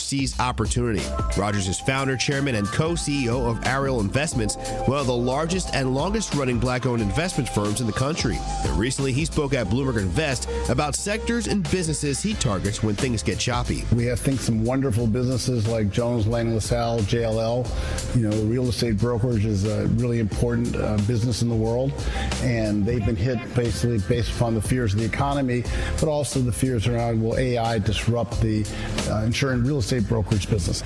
seize opportunity. Rogers is founder, chairman, and co-CEO of Ariel Investments, one of the largest and longest-running black-owned investment firms in the country. And recently, he spoke at Bloomberg Invest about sectors and businesses he targets when things get choppy. We have, some wonderful businesses like Jones, Lang LaSalle, JLL. Real estate brokerage is a really important business in the world, and they've been hit basically based upon the fears of the economy, but also the fears around, will AI disrupt the insurance real estate brokerage business?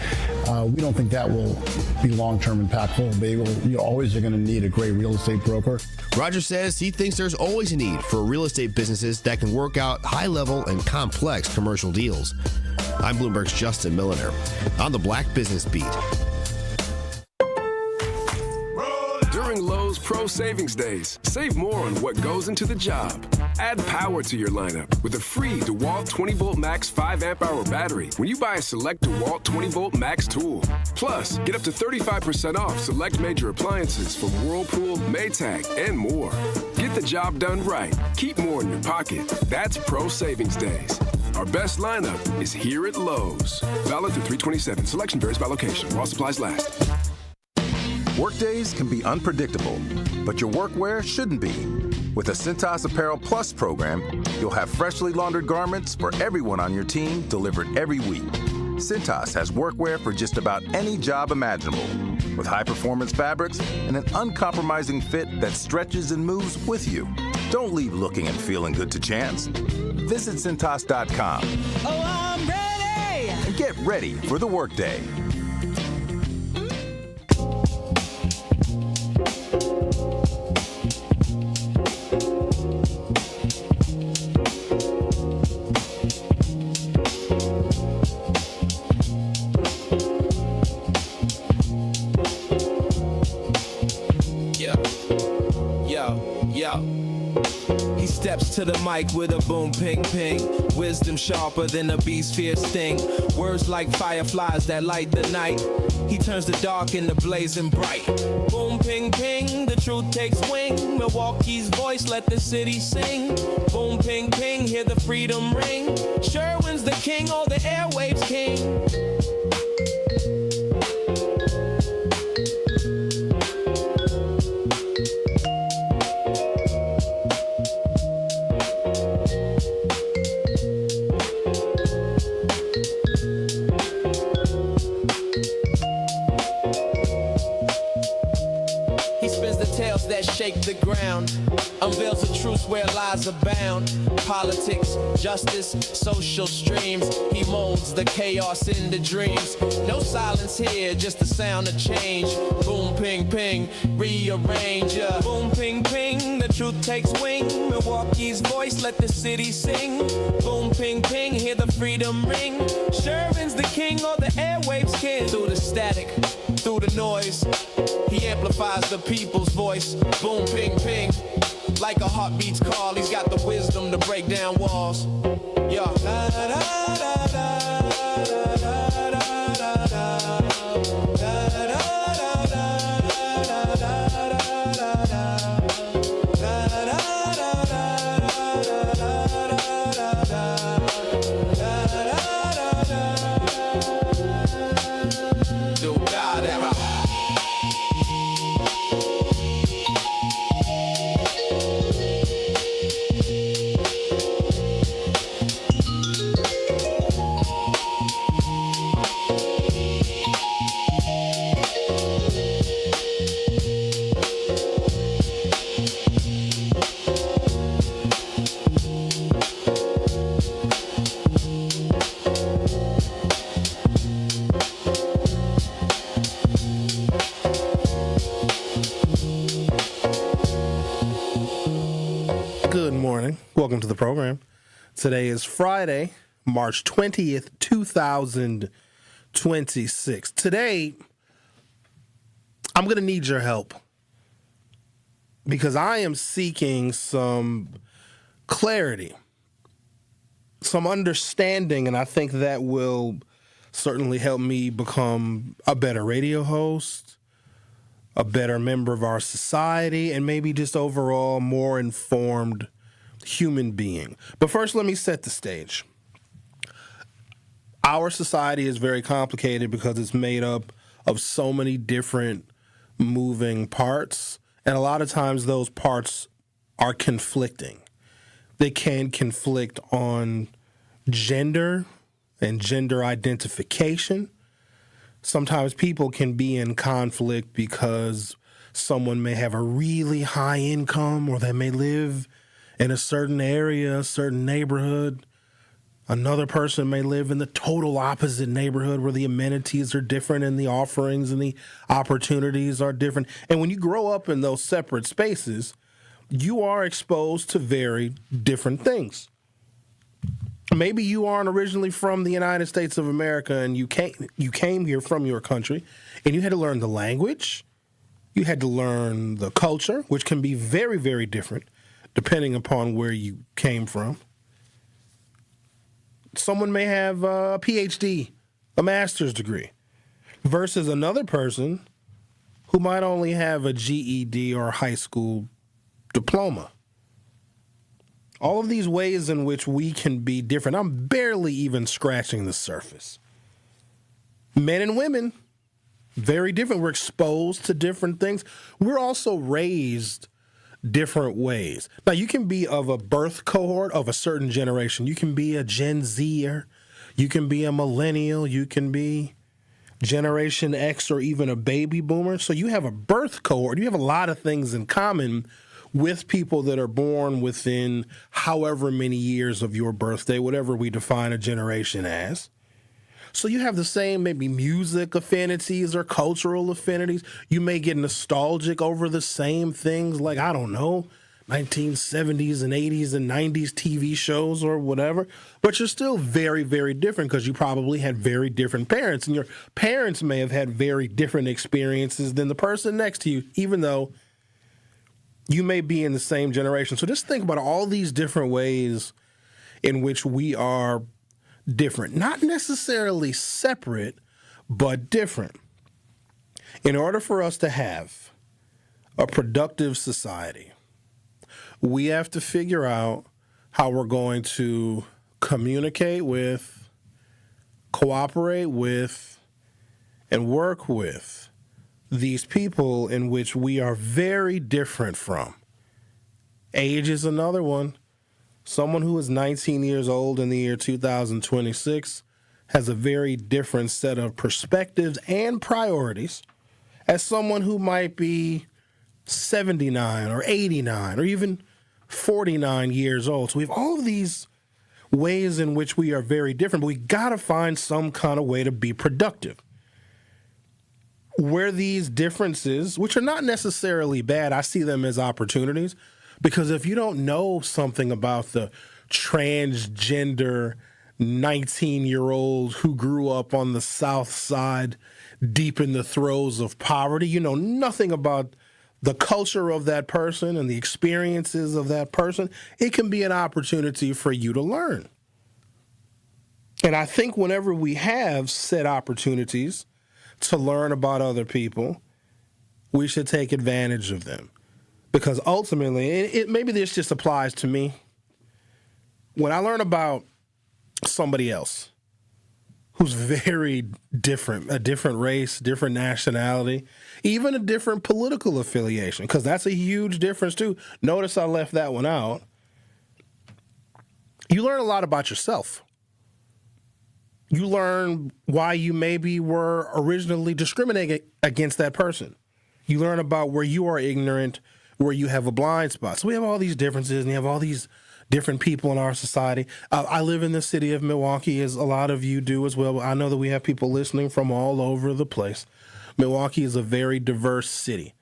We don't think that will be long-term impactful. They will, always are going to need a great real estate broker. Rogers says he thinks there's always a need for real estate businesses that can work out high-level and complex commercial deals. I'm Bloomberg's Justin Milliner on the Black Business Beat. During Lowe's Pro Savings Days, save more on what goes into the job. Add power to your lineup with a free DeWalt 20-volt max 5 amp-hour battery when you buy a select DeWalt 20-volt max tool. Plus, get up to 35% off select major appliances from Whirlpool, Maytag, and more. Get the job done right. Keep more in your pocket. That's Pro Savings Days. Our best lineup is here at Lowe's. Valid through 3/27. Selection varies by location. While supplies last. Workdays can be unpredictable, but your workwear shouldn't be. With the Cintas Apparel Plus program, you'll have freshly laundered garments for everyone on your team delivered every week. Cintas has workwear for just about any job imaginable, with high-performance fabrics and an uncompromising fit that stretches and moves with you. Don't leave looking and feeling good to chance. Visit Cintas.com. Oh, I'm ready! And get ready for the workday. He steps to the mic with a boom, ping, ping. Wisdom sharper than a beast's fierce sting. Words like fireflies that light the night. He turns the dark into blazing bright. Boom, ping, ping, the truth takes wing. Milwaukee's voice, let the city sing. Boom, ping, ping, hear the freedom ring. Sherwin's the king, all the airwaves king. Shake the ground, unveils the truth where lies abound. Politics, justice, social streams. He molds the chaos into dreams. No silence here, just the sound of change. Boom, ping, ping, rearrange. Boom, ping, ping, the truth takes wing. Milwaukee's voice, let the city sing. Boom, ping, ping, hear the freedom ring. Sherwin's the king, all the airwaves king. Through the static, through the noise, he amplifies the people's voice. Boom, ping, ping. Like a heartbeat's call, he's got the wisdom to break down walls. Yeah. Good morning. Welcome to the program. Today is Friday, March 20th, 2026. Today, I'm going to need your help because I am seeking some clarity, some understanding, and I think that will certainly help me become a better radio host, a better member of our society, and maybe just overall more informed human being. But first, let me set the stage. our society is very complicated because it's made up of so many different moving parts, and a lot of times those parts are conflicting. They can conflict on gender and gender identification. Sometimes people can be in conflict because someone may have a really high income, or they may live in a certain area, a certain neighborhood. Another person may live in the total opposite neighborhood where the amenities are different and the offerings and the opportunities are different. And when you grow up in those separate spaces, you are exposed to very different things. Maybe you aren't originally from the United States of America and you came here from your country and you had to learn the language. You had to learn the culture, which can be very, very different depending upon where you came from. Someone may have a PhD, a master's degree, versus another person who might only have a GED or a high school diploma. All of these ways in which we can be different, I'm barely even scratching the surface. Men and women, very different. We're exposed to different things. We're also raised different ways. Now, you can be of a birth cohort of a certain generation. You can be a Gen Zer. You can be a millennial. You can be Generation X or even a baby boomer. So you have a birth cohort. You have a lot of things in common with people that are born within however many years of your birthday, whatever we define a generation as. So you have the same maybe music affinities or cultural affinities. You may get nostalgic over the same things like, I don't know, 1970s and 80s and 90s TV shows or whatever. But you're still very, very different because you probably had very different parents. And your parents may have had very different experiences than the person next to you, even though you may be in the same generation. So just think about all these different ways in which we are different. Not necessarily separate, but different. In order for us to have a productive society, we have to figure out how we're going to communicate with, cooperate with, and work with these people in which we are very different from. Age is another one. Someone who is 19 years old in the year 2026 has a very different set of perspectives and priorities as someone who might be 79 or 89 or even 49 years old. So we have all of these ways in which we are very different, but we got to find some kind of way to be productive. Where these differences, which are not necessarily bad, I see them as opportunities, because if you don't know something about the transgender 19-year-old who grew up on the South Side deep in the throes of poverty, you know nothing about the culture of that person and the experiences of that person, it can be an opportunity for you to learn. And I think whenever we have said opportunities to learn about other people, we should take advantage of them. Because ultimately, maybe this just applies to me. When I learn about somebody else who's very different, a different race, different nationality, even a different political affiliation, because that's a huge difference too. Notice I left that one out. You learn a lot about yourself. You learn why you maybe were originally discriminating against that person. You learn about where you are ignorant, where you have a blind spot. So we have all these differences, and you have all these different people in our society. I live in the city of Milwaukee, as a lot of you do as well. I know that we have people listening from all over the place. Milwaukee is a very diverse city,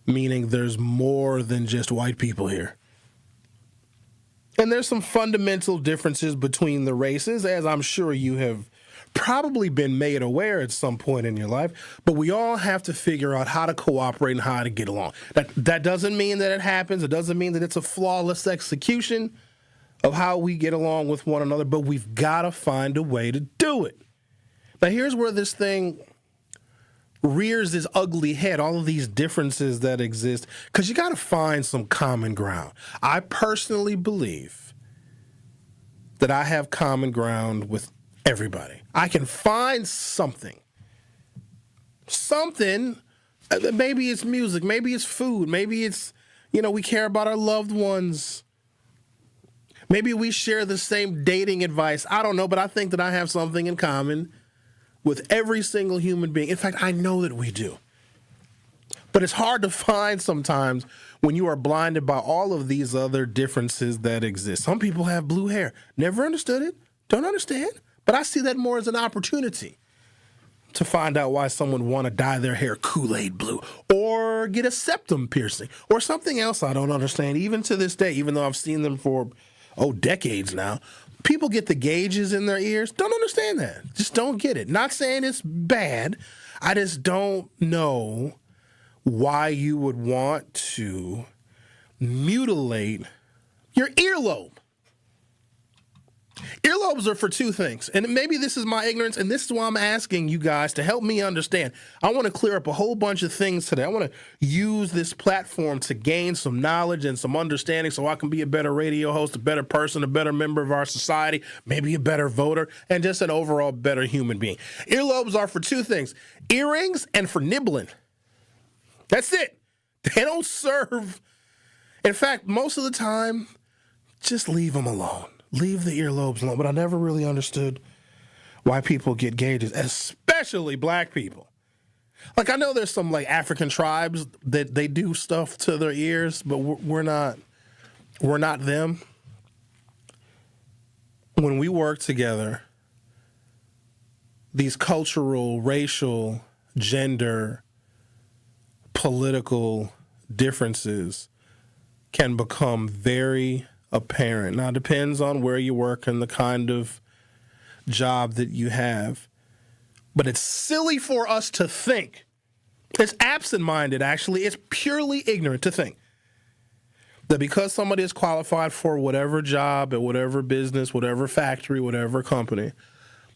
meaning there's more than just white people here. And there's some fundamental differences between the races, as I'm sure you have probably been made aware at some point in your life. But we all have to figure out how to cooperate and how to get along. That doesn't mean that it happens. It doesn't mean that it's a flawless execution of how we get along with one another. But we've got to find a way to do it. Now, here's where this thing rears its ugly head, all of these differences that exist, because you got to find some common ground. I personally believe that I have common ground with everybody. I can find something. Maybe it's music, maybe it's food, maybe it's, we care about our loved ones. Maybe we share the same dating advice. I don't know, but I think that I have something in common with every single human being. In fact, I know that we do. But it's hard to find sometimes when you are blinded by all of these other differences that exist. Some people have blue hair. Never understood it. Don't understand. But I see that more as an opportunity to find out why someone want to dye their hair Kool-Aid blue or get a septum piercing or something else I don't understand. Even to this day, even though I've seen them for, decades now, people get the gauges in their ears. Don't understand that. Just don't get it. Not saying it's bad. I just don't know why you would want to mutilate your earlobe. Earlobes are for two things, and maybe this is my ignorance, and this is why I'm asking you guys to help me understand. I want to clear up a whole bunch of things today. I want to use this platform to gain some knowledge and some understanding so I can be a better radio host, a better person, a better member of our society, maybe a better voter, and just an overall better human being. Earlobes are for two things, earrings and for nibbling. That's it. They don't serve. In fact, most of the time, just leave them alone. Leave the earlobes alone. But I never really understood why people get gauges, especially black people. Like, I know there's some like African tribes that they do stuff to their ears, but we're not them. When we work together, these cultural, racial, gender, political differences can become very apparent. Now, it depends on where you work and the kind of job that you have. But it's silly for us to think. It's absent-minded, actually. It's purely ignorant to think that because somebody is qualified for whatever job at whatever business, whatever factory, whatever company,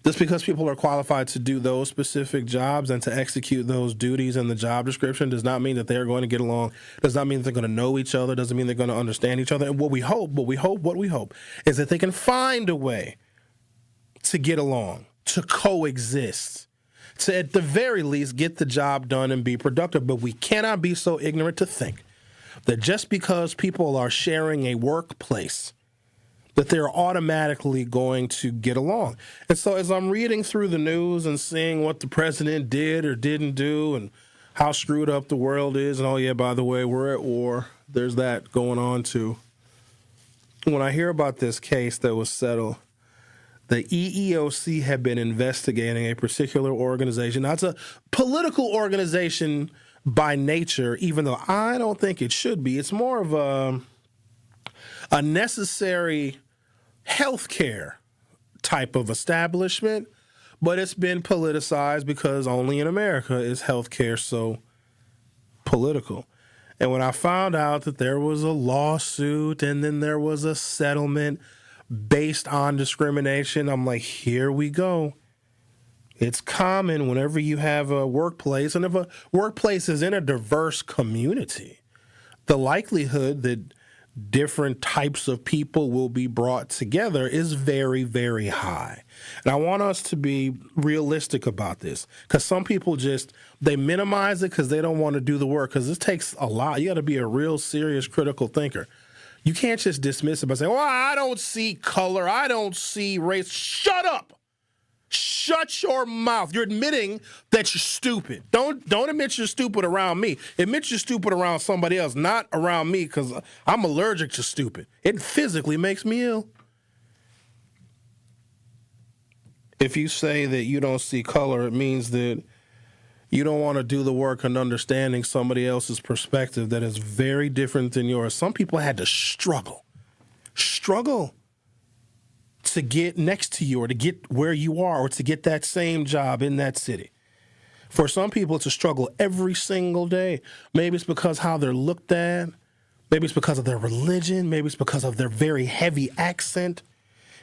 just because people are qualified to do those specific jobs and to execute those duties in the job description does not mean that they're going to get along, does not mean that they're going to know each other, doesn't mean they're going to understand each other. And what we hope is that they can find a way to get along, to coexist, to at the very least get the job done and be productive. But we cannot be so ignorant to think that just because people are sharing a workplace, that they're automatically going to get along. And so as I'm reading through the news and seeing what the president did or didn't do and how screwed up the world is, and oh yeah, by the way, we're at war, there's that going on too. When I hear about this case that was settled, the EEOC had been investigating a particular organization. Now, it's a political organization by nature, even though I don't think it should be. It's more of a necessary healthcare type of establishment, but it's been politicized because only in America is healthcare so political. And when I found out that there was a lawsuit and then there was a settlement based on discrimination, I'm like, here we go. It's common whenever you have a workplace, and if a workplace is in a diverse community, the likelihood that different types of people will be brought together is very, very high. And I want us to be realistic about this, because some people they minimize it because they don't want to do the work, because this takes a lot. You got to be a real serious critical thinker. You can't just dismiss it by saying, well, I don't see color, I don't see race. Shut up. Shut your mouth. You're admitting that you're stupid. Don't admit you're stupid around me. Admit you're stupid around somebody else, not around me, because I'm allergic to stupid. It physically makes me ill. If you say that you don't see color, it means that you don't want to do the work in understanding somebody else's perspective that is very different than yours. Some people had to struggle to get next to you or to get where you are or to get that same job in that city. For some people, it's a struggle every single day. Maybe it's because how they're looked at. Maybe it's because of their religion. Maybe it's because of their very heavy accent.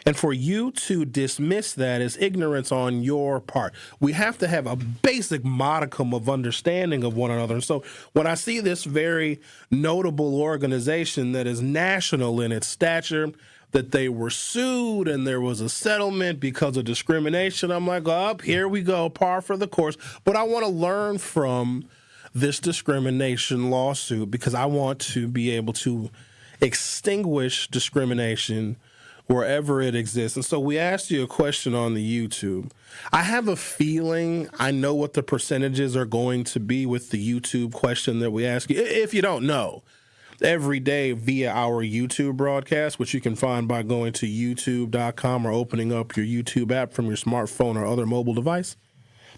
And for you to dismiss that is ignorance on your part. We have to have a basic modicum of understanding of one another. And so when I see this very notable organization that is national in its stature, that they were sued and there was a settlement because of discrimination. I'm like, here we go, par for the course. But I want to learn from this discrimination lawsuit because I want to be able to extinguish discrimination wherever it exists. And so we asked you a question on the YouTube. I have a feeling I know what the percentages are going to be with the YouTube question that we ask you. If you don't know, every day via our YouTube broadcast, which you can find by going to youtube.com or opening up your YouTube app from your smartphone or other mobile device,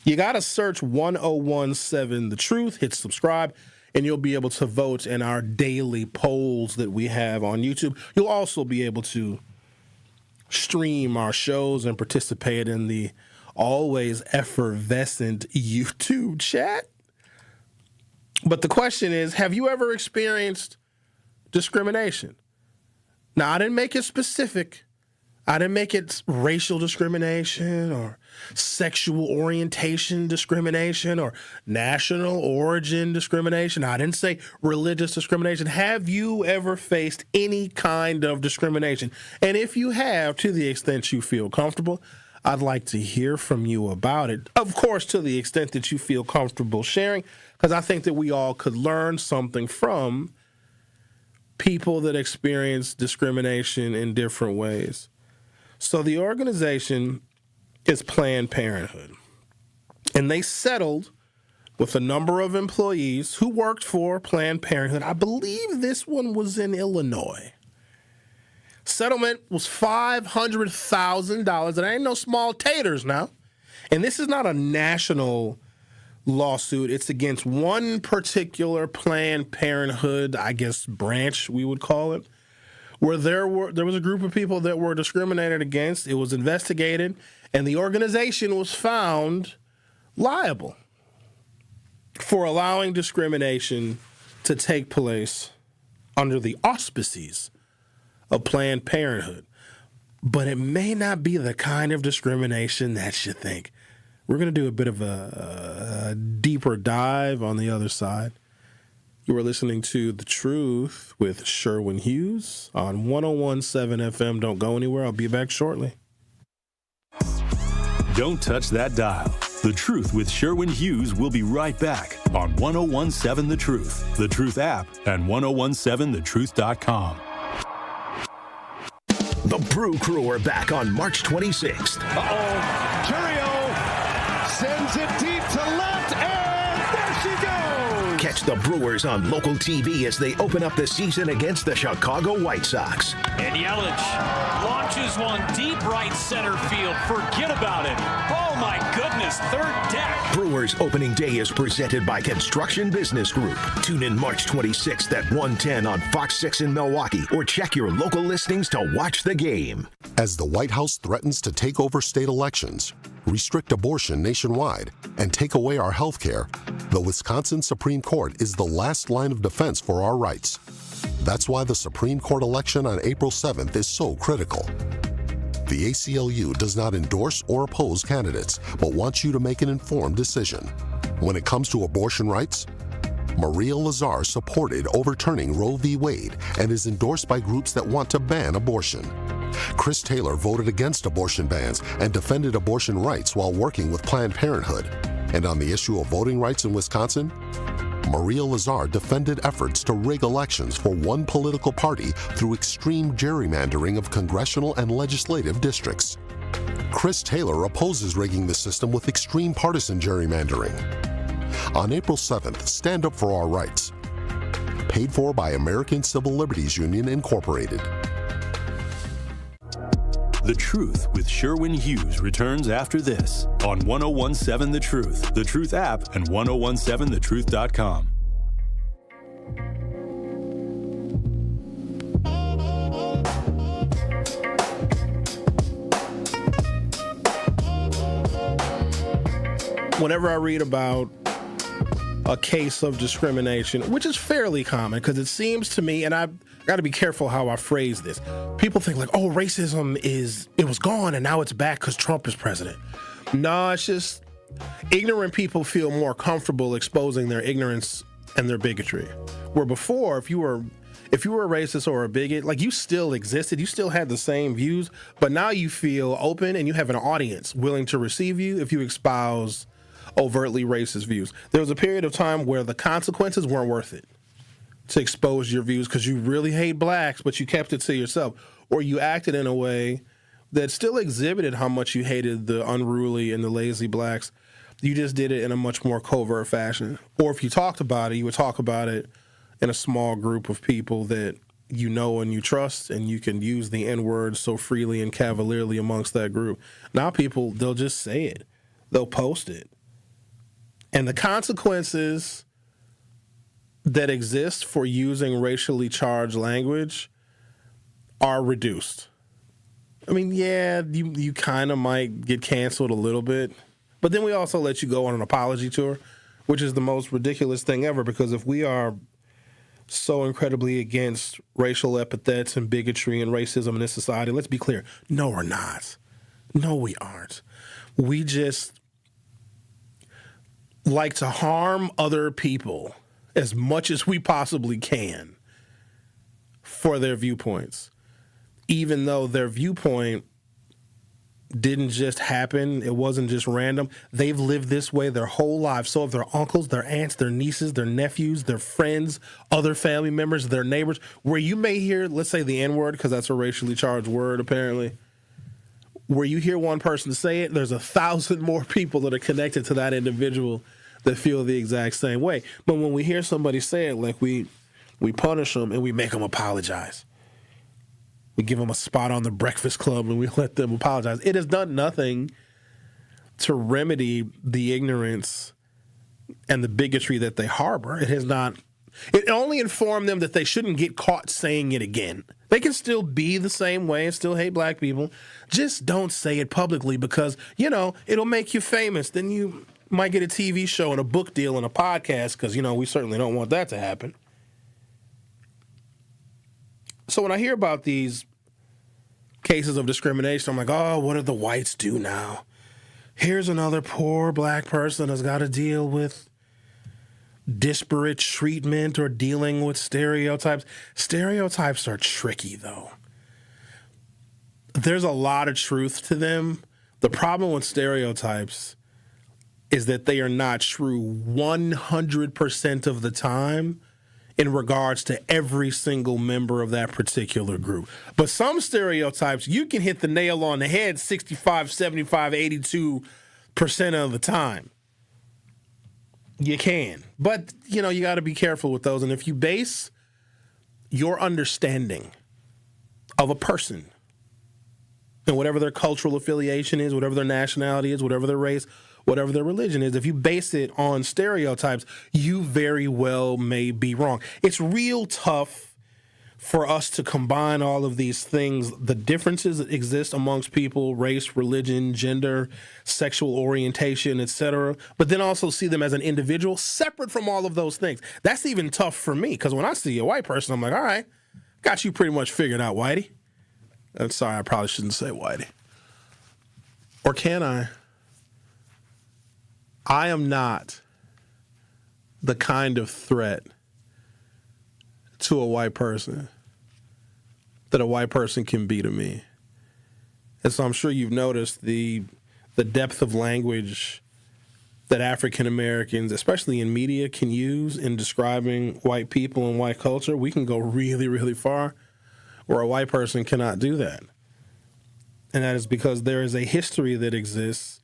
you got to search 1017 The Truth, hit subscribe, and you'll be able to vote in our daily polls that we have on YouTube. You'll also be able to stream our shows and participate in the always effervescent YouTube chat. But the question is, have you ever experienced discrimination? Now, I didn't make it specific. I didn't make it racial discrimination or sexual orientation discrimination or national origin discrimination. I didn't say religious discrimination. Have you ever faced any kind of discrimination? And if you have, to the extent you feel comfortable, I'd like to hear from you about it. Of course, to the extent that you feel comfortable sharing, because I think that we all could learn something from people that experience discrimination in different ways. So the organization is Planned Parenthood, and they settled with a number of employees who worked for Planned Parenthood. I believe this one was in Illinois. Settlement was $500,000, and I ain't no small taters now. And this is not a national lawsuit. It's against one particular Planned Parenthood, I guess, branch, we would call it, where there was a group of people that were discriminated against. It was investigated, and the organization was found liable for allowing discrimination to take place under the auspices of Planned Parenthood. But it may not be the kind of discrimination that you think. We're going to do a bit of a deeper dive on the other side. You are listening to The Truth with Sherwin Hughes on 1017 FM. Don't go anywhere. I'll be back shortly. Don't touch that dial. The Truth with Sherwin Hughes will be right back on 1017 The Truth, The Truth app, and 1017thetruth.com. The Brew Crew are back on March 26th. Curio sends it deep to left, and there she goes! Catch the Brewers on local TV as they open up the season against the Chicago White Sox. And Yelich launches one deep right center field. Forget about it. Oh, my goodness, third deck. Brewers opening day is presented by Construction Business Group. Tune in March 26th at 1:10 on Fox 6 in Milwaukee, or check your local listings to watch the game. As the White House threatens to take over state elections, restrict abortion nationwide, and take away our health care, the Wisconsin Supreme Court is the last line of defense for our rights. That's why the Supreme Court election on April 7th is so critical. The ACLU does not endorse or oppose candidates, but wants you to make an informed decision. When it comes to abortion rights, Maria Lazar supported overturning Roe v. Wade and is endorsed by groups that want to ban abortion. Chris Taylor voted against abortion bans and defended abortion rights while working with Planned Parenthood. And on the issue of voting rights in Wisconsin, Maria Lazar defended efforts to rig elections for one political party through extreme gerrymandering of congressional and legislative districts. Chris Taylor opposes rigging the system with extreme partisan gerrymandering. On April 7th, stand up for our rights. Paid for by American Civil Liberties Union, Incorporated. The Truth with Sherwin Hughes returns after this on 1017 The Truth, The Truth app, and 1017thetruth.com. Whenever I read about a case of discrimination, which is fairly common because it seems to me, and I've got to be careful how I phrase this, people think like, oh, racism it was gone and now it's back because Trump is president. No, it's just ignorant people feel more comfortable exposing their ignorance and their bigotry. Where before, if you were if you were a racist or a bigot, like you still existed, you still had the same views, but now you feel open and you have an audience willing to receive you if you espouse overtly racist views. There was a period of time where the consequences weren't worth it to expose your views because you really hate blacks, but you kept it to yourself, or you acted in a way that still exhibited how much you hated the unruly and the lazy blacks. You just did it in a much more covert fashion. Or if you talked about it, you would talk about it in a small group of people that you know and you trust, and you can use the N-word so freely and cavalierly amongst that group. Now people, they'll just say it. They'll post it. And the consequences that exist for using racially charged language are reduced. I mean, yeah, you kind of might get canceled a little bit, but then we also let you go on an apology tour, which is the most ridiculous thing ever, because if we are so incredibly against racial epithets and bigotry and racism in this society, let's be clear, no, we're not. No, we aren't. We just like to harm other people as much as we possibly can for their viewpoints, even though their viewpoint didn't just happen. It wasn't just random. They've lived this way their whole lives. So have their uncles, their aunts, their nieces, their nephews, their friends, other family members, their neighbors, where you may hear, let's say the N-word, because that's a racially charged word apparently. Where you hear one person say it, there's 1,000 more people that are connected to that individual that feel the exact same way. But when we hear somebody say it, like we punish them and we make them apologize. We give them a spot on the Breakfast Club and we let them apologize. It has done nothing to remedy the ignorance and the bigotry that they harbor. It has not. It only informed them that they shouldn't get caught saying it again. They can still be the same way and still hate black people. Just don't say it publicly because, it'll make you famous. Then you might get a TV show and a book deal and a podcast because, we certainly don't want that to happen. So when I hear about these cases of discrimination, I'm like, oh, what did the whites do now? Here's another poor black person that's got to deal with disparate treatment or dealing with stereotypes. Stereotypes are tricky, though. There's a lot of truth to them. The problem with stereotypes is that they are not true 100% of the time in regards to every single member of that particular group. But some stereotypes, you can hit the nail on the head 65, 75, 82% of the time. You can. But, you got to be careful with those. And if you base your understanding of a person and whatever their cultural affiliation is, whatever their nationality is, whatever their race, whatever their religion is, if you base it on stereotypes, you very well may be wrong. It's real tough for us to combine all of these things, the differences that exist amongst people, race, religion, gender, sexual orientation, etc., but then also see them as an individual separate from all of those things. That's even tough for me because when I see a white person, I'm like, all right, got you pretty much figured out, Whitey. I'm sorry, I probably shouldn't say Whitey. Or can I? I am not the kind of threat to a white person that a white person can be to me. And so I'm sure you've noticed the depth of language that African Americans, especially in media, can use in describing white people and white culture. We can go really, really far where a white person cannot do that. And that is because there is a history that exists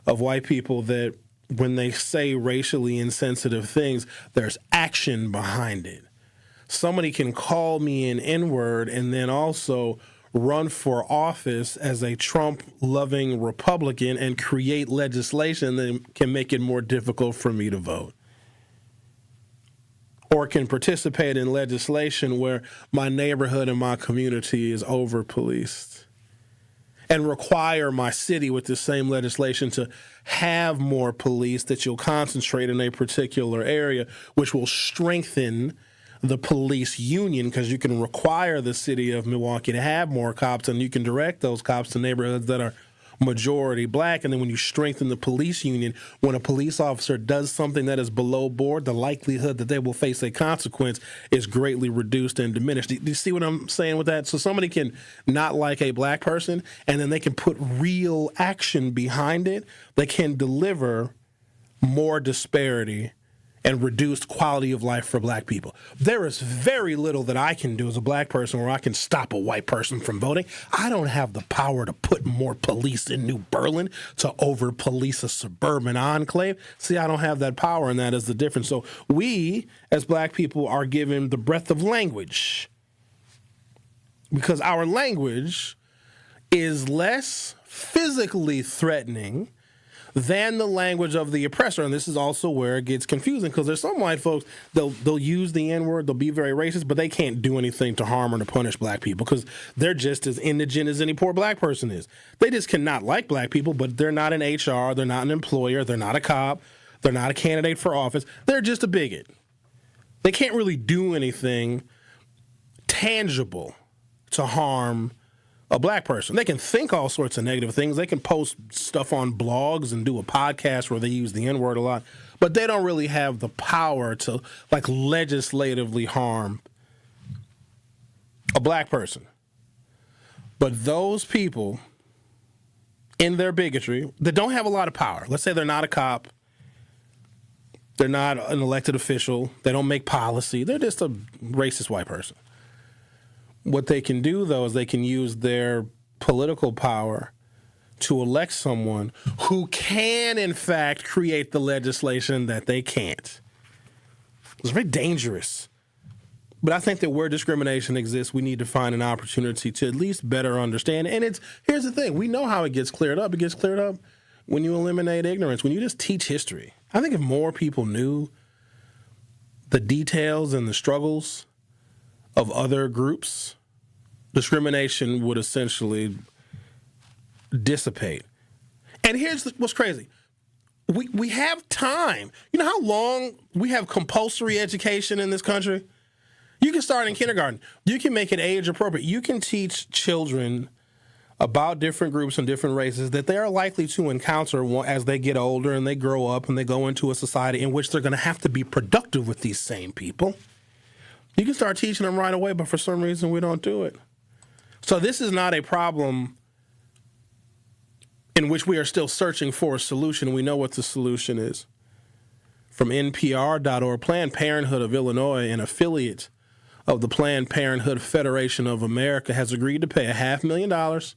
of white people that when they say racially insensitive things, there's action behind it. Somebody can call me an N-word and then also run for office as a Trump-loving Republican and create legislation that can make it more difficult for me to vote. Or can participate in legislation where my neighborhood and my community is over-policed. And require my city with the same legislation to have more police, that you'll concentrate in a particular area, which will strengthen the police union because you can require the city of Milwaukee to have more cops and you can direct those cops to neighborhoods that are majority black. And then when you strengthen the police union, when a police officer does something that is below board, the likelihood that they will face a consequence is greatly reduced and diminished. Do you see what I'm saying with that? So somebody can not like a black person, and then they can put real action behind it. They can deliver more disparity and reduced quality of life for black people. There is very little that I can do as a black person where I can stop a white person from voting. I don't have the power to put more police in New Berlin to over-police a suburban enclave. See, I don't have that power, and that is the difference. So we, as black people, are given the breadth of language because our language is less physically threatening than the language of the oppressor. And this is also where it gets confusing because there's some white folks, they'll use the N-word, they'll be very racist, but they can't do anything to harm or to punish black people because they're just as indigent as any poor black person is. They just cannot like black people, but they're not an HR, they're not an employer, they're not a cop, they're not a candidate for office. They're just a bigot. They can't really do anything tangible to harm a black person. They can think all sorts of negative things. They can post stuff on blogs and do a podcast where they use the N-word a lot, but they don't really have the power to like legislatively harm a black person. But those people in their bigotry that don't have a lot of power, let's say they're not a cop, they're not an elected official, they don't make policy, they're just a racist white person. What they can do, though, is they can use their political power to elect someone who can, in fact, create the legislation that they can't. It's very dangerous. But I think that where discrimination exists, we need to find an opportunity to at least better understand. And here's the thing. We know how it gets cleared up. It gets cleared up when you eliminate ignorance, when you just teach history. I think if more people knew the details and the struggles of other groups, discrimination would essentially dissipate. And here's what's crazy. We have time. You know how long we have compulsory education in this country? You can start in kindergarten. You can make it age appropriate. You can teach children about different groups and different races that they are likely to encounter as they get older and they grow up and they go into a society in which they're going to have to be productive with these same people. You can start teaching them right away, but for some reason we don't do it. So this is not a problem in which we are still searching for a solution. We know what the solution is. From NPR.org, Planned Parenthood of Illinois, an affiliate of the Planned Parenthood Federation of America, has agreed to pay $500,000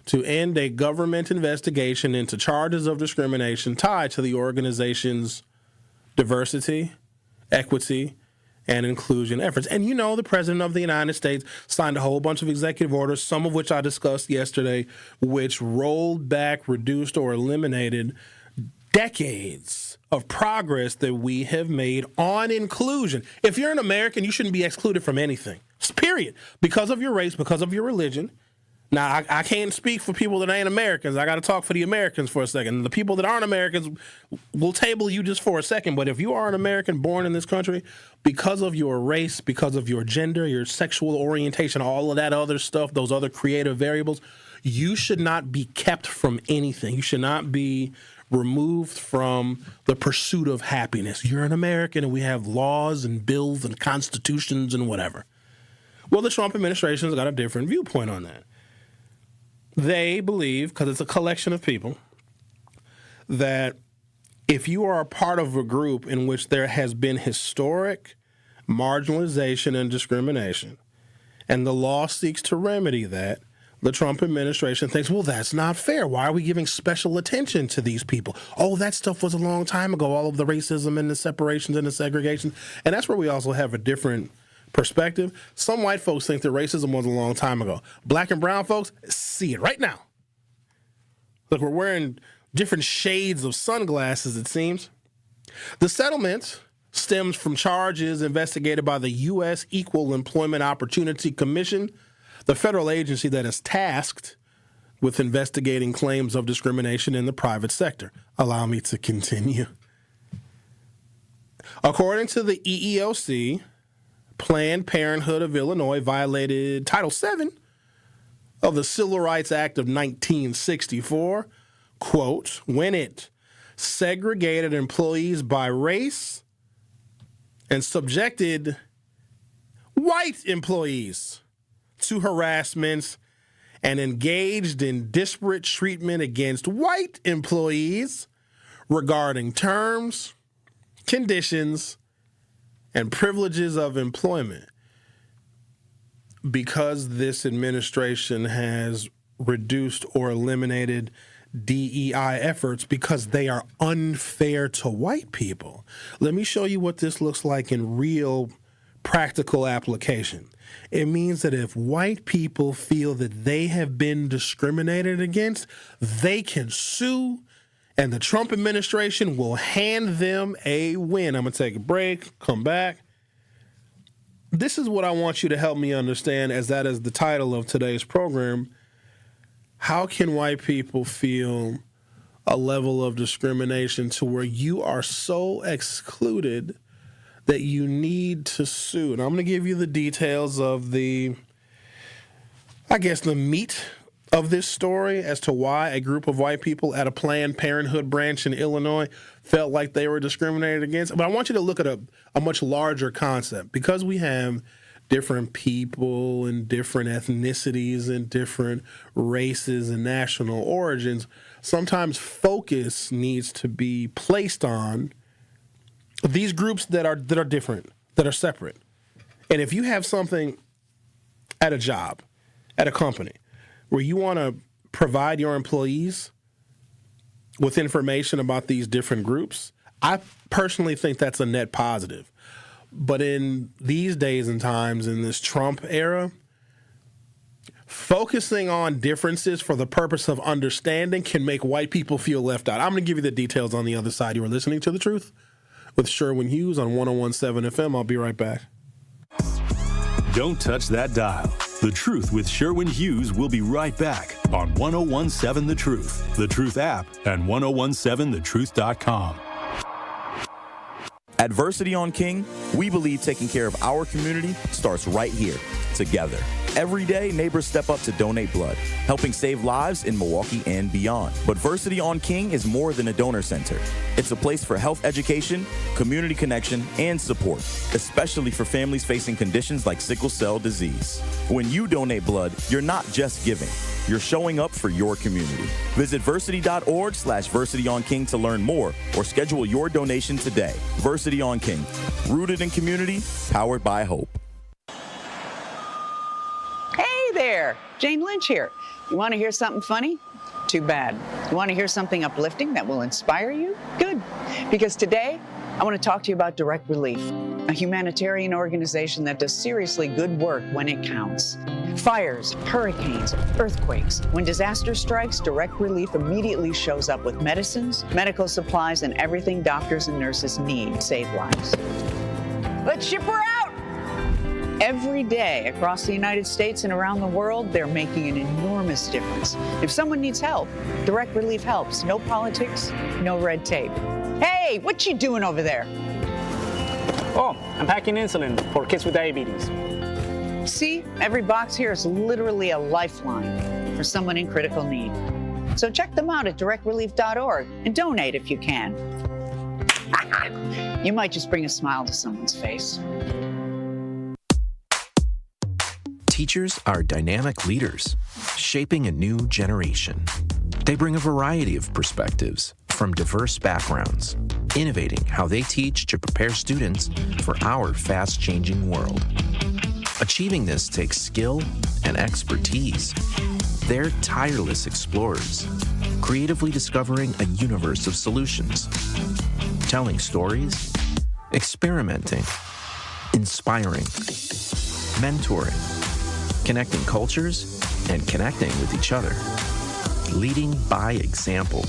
to end a government investigation into charges of discrimination tied to the organization's diversity, equity, and inclusion efforts. And you know, the President of the United States signed a whole bunch of executive orders, some of which I discussed yesterday, which rolled back, reduced, or eliminated decades of progress that we have made on inclusion. If you're an American, you shouldn't be excluded from anything, period, because of your race, because of your religion. Now, I can't speak for people that ain't Americans. I got to talk for the Americans for a second. The people that aren't Americans, we'll table you just for a second. But if you are an American born in this country, because of your race, because of your gender, your sexual orientation, all of that other stuff, those other creative variables, you should not be kept from anything. You should not be removed from the pursuit of happiness. You're an American and we have laws and bills and constitutions and whatever. Well, the Trump administration has got a different viewpoint on that. They believe, because it's a collection of people, that if you are a part of a group in which there has been historic marginalization and discrimination, and the law seeks to remedy that, the Trump administration thinks, well, that's not fair. Why are we giving special attention to these people? Oh, that stuff was a long time ago, all of the racism and the separations and the segregation. And that's where we also have a different perspective. Some white folks think that racism was a long time ago. Black and brown folks see it right now. Look, we're wearing different shades of sunglasses, it seems. The settlement stems from charges investigated by the U.S. Equal Employment Opportunity Commission, the federal agency that is tasked with investigating claims of discrimination in the private sector. Allow me to continue. According to the EEOC, Planned Parenthood of Illinois violated Title VII of the Civil Rights Act of 1964, quote, when it segregated employees by race and subjected white employees to harassments and engaged in disparate treatment against white employees regarding terms, conditions, and privileges of employment. Because this administration has reduced or eliminated DEI efforts because they are unfair to white people. Let me show you what this looks like in real practical application. It means that if white people feel that they have been discriminated against, they can sue, and the Trump administration will hand them a win. I'm going to take a break, come back. This is what I want you to help me understand, as that is the title of today's program. How can white people feel a level of discrimination to where you are so excluded that you need to sue? And I'm going to give you the details of the meat of this story as to why a group of white people at a Planned Parenthood branch in Illinois felt like they were discriminated against. But I want you to look at a much larger concept. Because we have different people and different ethnicities and different races and national origins, sometimes focus needs to be placed on these groups that are different, that are separate. And if you have something at a job, at a company, where you want to provide your employees with information about these different groups, I personally think that's a net positive. But in these days and times, in this Trump era, focusing on differences for the purpose of understanding can make white people feel left out. I'm going to give you the details on the other side. You are listening to The Truth with Sherwin Hughes on 101.7 FM. I'll be right back. Don't touch that dial. The Truth with Sherwin Hughes will be right back on 101.7 The Truth, The Truth app, and 101.7thetruth.com. At Versity on King, we believe taking care of our community starts right here, together. Every day, neighbors step up to donate blood, helping save lives in Milwaukee and beyond. But Versity on King is more than a donor center. It's a place for health education, community connection, and support, especially for families facing conditions like sickle cell disease. When you donate blood, you're not just giving. You're showing up for your community. Visit versity.org/VersityOnKing to learn more or schedule your donation today. Versity on King, rooted in community, powered by hope. Hey there, Jane Lynch here. You want to hear something funny? Too bad. You want to hear something uplifting that will inspire you? Good. Because today, I want to talk to you about Direct Relief, a humanitarian organization that does seriously good work when it counts. Fires, hurricanes, earthquakes. When disaster strikes, Direct Relief immediately shows up with medicines, medical supplies, and everything doctors and nurses need to save lives. Let's ship her out! Every day across the United States and around the world, they're making an enormous difference. If someone needs help, Direct Relief helps. No politics, no red tape. Hey, what you doing over there? Oh, I'm packing insulin for kids with diabetes. See, every box here is literally a lifeline for someone in critical need. So check them out at directrelief.org and donate if you can. You might just bring a smile to someone's face. Teachers are dynamic leaders, shaping a new generation. They bring a variety of perspectives from diverse backgrounds, innovating how they teach to prepare students for our fast-changing world. Achieving this takes skill and expertise. They're tireless explorers, creatively discovering a universe of solutions, telling stories, experimenting, inspiring, mentoring, connecting cultures, and connecting with each other, leading by example.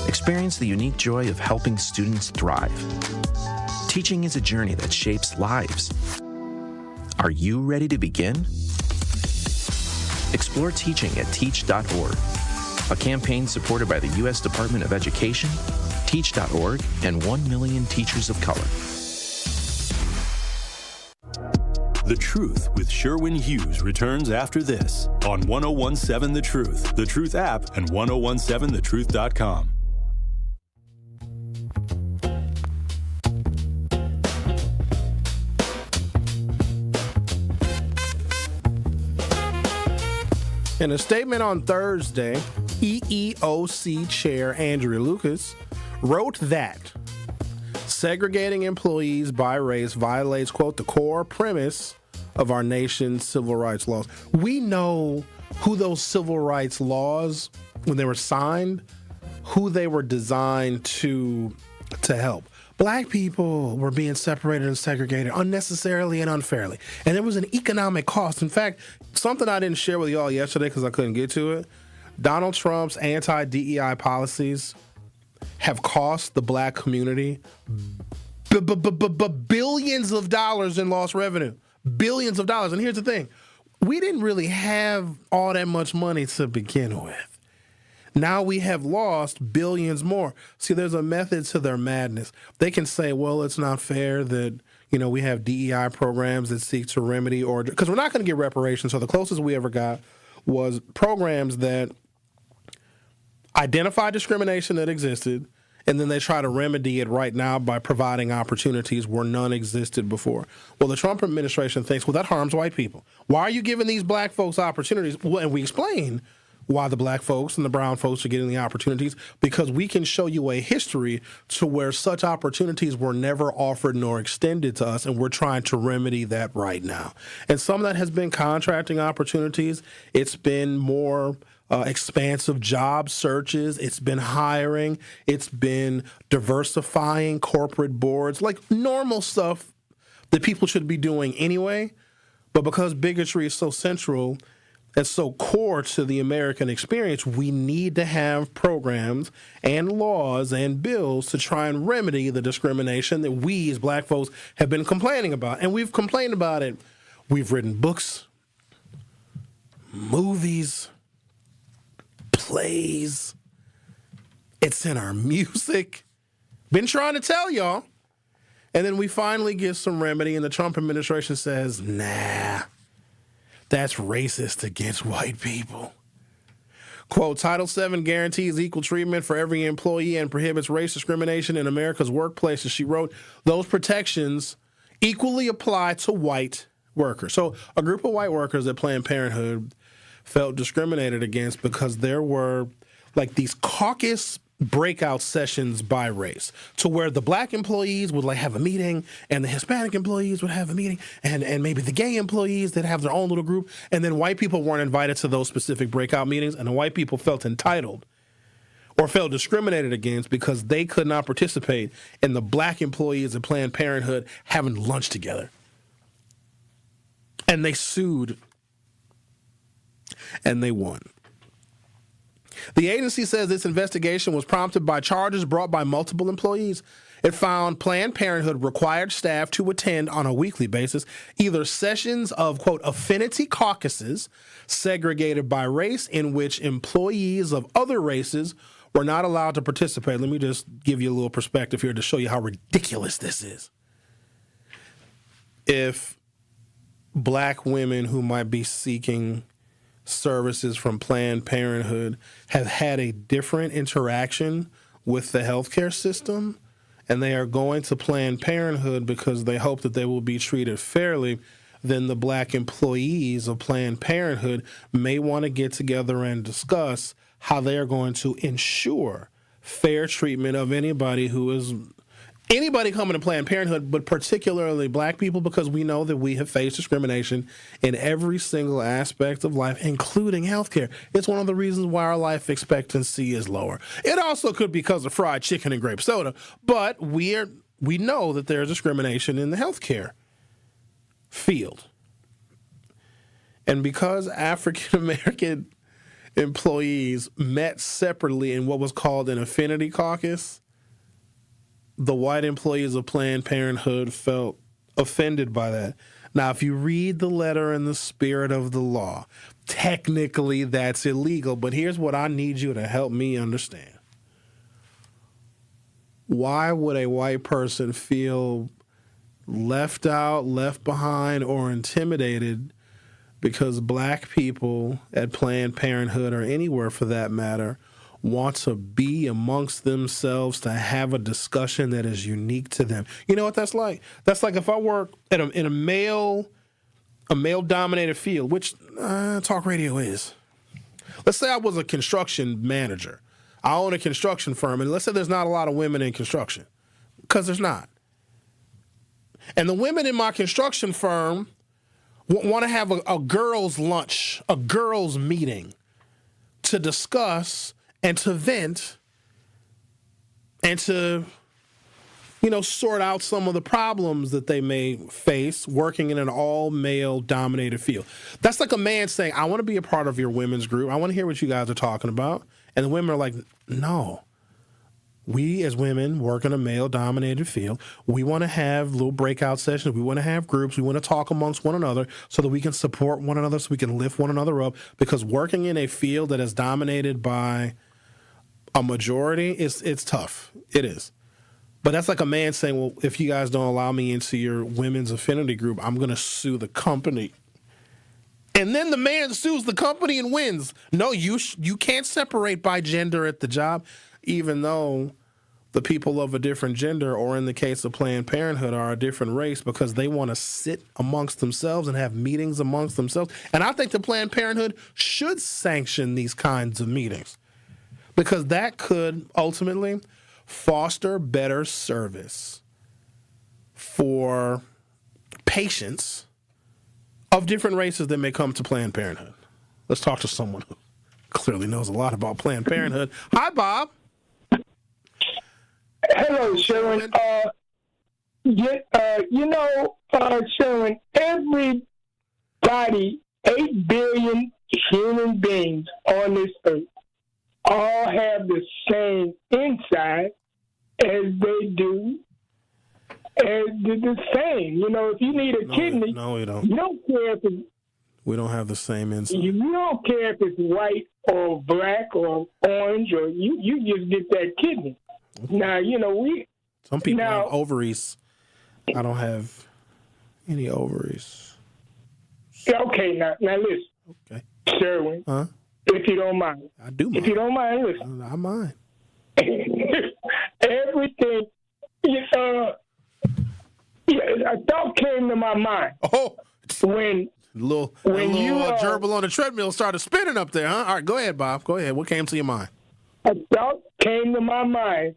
Experience the unique joy of helping students thrive. Teaching is a journey that shapes lives. Are you ready to begin? Explore teaching at teach.org, a campaign supported by the U.S. Department of Education, teach.org, and 1 million teachers of color. The Truth with Sherwin Hughes returns after this on 1017 The Truth, The Truth app, and 1017thetruth.com. In a statement on Thursday, EEOC Chair Andrea Lucas wrote that segregating employees by race violates, quote, the core premise of our nation's civil rights laws. We know who those civil rights laws, when they were signed, who they were designed to help. Black people were being separated and segregated unnecessarily and unfairly. And there was an economic cost. In fact, something I didn't share with y'all yesterday because I couldn't get to it, Donald Trump's anti-DEI policies have cost the black community billions of dollars in lost revenue. Billions of dollars. And here's the thing. We didn't really have all that much money to begin with. Now we have lost billions more. See, there's a method to their madness. They can say, well, it's not fair that, we have DEI programs that seek to remedy or, because we're not going to get reparations. So the closest we ever got was programs that identify discrimination that existed, and then they try to remedy it right now by providing opportunities where none existed before. Well, the Trump administration thinks, well, that harms white people. Why are you giving these black folks opportunities? Well, and we explain why the black folks and the brown folks are getting the opportunities, because we can show you a history to where such opportunities were never offered nor extended to us, and we're trying to remedy that right now. And some of that has been contracting opportunities. It's been more expansive job searches. It's been hiring. It's been diversifying corporate boards, like normal stuff that people should be doing anyway. But because bigotry is so central and so core to the American experience, we need to have programs and laws and bills to try and remedy the discrimination that we as black folks have been complaining about. And we've complained about it. We've written books, movies, plays. It's in our music. Been trying to tell y'all. And then we finally get some remedy, and the Trump administration says, nah, that's racist against white people. Quote, Title VII guarantees equal treatment for every employee and prohibits race discrimination in America's workplaces. She wrote, those protections equally apply to white workers. So a group of white workers at Planned Parenthood felt discriminated against because there were like these caucus breakout sessions by race, to where the black employees would like have a meeting and the Hispanic employees would have a meeting and maybe the gay employees that have their own little group, and then white people weren't invited to those specific breakout meetings, and the white people felt entitled or felt discriminated against because they could not participate in the black employees of Planned Parenthood having lunch together. And they sued and they won. The agency says this investigation was prompted by charges brought by multiple employees. It found Planned Parenthood required staff to attend on a weekly basis either sessions of, quote, affinity caucuses segregated by race in which employees of other races were not allowed to participate. Let me just give you a little perspective here to show you how ridiculous this is. If black women who might be seeking services from Planned Parenthood have had a different interaction with the healthcare system, and they are going to Planned Parenthood because they hope that they will be treated fairly, then the black employees of Planned Parenthood may want to get together and discuss how they are going to ensure fair treatment of anybody coming to Planned Parenthood, but particularly black people, because we know that we have faced discrimination in every single aspect of life, including healthcare. It's one of the reasons why our life expectancy is lower. It also could be because of fried chicken and grape soda, but we know that there's discrimination in the healthcare field. And because African American employees met separately in what was called an affinity caucus, the white employees of Planned Parenthood felt offended by that. Now, if you read the letter and the spirit of the law, technically that's illegal, but here's what I need you to help me understand. Why would a white person feel left out, left behind, or intimidated because black people at Planned Parenthood or anywhere for that matter want to be amongst themselves to have a discussion that is unique to them. You know what that's like? That's like if I work in a male-dominated field, which talk radio is. Let's say I was a construction manager. I own a construction firm, and let's say there's not a lot of women in construction, because there's not. And the women in my construction firm want to have a girls' lunch, a girls' meeting to discuss and to vent and to, sort out some of the problems that they may face working in an all-male dominated field. That's like a man saying, I want to be a part of your women's group. I want to hear what you guys are talking about. And the women are like, no. We as women work in a male-dominated field. We want to have little breakout sessions. We want to have groups. We want to talk amongst one another so that we can support one another, so we can lift one another up. Because working in a field that is dominated by a majority, it's tough. It is. But that's like a man saying, well, if you guys don't allow me into your women's affinity group, I'm going to sue the company. And then the man sues the company and wins. No, you can't separate by gender at the job, even though the people of a different gender, or in the case of Planned Parenthood, are a different race, because they want to sit amongst themselves and have meetings amongst themselves. And I think the Planned Parenthood should sanction these kinds of meetings, because that could ultimately foster better service for patients of different races that may come to Planned Parenthood. Let's talk to someone who clearly knows a lot about Planned Parenthood. Hi, Bob. Hello, Sherwin. Sherwin, everybody, 8 billion human beings on this earth, all have the same inside as they do as the same. If you need a kidney, no, we don't. You don't care if it's, we don't have the same inside. You don't care if it's white or black or orange, or you just get that kidney. Now, some people have ovaries. I don't have any ovaries. Okay, now listen. Okay. Sherwin, huh? If you don't mind. I do mind. If you don't mind, listen. I mind. Everything, a thought came to my mind. Oh, when you gerbil on the treadmill started spinning up there, huh? All right, go ahead, Bob. Go ahead. What came to your mind? A thought came to my mind.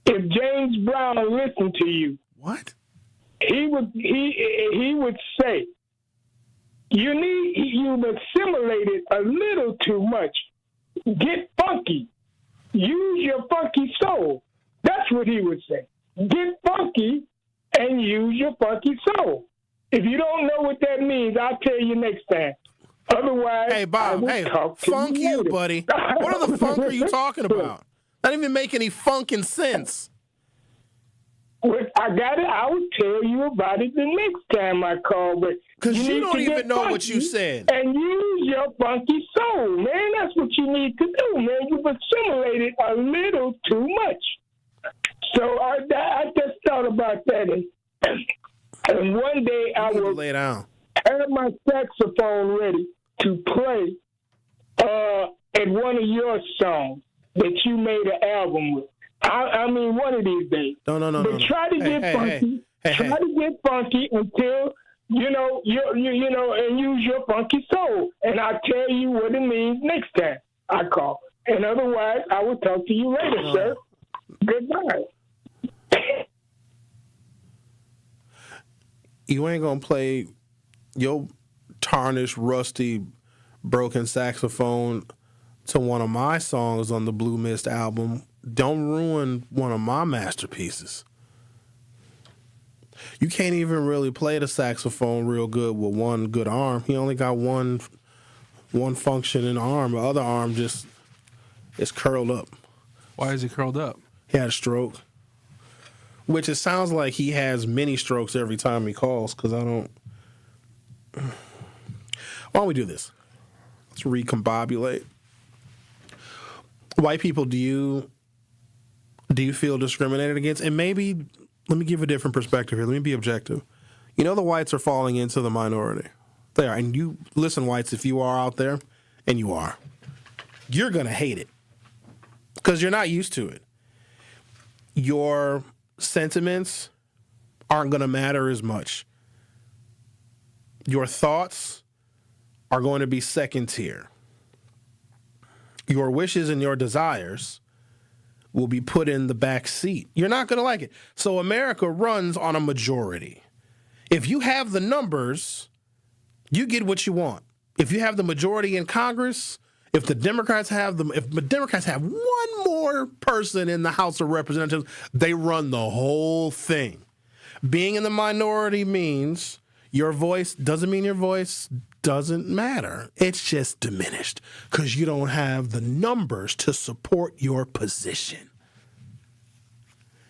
If James Brown listened to you, what he would say, you've assimilated a little too much. Get funky. Use your funky soul. That's what he would say. Get funky and use your funky soul. If you don't know what that means, I'll tell you next time. Otherwise, hey, Bob, funk you, buddy. What are the funk are you talking about? That doesn't even make any funkin' sense. Well, I got it. I will tell you about it the next time I call. But because you don't even know what you said. And use your funky soul, man. That's what you need to do, man. You've assimilated a little too much. So I just thought about that. And one day I will lay down. Have my saxophone ready to play at one of your songs that you made an album with. I mean, one of these days. No. But try to get funky. Try to get funky until and use your funky soul. And I'll tell you what it means next time I call. And otherwise, I will talk to you later, sir. Goodbye. You ain't gonna play your tarnished, rusty, broken saxophone to one of my songs on the Blue Mist album. Don't ruin one of my masterpieces. You can't even really play the saxophone real good with one good arm. He only got one functioning arm. The other arm just is curled up. Why is he curled up? He had a stroke. Which it sounds like he has many strokes every time he calls, because I don't... Why don't we do this? Let's recombobulate. White people, do you feel discriminated against? And maybe let me give a different perspective here. Let me be objective. You know the whites are falling into the minority. They are. And you, listen, whites, if you are out there, and you are, you're going to hate it because you're not used to it. Your sentiments aren't going to matter as much. Your thoughts are going to be second tier. Your wishes and your desires will be put in the back seat. You're not going to like it. So America runs on a majority. If you have the numbers, you get what you want. If you have the majority in Congress, if the Democrats have one more person in the House of Representatives, they run the whole thing. Being in the minority means your voice doesn't mean your voice doesn't matter. It's just diminished because you don't have the numbers to support your position.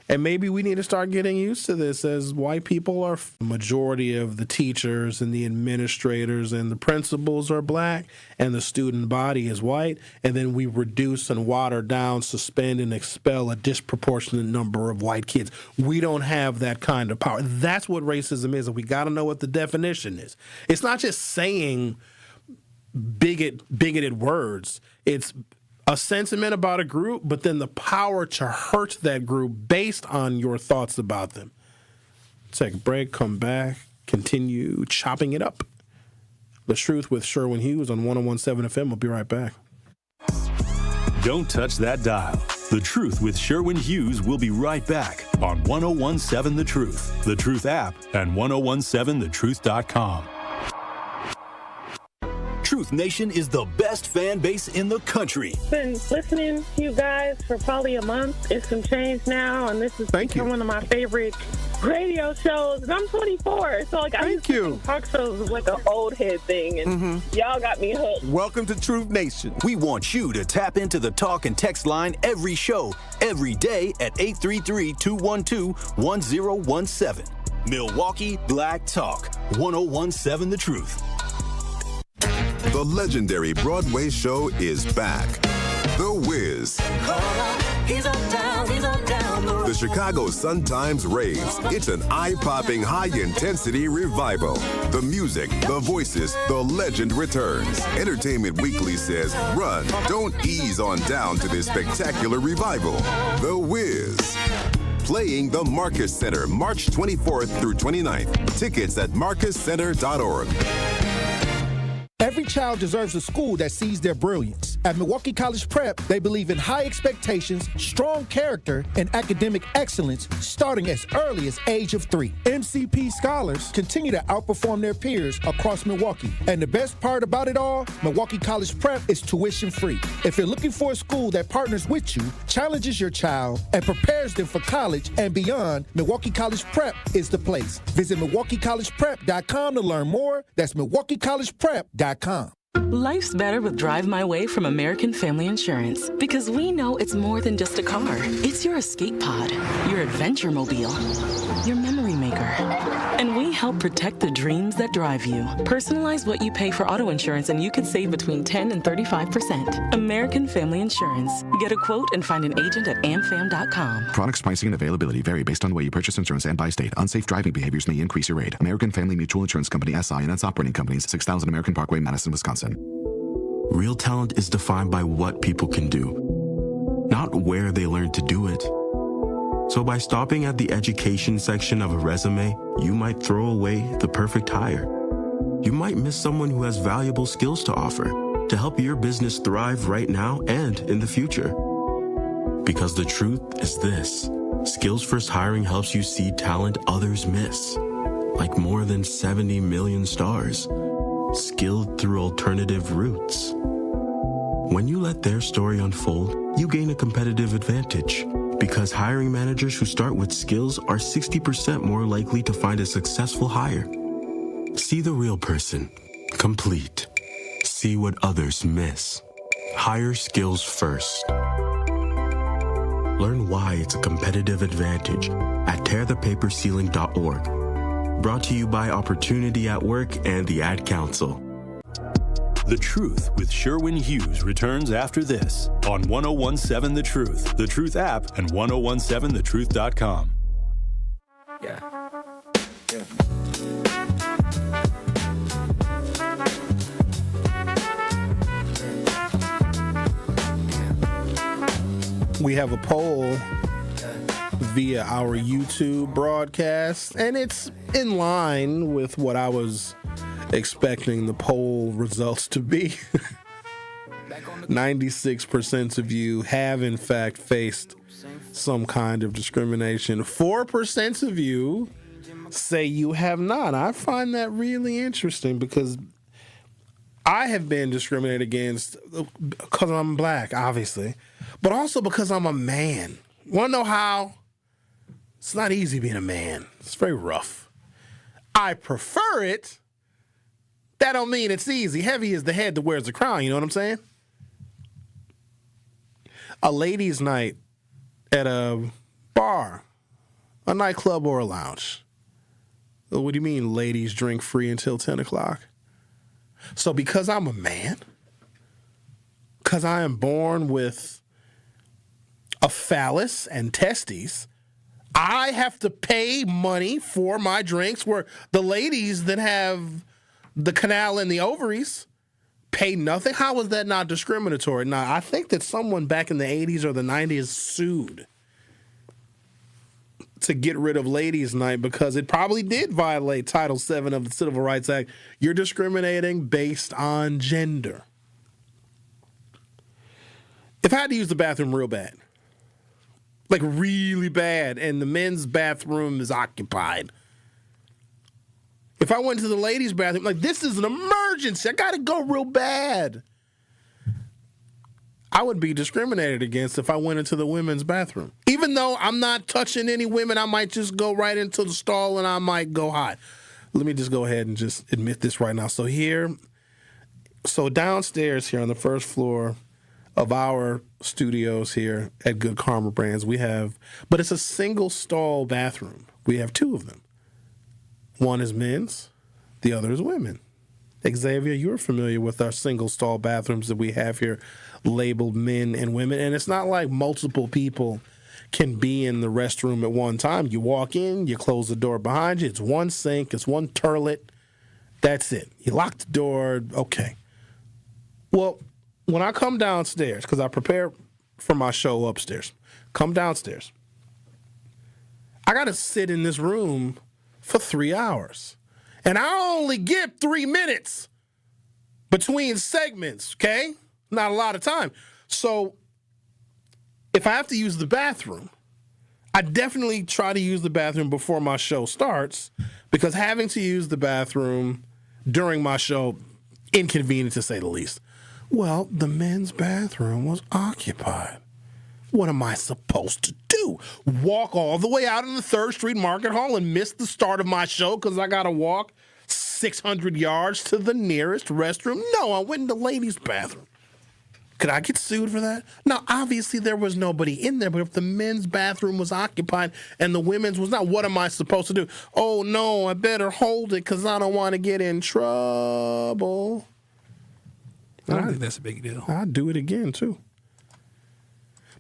And maybe we need to start getting used to this as white people are. The majority of the teachers and the administrators and the principals are black and the student body is white. And then we reduce and water down, suspend and expel a disproportionate number of white kids. We don't have that kind of power. That's what racism is. And we got to know what the definition is. It's not just saying bigoted words. It's a sentiment about a group, but then the power to hurt that group based on your thoughts about them. Take a break, come back, continue chopping it up. The Truth with Sherwin Hughes on 101.7 FM. We'll be right back. Don't touch that dial. The Truth with Sherwin Hughes will be right back on 101.7 The Truth, The Truth app, and 101.7thetruth.com. Truth Nation is the best fan base in the country. Been listening to you guys for probably a month. It's some change now, and this is one of my favorite radio shows. And I'm 24, so I used to think talk shows was like an old head thing, and y'all got me hooked. Welcome to Truth Nation. We want you to tap into the talk and text line every show, every day at 833-212-1017. Milwaukee Black Talk, 101.7 The Truth. The legendary Broadway show is back. The Wiz. The Chicago Sun-Times raves. It's an eye-popping, high-intensity revival. The music, the voices, the legend returns. Entertainment Weekly says, run, don't ease on down to this spectacular revival. The Wiz. Playing the Marcus Center, March 24th through 29th. Tickets at marcuscenter.org. Every child deserves a school that sees their brilliance. At Milwaukee College Prep, they believe in high expectations, strong character, and academic excellence starting as early as age of 3. MCP scholars continue to outperform their peers across Milwaukee. And the best part about it all, Milwaukee College Prep is tuition free. If you're looking for a school that partners with you, challenges your child, and prepares them for college and beyond, Milwaukee College Prep is the place. Visit MilwaukeeCollegePrep.com to learn more. That's MilwaukeeCollegePrep.com. Life's better with Drive My Way from American Family Insurance because we know it's more than just a car. It's your escape pod, your adventure mobile, your memory maker. And we help protect the dreams that drive you. Personalize what you pay for auto insurance and you could save between 10 and 35%. American Family Insurance. Get a quote and find an agent at amfam.com. Products, pricing, and availability vary based on the way you purchase insurance and by state. Unsafe driving behaviors may increase your rate. American Family Mutual Insurance Company, SI, and its operating companies, 6000 American Parkway, Madison, Wisconsin. Real talent is defined by what people can do, not where they learn to do it. So by stopping at the education section of a resume, you might throw away the perfect hire. You might miss someone who has valuable skills to offer to help your business thrive right now and in the future. Because the truth is this: Skills First Hiring helps you see talent others miss, like more than 70 million stars, skilled through alternative routes. When you let their story unfold, you gain a competitive advantage because hiring managers who start with skills are 60% more likely to find a successful hire. See the real person, complete. See what others miss. Hire skills first. Learn why it's a competitive advantage at tearthepaperceiling.org. Brought to you by Opportunity at Work and the Ad Council. The Truth with Sherwin Hughes returns after this on 101.7 The Truth, The Truth app, and 101.7thetruth.com. We have a poll via our YouTube broadcast, and it's in line with what I was expecting the poll results to be. 96% of you have, in fact, faced some kind of discrimination. 4% of you say you have not. I find that really interesting because I have been discriminated against because I'm black, obviously, but also because I'm a man. Want to know how? It's not easy being a man. It's very rough. I prefer it. That don't mean it's easy. Heavy is the head that wears the crown, you know what I'm saying? A ladies' night at a bar, a nightclub, or a lounge. What do you mean ladies drink free until 10 o'clock? So because I'm a man, because I am born with a phallus and testes, I have to pay money for my drinks, where the ladies that have the canal and the ovaries pay nothing. How is that not discriminatory? Now, I think that someone back in the 80s or the 90s sued to get rid of Ladies' Night because it probably did violate Title VII of the Civil Rights Act. You're discriminating based on gender. If I had to use the bathroom real bad, like really bad, and the men's bathroom is occupied, if I went to the ladies' bathroom, like this is an emergency, I gotta go real bad, I would be discriminated against if I went into the women's bathroom. Even though I'm not touching any women, I might just go right into the stall and I might go hot. Let me just go ahead and just admit this right now. So downstairs here on the first floor of our studios here at Good Karma Brands, we have, but it's a single stall bathroom. We have two of them. One is men's, the other is women. Xavier, you're familiar with our single stall bathrooms that we have here labeled men and women. And it's not like multiple people can be in the restroom at one time. You walk in, you close the door behind you. It's one sink, it's one toilet. That's it. You lock the door. Okay. Well, when I come downstairs, because I prepare for my show upstairs, come downstairs, I got to sit in this room for 3 hours. And I only get 3 minutes between segments, okay? Not a lot of time. So if I have to use the bathroom, I definitely try to use the bathroom before my show starts, because having to use the bathroom during my show, inconvenient to say the least. Well, the men's bathroom was occupied. What am I supposed to do? Walk all the way out in the 3rd Street Market Hall and miss the start of my show because I got to walk 600 yards to the nearest restroom? No, I went in the ladies' bathroom. Could I get sued for that? Now, obviously, there was nobody in there, but if the men's bathroom was occupied and the women's was not, what am I supposed to do? Oh, no, I better hold it because I don't want to get in trouble. I don't think that's a big deal. I'd do it again, too.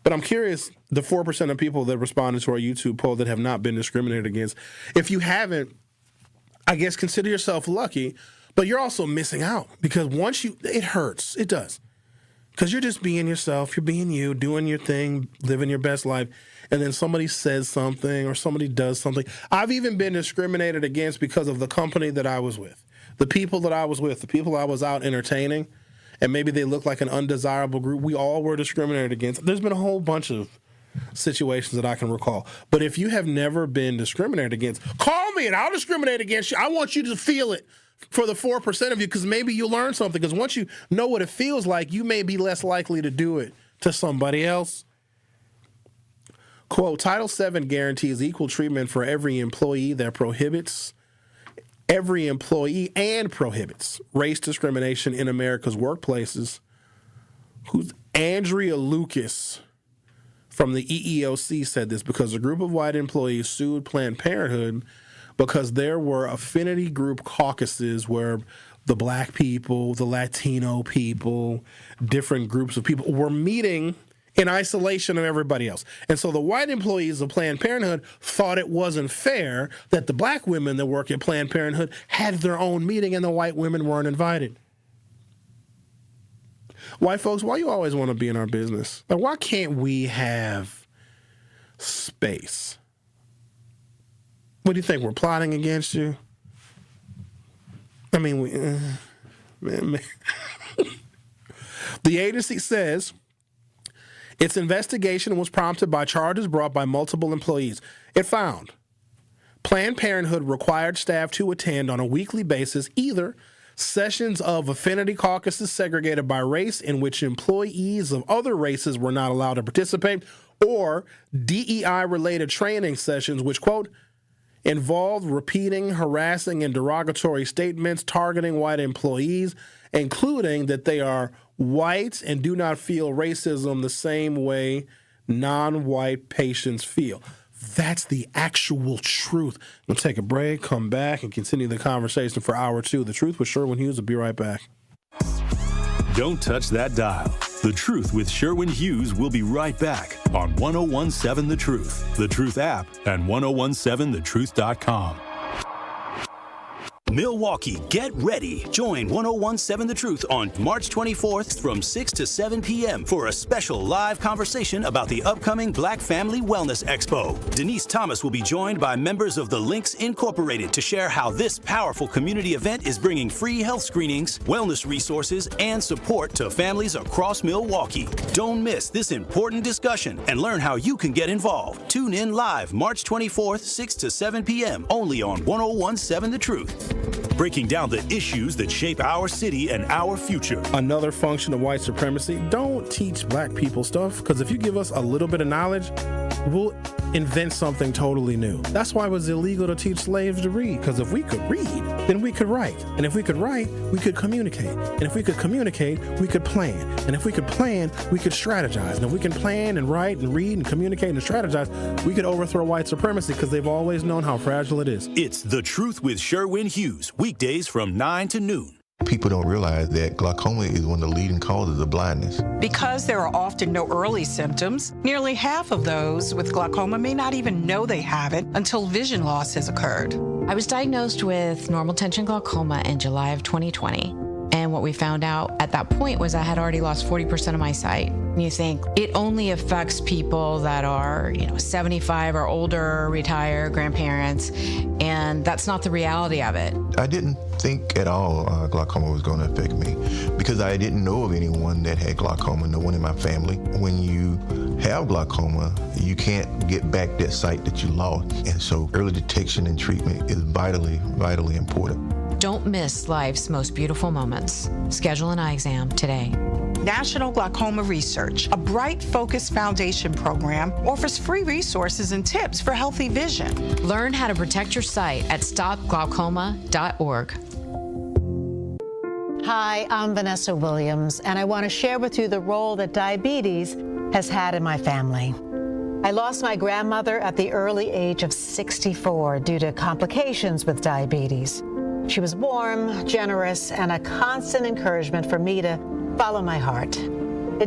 But I'm curious, the 4% of people that responded to our YouTube poll that have not been discriminated against, if you haven't, I guess consider yourself lucky, but you're also missing out, because it hurts. It does. Because you're just being yourself, you're being you, doing your thing, living your best life, and then somebody says something or somebody does something. I've even been discriminated against because of the company that I was with, the people that I was with, the people I was out entertaining, and maybe they look like an undesirable group. We all were discriminated against. There's been a whole bunch of situations that I can recall. But if you have never been discriminated against, call me and I'll discriminate against you. I want you to feel it for the 4% of you, because maybe you'll learn something. Because once you know what it feels like, you may be less likely to do it to somebody else. Quote, Title VII guarantees equal treatment for every employee and prohibits race discrimination in America's workplaces. Andrea Lucas from the EEOC said this because a group of white employees sued Planned Parenthood because there were affinity group caucuses where the black people, the Latino people, different groups of people were meeting in isolation of everybody else. And so the white employees of Planned Parenthood thought it wasn't fair that the black women that work at Planned Parenthood had their own meeting and the white women weren't invited. White folks, why you always want to be in our business? Like, why can't we have space? What do you think? We're plotting against you? I mean, man. The agency says its investigation was prompted by charges brought by multiple employees. It found Planned Parenthood required staff to attend on a weekly basis either sessions of affinity caucuses segregated by race in which employees of other races were not allowed to participate, or DEI-related training sessions which, quote, involved repeating, harassing, and derogatory statements targeting white employees, including that they are white and do not feel racism the same way non-white patients feel. That's the actual truth. We'll take a break, come back, and continue the conversation for hour two. The Truth with Sherwin Hughes. Will be right back. Don't touch that dial. The Truth with Sherwin Hughes will be right back on 1017 The Truth app, and 1017thetruth.com. Milwaukee, get ready. Join 1017 The Truth on March 24th from 6 to 7 p.m. for a special live conversation about the upcoming Black Family Wellness Expo. Denise Thomas will be joined by members of the Links Incorporated to share how this powerful community event is bringing free health screenings, wellness resources, and support to families across Milwaukee. Don't miss this important discussion and learn how you can get involved. Tune in live March 24th, 6 to 7 p.m. only on 1017 The Truth. Breaking down the issues that shape our city and our future. Another function of white supremacy, don't teach black people stuff, because if you give us a little bit of knowledge, we'll invent something totally new. That's why it was illegal to teach slaves to read, because if we could read, then we could write. And if we could write, we could communicate. And if we could communicate, we could plan. And if we could plan, we could strategize. And if we can plan and write and read and communicate and strategize, we could overthrow white supremacy, because they've always known how fragile it is. It's The Truth with Sherwin Hughes, weekdays from 9 to noon. People don't realize that glaucoma is one of the leading causes of blindness. Because there are often no early symptoms, nearly half of those with glaucoma may not even know they have it until vision loss has occurred. I was diagnosed with normal tension glaucoma in July of 2020. And what we found out at that point was I had already lost 40% of my sight. You think it only affects people that are, 75 or older, retired, grandparents, and that's not the reality of it. I didn't think at all glaucoma was going to affect me, because I didn't know of anyone that had glaucoma, no one in my family. When you have glaucoma, you can't get back that sight that you lost. And so early detection and treatment is vitally, vitally important. Don't miss life's most beautiful moments. Schedule an eye exam today. National Glaucoma Research, a Bright Focus Foundation program, offers free resources and tips for healthy vision. Learn how to protect your sight at stopglaucoma.org. Hi, I'm Vanessa Williams, and I want to share with you the role that diabetes has had in my family. I lost my grandmother at the early age of 64 due to complications with diabetes. She was warm, generous, and a constant encouragement for me to follow my heart.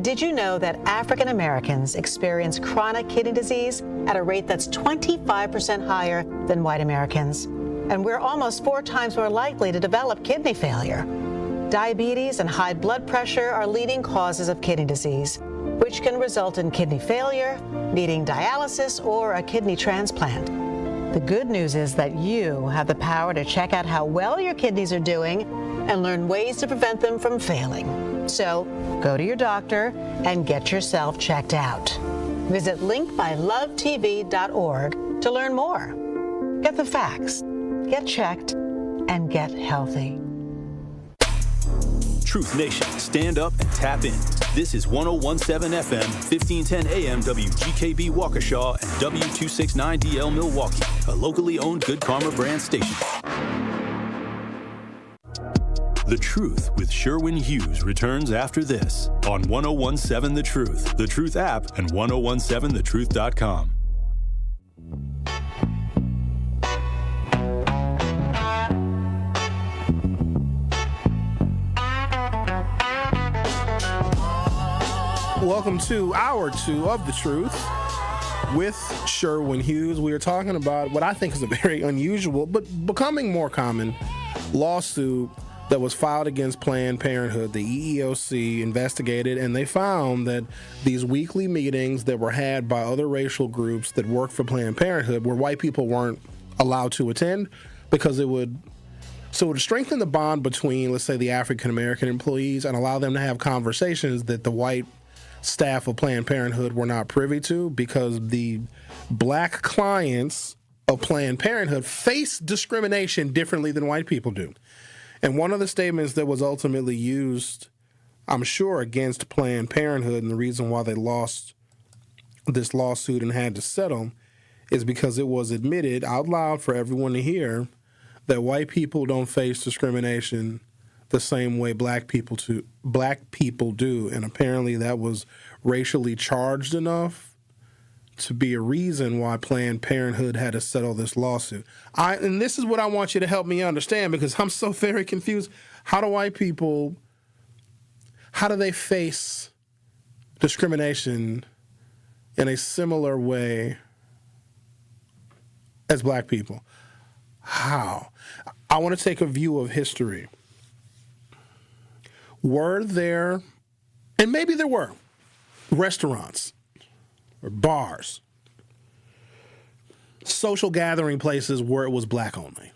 Did you know that African Americans experience chronic kidney disease at a rate that's 25% higher than white Americans? And we're almost 4 times more likely to develop kidney failure. Diabetes and high blood pressure are leading causes of kidney disease, which can result in kidney failure, needing dialysis, or a kidney transplant. The good news is that you have the power to check out how well your kidneys are doing and learn ways to prevent them from failing. So go to your doctor and get yourself checked out. Visit linkbylovetv.org to learn more. Get the facts, get checked, and get healthy. Truth Nation, stand up and tap in. This is 1017 FM, 1510 AM WGKB Waukesha and W269DL Milwaukee, a locally owned Good Karma brand station. The Truth with Sherwin Hughes returns after this on 1017 The Truth app, and 1017thetruth.com. Welcome to Hour 2 of The Truth with Sherwin Hughes. We are talking about what I think is a very unusual but becoming more common lawsuit that was filed against Planned Parenthood. The EEOC investigated, and they found that these weekly meetings that were had by other racial groups that worked for Planned Parenthood, where white people weren't allowed to attend, because it would strengthen the bond between, let's say, the African American employees and allow them to have conversations that the white staff of Planned Parenthood were not privy to, because the black clients of Planned Parenthood face discrimination differently than white people do. And one of the statements that was ultimately used, I'm sure, against Planned Parenthood, and the reason why they lost this lawsuit and had to settle, is because it was admitted out loud for everyone to hear that white people don't face discrimination the same way black people do. And apparently that was racially charged enough to be a reason why Planned Parenthood had to settle this lawsuit. And this is what I want you to help me understand, because I'm so very confused. How do white people, how do they face discrimination in a similar way as black people? How? I want to take a view of history. Were there, and maybe there were, restaurants or bars, social gathering places where it was black only?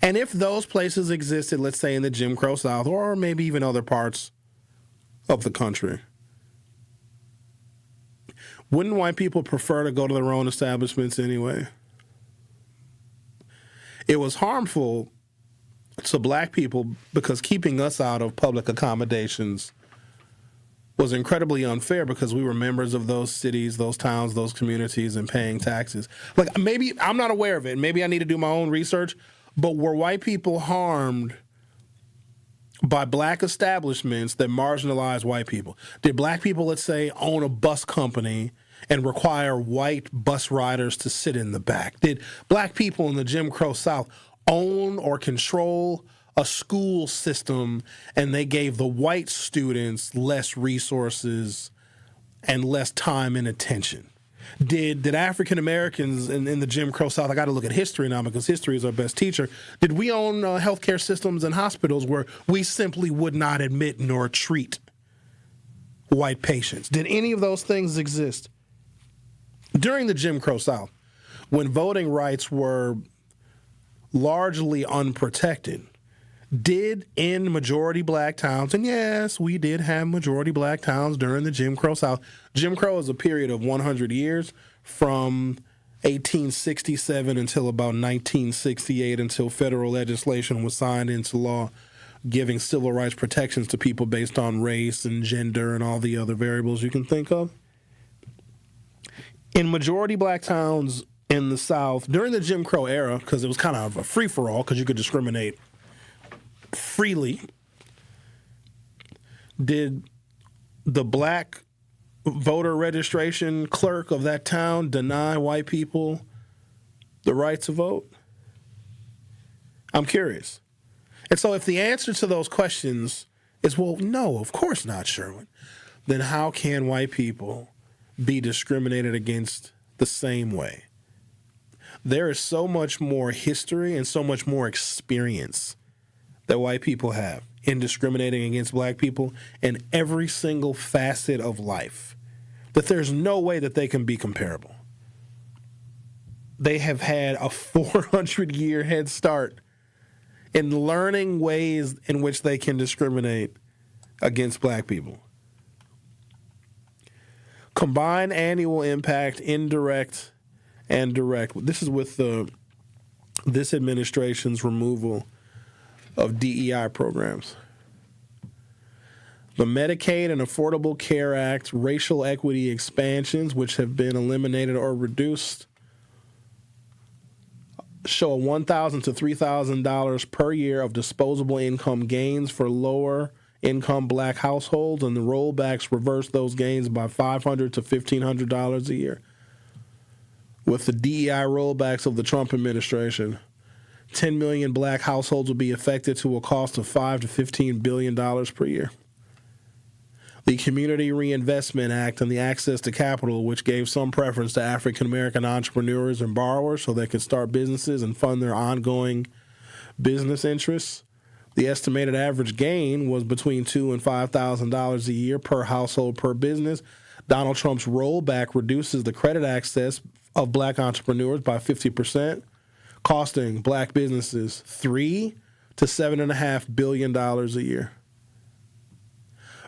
And if those places existed, let's say in the Jim Crow South, or maybe even other parts of the country, wouldn't white people prefer to go to their own establishments anyway? It was harmful to black people because keeping us out of public accommodations was incredibly unfair, because we were members of those cities, those towns, those communities, and paying taxes. Like, maybe I'm not aware of it. Maybe I need to do my own research. But were white people harmed by black establishments that marginalized white people? Did black people, let's say, own a bus company and require white bus riders to sit in the back? Did black people in the Jim Crow South own or control a school system and they gave the white students less resources and less time and attention? Did African Americans in the Jim Crow South, I got to look at history now because history is our best teacher, did we own healthcare systems and hospitals where we simply would not admit nor treat white patients? Did any of those things exist? During the Jim Crow South, when voting rights were largely unprotected, did in majority black towns, and yes, we did have majority black towns during the Jim Crow South. Jim Crow is a period of 100 years from 1867 until about 1968, until federal legislation was signed into law giving civil rights protections to people based on race and gender and all the other variables you can think of. In majority black towns in the South during the Jim Crow era, because it was kind of a free-for-all because you could discriminate freely, did the black voter registration clerk of that town deny white people the right to vote? I'm curious. And so if the answer to those questions is, well, no, of course not, Sherwin, then how can white people be discriminated against the same way? There is so much more history and so much more experience that white people have in discriminating against black people in every single facet of life, that there's no way that they can be comparable. They have had a 400-year head start in learning ways in which they can discriminate against black people. Combined annual impact, indirect and direct. This is with this administration's removal of DEI programs. The Medicaid and Affordable Care Act, racial equity expansions, which have been eliminated or reduced, show a $1,000 to $3,000 per year of disposable income gains for lower income black households, and the rollbacks reverse those gains by $500 to $1,500 a year. With the DEI rollbacks of the Trump administration, 10 million black households will be affected to a cost of $5 to $15 billion per year. the Community Reinvestment Act and the Access to Capital, which gave some preference to African-American entrepreneurs and borrowers so they could start businesses and fund their ongoing business interests. The estimated average gain was between $2,000 and $5,000 a year per household per business. Donald Trump's rollback reduces the credit access of black entrepreneurs by 50%, costing black businesses $3 to $7.5 billion a year.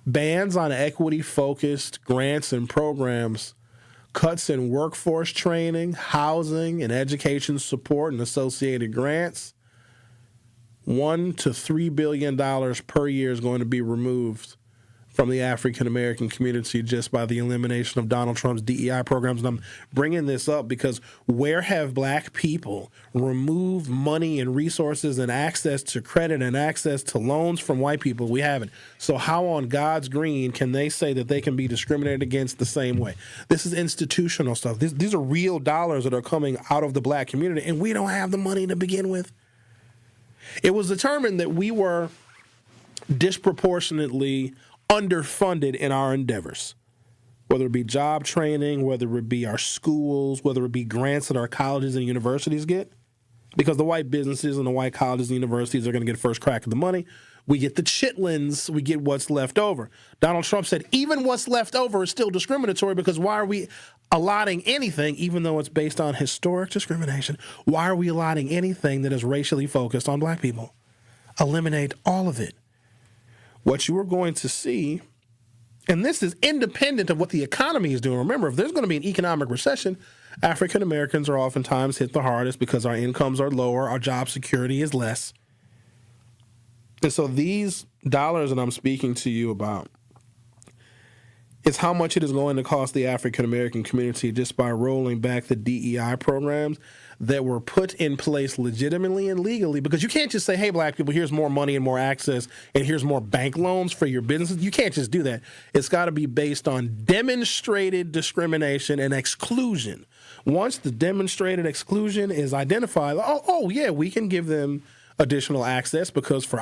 Bans on equity-focused grants and programs, cuts in workforce training, housing, and education support and associated grants. $1 to $3 billion per year is going to be removed from the African-American community just by the elimination of Donald Trump's DEI programs. And I'm bringing this up because where have black people removed money and resources and access to credit and access to loans from white people? We haven't. So how on God's green can they say that they can be discriminated against the same way? This is institutional stuff. These are real dollars that are coming out of the black community, and we don't have the money to begin with. It was determined that we were disproportionately underfunded in our endeavors, whether it be job training, whether it be our schools, whether it be grants that our colleges and universities get, because the white businesses and the white colleges and universities are going to get first crack at the money. We get the chitlins, we get what's left over. Donald Trump said even what's left over is still discriminatory because why are we allotting anything, even though it's based on historic discrimination, why are we allotting anything that is racially focused on black people? Eliminate all of it. What you are going to see, and this is independent of what the economy is doing. Remember, if there's going to be an economic recession, African Americans are oftentimes hit the hardest because our incomes are lower, our job security is less. And so these dollars that I'm speaking to you about is how much it is going to cost the African American community just by rolling back the DEI programs that were put in place legitimately and legally, because you can't just say, hey, black people, here's more money and more access and here's more bank loans for your businesses. You can't just do that. It's got to be based on demonstrated discrimination and exclusion. Once the demonstrated exclusion is identified, yeah, we can give them additional access because for,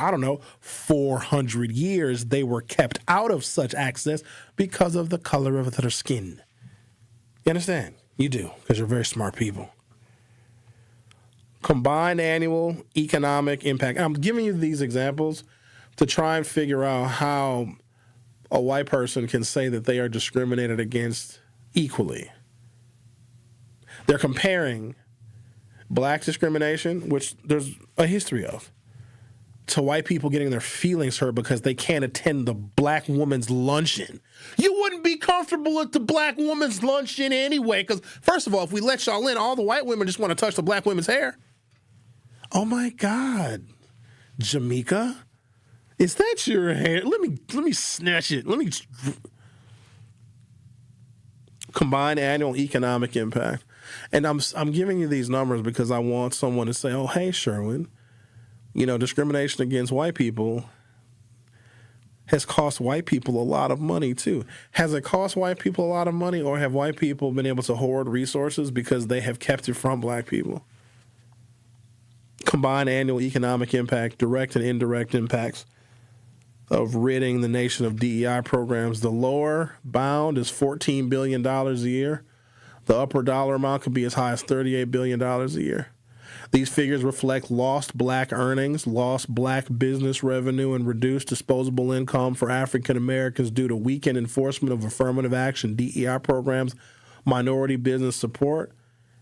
400 years they were kept out of such access because of the color of their skin. You understand? You do, because you're very smart people. Combined annual economic impact. I'm giving you these examples to try and figure out how a white person can say that they are discriminated against equally. They're comparing black discrimination, which there's a history of, to white people getting their feelings hurt because they can't attend the black woman's luncheon. You wouldn't be comfortable at the black woman's luncheon anyway, because first of all, if we let y'all in, all the white women just want to touch the black women's hair. Oh my God, Jamaica, is that your hair? Let me snatch it. Combined annual economic impact. And I'm giving you these numbers because I want someone to say, oh, hey, Sherwin, discrimination against white people has cost white people a lot of money, too. Has it cost white people a lot of money, or have white people been able to hoard resources because they have kept it from black people? Combined annual economic impact, direct and indirect impacts of ridding the nation of DEI programs. The lower bound is $14 billion a year. The upper dollar amount could be as high as $38 billion a year. These figures reflect lost black earnings, lost black business revenue, and reduced disposable income for African Americans due to weakened enforcement of affirmative action DEI programs, minority business support,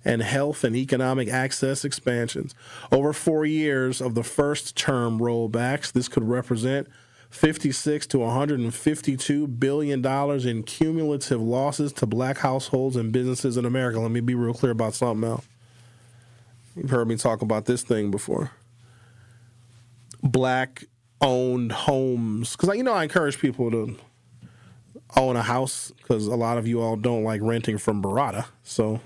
and health and economic access expansions. Over 4 years of the first term rollbacks, this could represent $56 to $152 billion in cumulative losses to black households and businesses in America. Let me be real clear about something else. You've heard me talk about this thing before. Black-owned homes. Because, I encourage people to own a house because a lot of you all don't like renting from Barada. So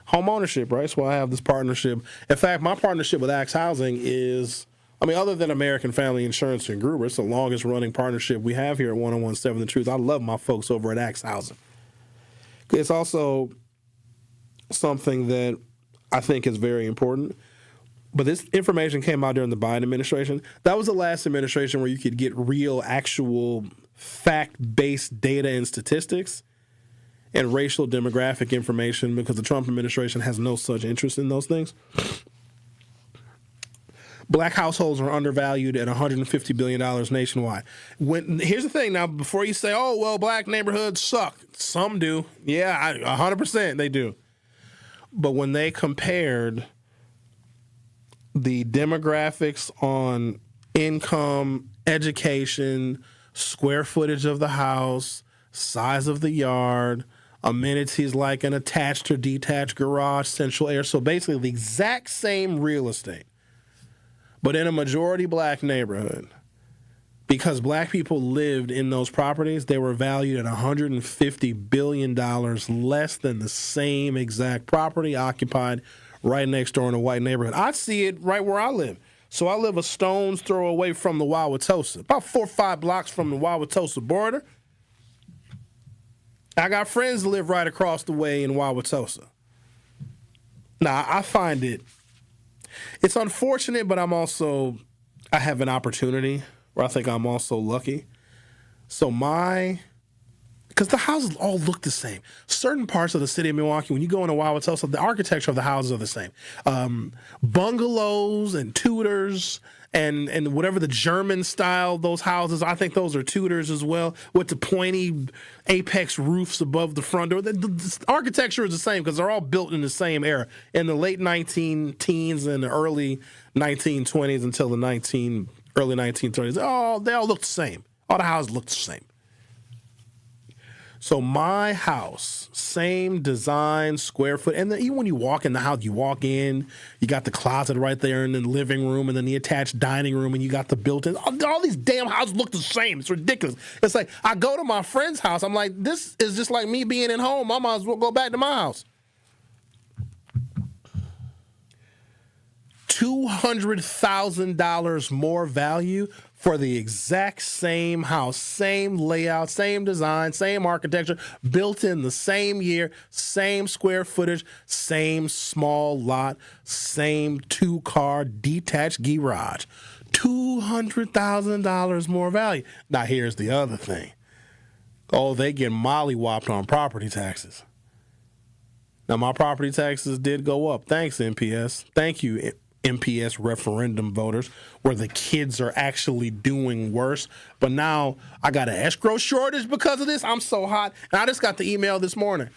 home ownership, right? So I have this partnership. In fact, my partnership with Axe Housing is, other than American Family Insurance and Gruber, it's the longest running partnership we have here at 1017 The Truth. I love my folks over at Axe Housing. It's also something that I think is very important. But this information came out during the Biden administration. That was the last administration where you could get real, actual fact-based data and statistics and racial demographic information, because the Trump administration has no such interest in those things. Black households are undervalued at $150 billion nationwide. Here's the thing now, before you say, oh, well, black neighborhoods suck. Some do. Yeah, 100% they do. But when they compared the demographics on income, education, square footage of the house, size of the yard, amenities like an attached or detached garage, central air, so basically the exact same real estate, but in a majority black neighborhood, because black people lived in those properties, they were valued at $150 billion less than the same exact property occupied right next door in a white neighborhood. I see it right where I live. So I live a stone's throw away from the Wauwatosa, about 4 or 5 blocks from the Wauwatosa border. I got friends that live right across the way in Wauwatosa. Now, I find it's unfortunate, but I have an opportunity where I think I'm also lucky. So because the houses all look the same. Certain parts of the city of Milwaukee, when you go into Wauwatosa, the architecture of the houses are the same. Bungalows and Tudors and whatever the German style, those houses, I think those are Tudors as well, with the pointy apex roofs above the front door. The architecture is the same because they're all built in the same era, in the late 19-teens and the early 1920s until the early 1930s. They all look the same. All the houses look the same. So my house, same design, square foot, and then even when you walk in the house, you walk in, you got the closet right there in the living room, and then the attached dining room, and you got the built-in. All these damn houses look the same. It's ridiculous. It's like I go to my friend's house, I'm like, this is just like me being at home. I might as well go back to my house. $200,000 more value for the exact same house, same layout, same design, same architecture, built in the same year, same square footage, same small lot, same 2-car detached garage. $200,000 more value. Now, here's the other thing. Oh, they get mollywopped on property taxes. Now, my property taxes did go up. Thanks, MPS. Thank you, MPS referendum voters, where the kids are actually doing worse. But now I got an escrow shortage because of this. I'm so hot. And I just got the email this morning.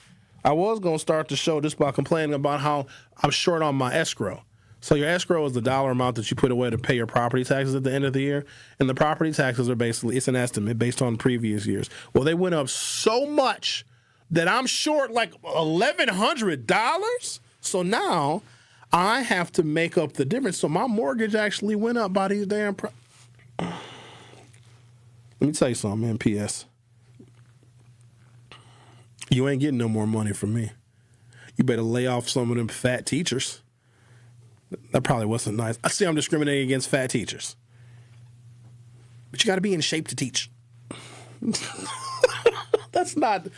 I was going to start the show just by complaining about how I'm short on my escrow. So your escrow is the dollar amount that you put away to pay your property taxes at the end of the year. And the property taxes are basically, it's an estimate based on previous years. Well, they went up so much that I'm short like $1,100. So now I have to make up the difference. So my mortgage actually went up by these damn Let me tell you something, MPS. You ain't getting no more money from me. You better lay off some of them fat teachers. That probably wasn't nice. I see I'm discriminating against fat teachers. But you got to be in shape to teach. That's not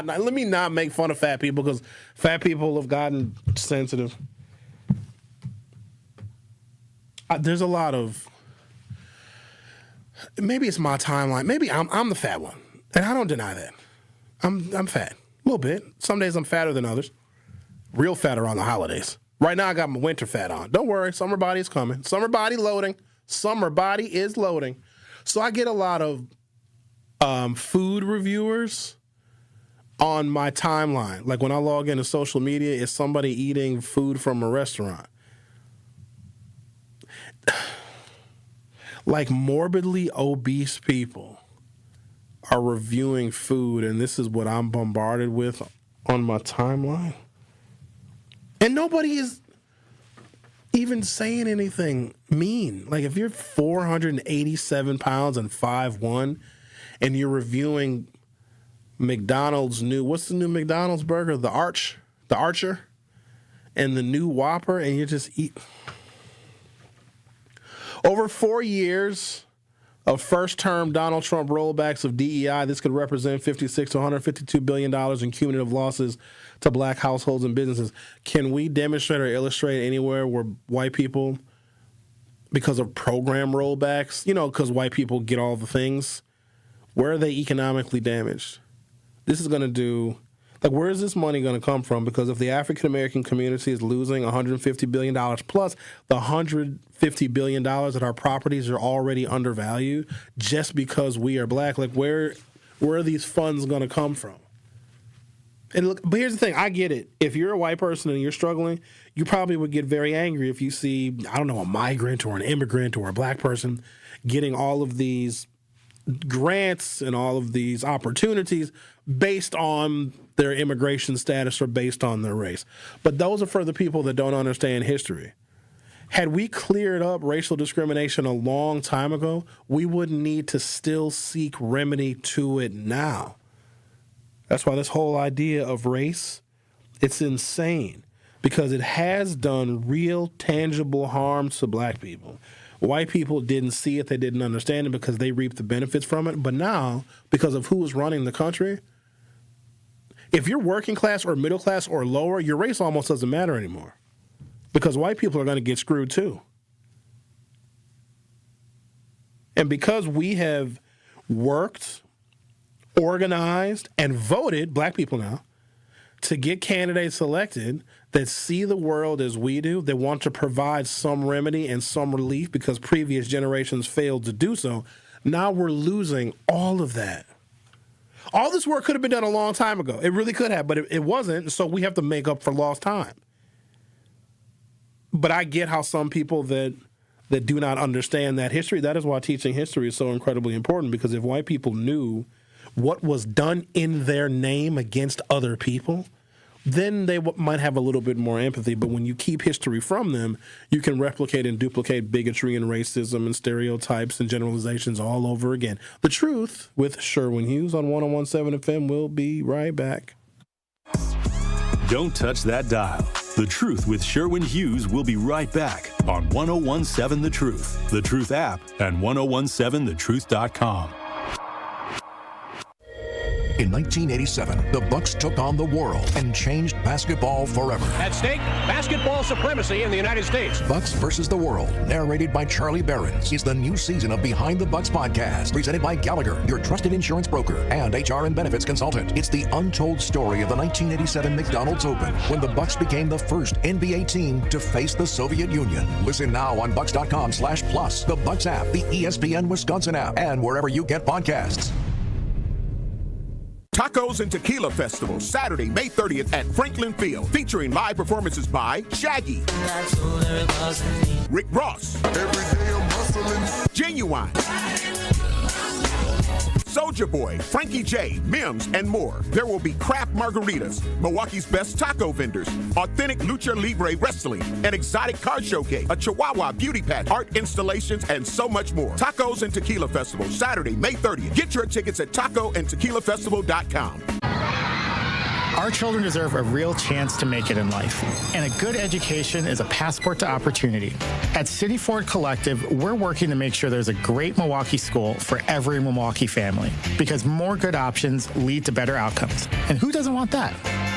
nice. Let me not make fun of fat people because fat people have gotten sensitive. There's a lot of, maybe it's my timeline. Maybe I'm the fat one, and I don't deny that. I'm fat, a little bit. Some days I'm fatter than others. Real fat around the holidays. Right now I got my winter fat on. Don't worry, summer body is coming. Summer body loading. Summer body is loading. So I get a lot of food reviewers on my timeline. Like when I log into social media, it's somebody eating food from a restaurant. Like morbidly obese people are reviewing food, and this is what I'm bombarded with on my timeline. And nobody is even saying anything mean. Like if you're 487 pounds and 5'1", and you're reviewing McDonald's what's the new McDonald's burger? The Archer, and the new Whopper, and you just eat. Over 4 years of first-term Donald Trump rollbacks of DEI, this could represent $56 to $152 billion in cumulative losses to black households and businesses. Can we demonstrate or illustrate anywhere where white people, because of program rollbacks, because white people get all the things, Where are they economically damaged? This is going to do, like, where is this money going to come from? Because if the African-American community is losing $150 billion plus the $150 billion that our properties are already undervalued just because we are black, like, where are these funds going to come from? And look, but here's the thing. I get it. If you're a white person and you're struggling, you probably would get very angry if you see, I don't know, a migrant or an immigrant or a black person getting all of these grants and all of these opportunities based on their immigration status or based on their race. But those are for the people that don't understand history. Had we cleared up racial discrimination a long time ago, we wouldn't need to still seek remedy to it now. That's why this whole idea of race, it's insane because it has done real tangible harm to black people. White people didn't see it, they didn't understand it because they reaped the benefits from it. But now, because of who is running the country, if you're working class or middle class or lower, your race almost doesn't matter anymore because white people are going to get screwed too. And because we have worked, organized, and voted, black people now, to get candidates elected that see the world as we do, that want to provide some remedy and some relief because previous generations failed to do so, now we're losing all of that. All this work could have been done a long time ago. It really could have, but it wasn't, so we have to make up for lost time. But I get how some people that do not understand that history, that is why teaching history is so incredibly important, because if white people knew what was done in their name against other people, then they might have a little bit more empathy. But when you keep history from them, you can replicate and duplicate bigotry and racism and stereotypes and generalizations all over again. The Truth with Sherwin Hughes on 101.7 FM. We'll be right back. Don't touch that dial. The Truth with Sherwin Hughes will be right back on 101.7 The Truth, The Truth app, and 101.7thetruth.com. In 1987, the Bucks took on the world and changed basketball forever. At stake, basketball supremacy in the United States. Bucks versus the World, narrated by Charlie Behrens, is the new season of Behind the Bucks podcast, presented by Gallagher, your trusted insurance broker and HR and benefits consultant. It's the untold story of the 1987 McDonald's Open, when the Bucks became the first NBA team to face the Soviet Union. Listen now on Bucks.com/plus, the Bucks app, the ESPN Wisconsin app, and wherever you get podcasts. Tacos and Tequila Festival, Saturday, May 30th at Franklin Field, featuring live performances by Shaggy, Rick Ross, Genuine, Soulja Boy, Frankie J, Mims, and more. There will be craft margaritas, Milwaukee's best taco vendors, authentic lucha libre wrestling, an exotic car showcase, a Chihuahua beauty pageant, art installations, and so much more. Tacos and Tequila Festival, Saturday, May 30th. Get your tickets at tacoandtequilafestival.com. Our children deserve a real chance to make it in life, and a good education is a passport to opportunity. At City Ford Collective, we're working to make sure there's a great Milwaukee school for every Milwaukee family, because more good options lead to better outcomes. And who doesn't want that?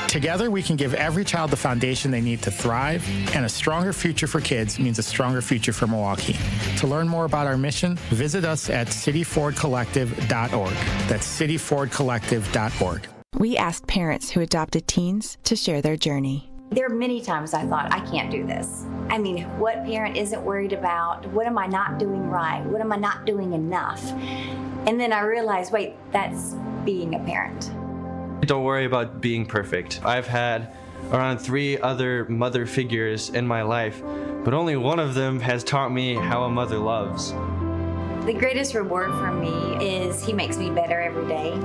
Together, we can give every child the foundation they need to thrive, and a stronger future for kids means a stronger future for Milwaukee. To learn more about our mission, visit us at cityfordcollective.org. That's cityfordcollective.org. We asked parents who adopted teens to share their journey. There are many times I thought, I can't do this. I mean, what parent isn't worried about? What am I not doing right? What am I not doing enough? And then I realized, wait, that's being a parent. Don't worry about being perfect. I've had around 3 other mother figures in my life, but only one of them has taught me how a mother loves. The greatest reward for me is he makes me better every day.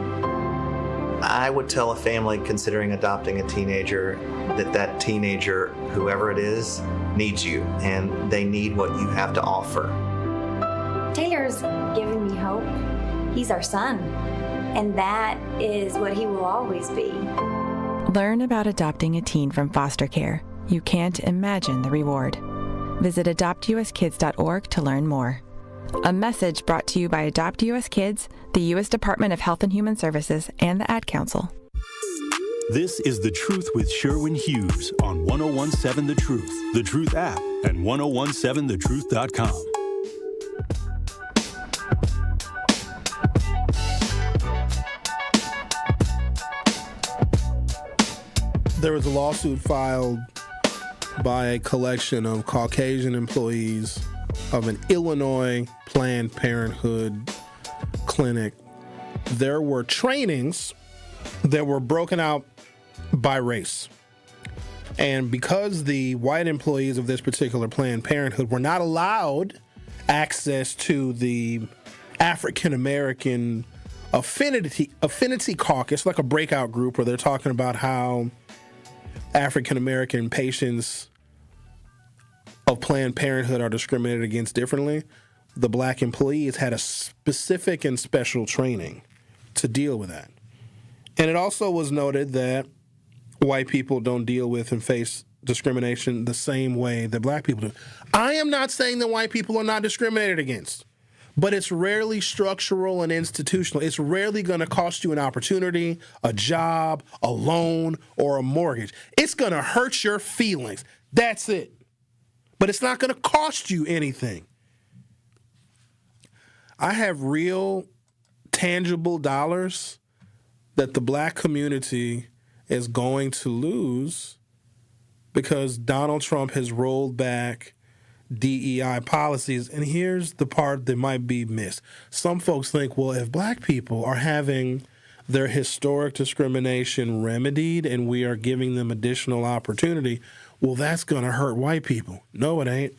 I would tell a family considering adopting a teenager that teenager, whoever it is, needs you, and they need what you have to offer. Taylor's given me hope. He's our son, and that is what he will always be. Learn about adopting a teen from foster care. You can't imagine the reward. Visit adoptuskids.org to learn more. A message brought to you by Adopt US Kids, the U.S. Department of Health and Human Services, and the Ad Council. This is The Truth with Sherwin Hughes on 101.7 The Truth, The Truth app, and 101.7thetruth.com. There was a lawsuit filed by a collection of Caucasian employees of an Illinois Planned Parenthood clinic. There were trainings that were broken out by race. And because the white employees of this particular Planned Parenthood were not allowed access to the African American affinity caucus, like a breakout group where they're talking about how African American patients of Planned Parenthood are discriminated against differently, the black employees had a specific and special training to deal with that. And it also was noted that white people don't deal with and face discrimination the same way that black people do. I am not saying that white people are not discriminated against, but it's rarely structural and institutional. It's rarely going to cost you an opportunity, a job, a loan, or a mortgage. It's going to hurt your feelings. That's it. But it's not going to cost you anything. I have real, tangible dollars that the black community is going to lose because Donald Trump has rolled back DEI policies. And here's the part that might be missed. Some folks think, well, if black people are having their historic discrimination remedied and we are giving them additional opportunity, well, that's going to hurt white people. No, it ain't.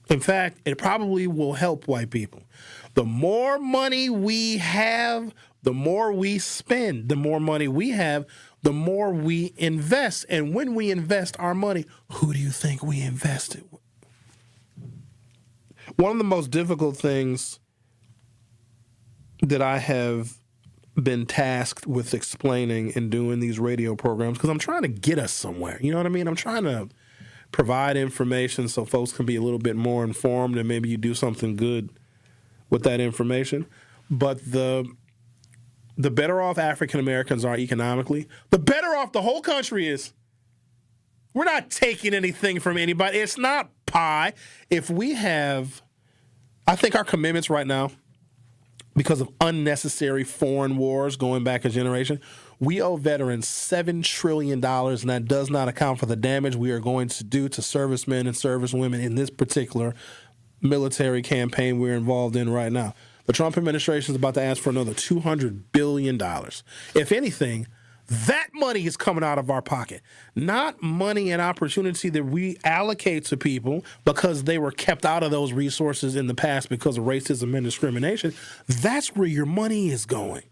In fact, it probably will help white people. The more money we have, the more we spend. The more money we have, the more we invest. And when we invest our money, who do you think we invested with? One of the most difficult things that I have been tasked with explaining and doing these radio programs, because I'm trying to get us somewhere. You know what I mean? I'm trying to provide information so folks can be a little bit more informed and maybe you do something good with that information. But the better off African Americans are economically, the better off the whole country is. We're not taking anything from anybody. It's not pie. If we have, I think our commitments right now, because of unnecessary foreign wars going back a generation, we owe veterans $7 trillion, and that does not account for the damage we are going to do to servicemen and servicewomen in this particular military campaign we're involved in right now. The Trump administration is about to ask for another $200 billion. If anything, that money is coming out of our pocket, not money and opportunity that we allocate to people because they were kept out of those resources in the past because of racism and discrimination. That's where your money is going.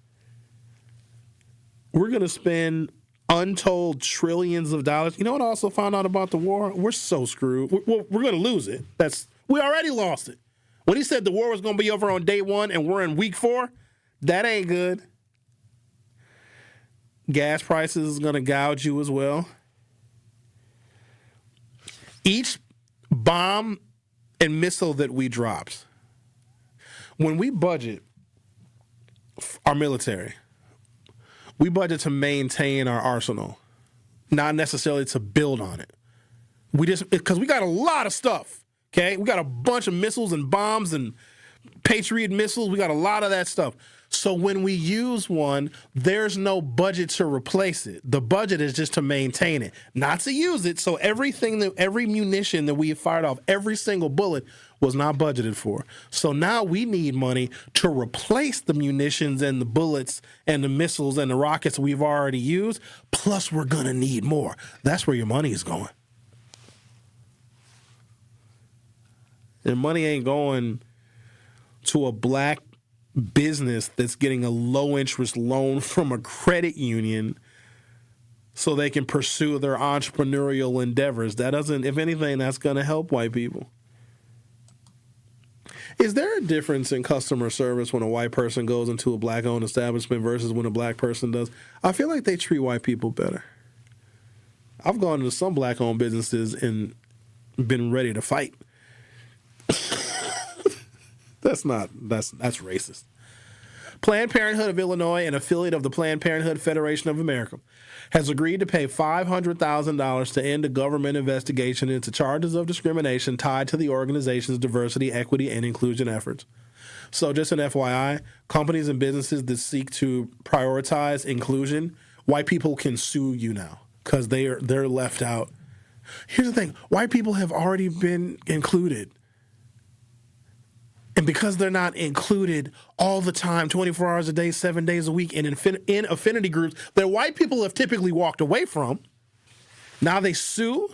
We're going to spend untold trillions of dollars. You know what I also found out about the war? We're so screwed. We're going to lose it. We already lost it. When he said the war was going to be over on day 1 and we're in week 4, that ain't good. Gas prices is going to gouge you as well. Each bomb and missile that we dropped, when we budget our military, we budget to maintain our arsenal, not necessarily to build on it. Because we got a lot of stuff, okay? We got a bunch of missiles and bombs and Patriot missiles. We got a lot of that stuff. So when we use one, there's no budget to replace it. The budget is just to maintain it, not to use it. So every munition that we have fired off, every single bullet was not budgeted for. So now we need money to replace the munitions and the bullets and the missiles and the rockets we've already used. Plus, we're going to need more. That's where your money is going. And money ain't going to a black business that's getting a low-interest loan from a credit union so they can pursue their entrepreneurial endeavors. That doesn't, if anything, that's going to help white people. Is there a difference in customer service when a white person goes into a black-owned establishment versus when a black person does? I feel like they treat white people better. I've gone into some black-owned businesses and been ready to fight. That's racist. Planned Parenthood of Illinois, an affiliate of the Planned Parenthood Federation of America, has agreed to pay $500,000 to end a government investigation into charges of discrimination tied to the organization's diversity, equity, and inclusion efforts. So just an FYI, companies and businesses that seek to prioritize inclusion white people can sue you now because they're left out. Here's the thing. White people have already been included. And because they're not included all the time, 24 hours a day, 7 days a week, in affinity groups that white people have typically walked away from, now they sue.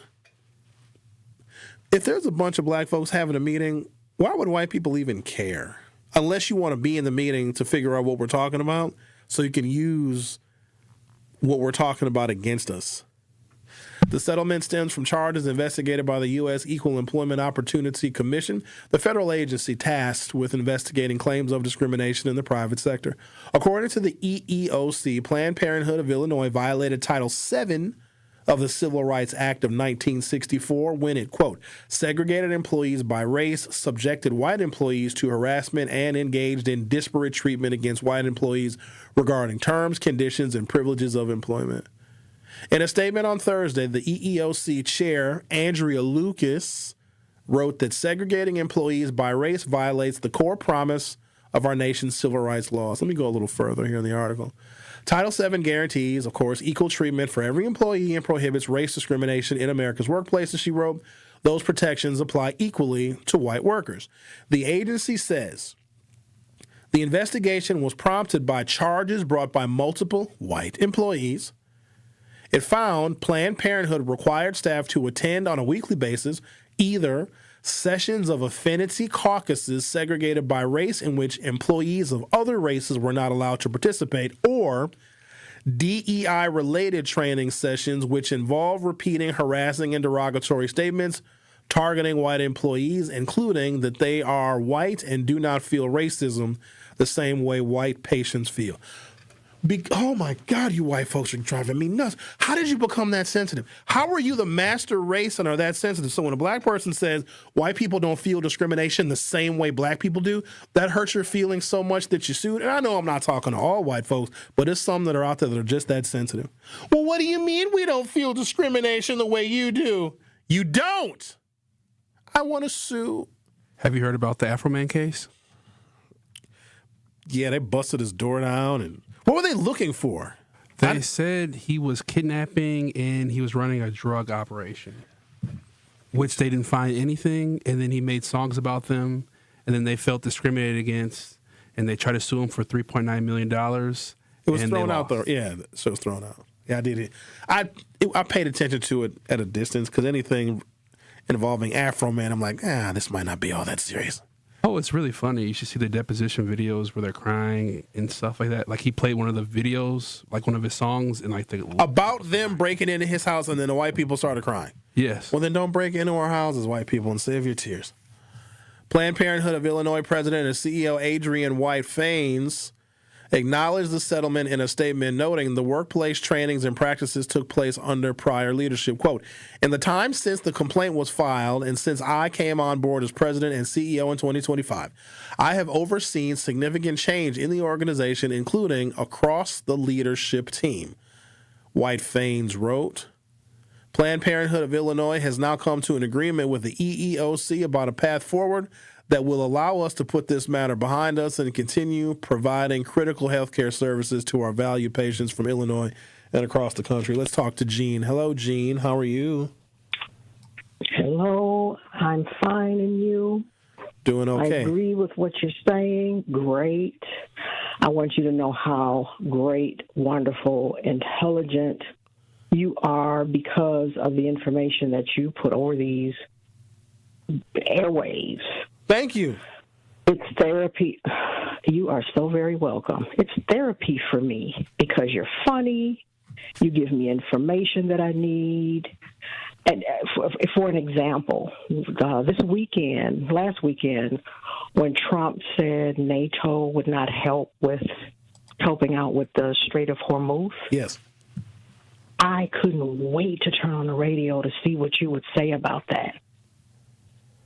If there's a bunch of black folks having a meeting, why would white people even care? Unless you want to be in the meeting to figure out what we're talking about so you can use what we're talking about against us. The settlement stems from charges investigated by the U.S. Equal Employment Opportunity Commission, the federal agency tasked with investigating claims of discrimination in the private sector. According to the EEOC, Planned Parenthood of Illinois violated Title VII of the Civil Rights Act of 1964 when it, quote, segregated employees by race, subjected white employees to harassment, and engaged in disparate treatment against white employees regarding terms, conditions, and privileges of employment. In a statement on Thursday, the EEOC chair, Andrea Lucas, wrote that segregating employees by race violates the core promise of our nation's civil rights laws. Let me go a little further here in the article. Title VII guarantees, of course, equal treatment for every employee and prohibits race discrimination in America's workplaces, she wrote. Those protections apply equally to white workers. The agency says the investigation was prompted by charges brought by multiple white employees. It found Planned Parenthood required staff to attend on a weekly basis either sessions of affinity caucuses segregated by race in which employees of other races were not allowed to participate, or DEI-related training sessions which involve repeating harassing and derogatory statements targeting white employees, including that they are white and do not feel racism the same way white patients feel. Oh my God, you white folks are driving me nuts. How did you become that sensitive? How are you the master race and are that sensitive? So when a black person says white people don't feel discrimination the same way black people do, that hurts your feelings so much that you sued. And I know I'm not talking to all white folks, but there's some that are out there that are just that sensitive. Well, what do you mean we don't feel discrimination the way you do? You don't. I want to sue. Have you heard about the Afro Man case? Yeah, they busted his door down and what were they looking for? They said he was kidnapping and he was running a drug operation, which they didn't find anything. And then he made songs about them, and then they felt discriminated against, and they tried to sue him for $3.9 million. It was thrown out, though. Yeah, so it was thrown out. Yeah, I did it. I paid attention to it at a distance because anything involving Afro Man, I'm like, this might not be all that serious. Oh, it's really funny. You should see the deposition videos where they're crying and stuff like that. Like he played one of the videos, like one of his songs, and like about them breaking into his house, and then the white people started crying. Yes. Well, then don't break into our houses, white people, and save your tears. Planned Parenthood of Illinois President and CEO Adrian White Faines acknowledged the settlement in a statement, noting the workplace trainings and practices took place under prior leadership. Quote, in the time since the complaint was filed and since I came on board as president and CEO in 2025, I have overseen significant change in the organization, including across the leadership team. White Faines wrote, Planned Parenthood of Illinois has now come to an agreement with the EEOC about a path forward that will allow us to put this matter behind us and continue providing critical health care services to our valued patients from Illinois and across the country. Let's talk to Jean. Hello, Jean. How are you? Hello. I'm fine, and you? Doing okay. I agree with what you're saying. Great. I want you to know how great, wonderful, intelligent you are because of the information that you put over these airwaves. Thank you. It's therapy. You are so very welcome. It's therapy for me because you're funny. You give me information that I need. And for an example, last weekend, when Trump said NATO would not helping out with the Strait of Hormuz. Yes. I couldn't wait to turn on the radio to see what you would say about that.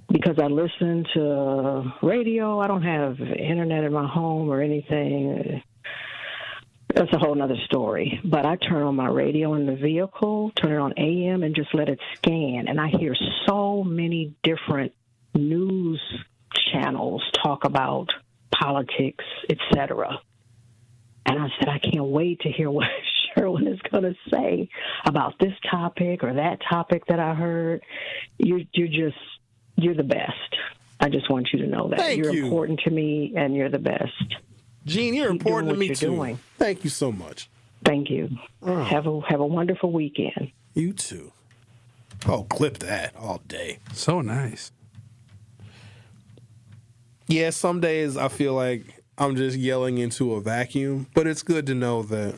Because I listen to radio. I don't have internet in my home or anything. That's a whole nother story. But I turn on my radio in the vehicle, turn it on AM, and just let it scan. And I hear so many different news channels talk about politics, etc. And I said, I can't wait to hear what Sherwin is going to say about this topic or that topic that I heard. You're the best. I just want you to know that. Thank you're you. important to me, and you're the best. Gene, you're Keep important to doing me what too. you're doing. Thank you so much. Thank you. Oh. Have a wonderful weekend. You too. Oh, clip that all day. So nice. Yeah, some days I feel like I'm just yelling into a vacuum, but it's good to know that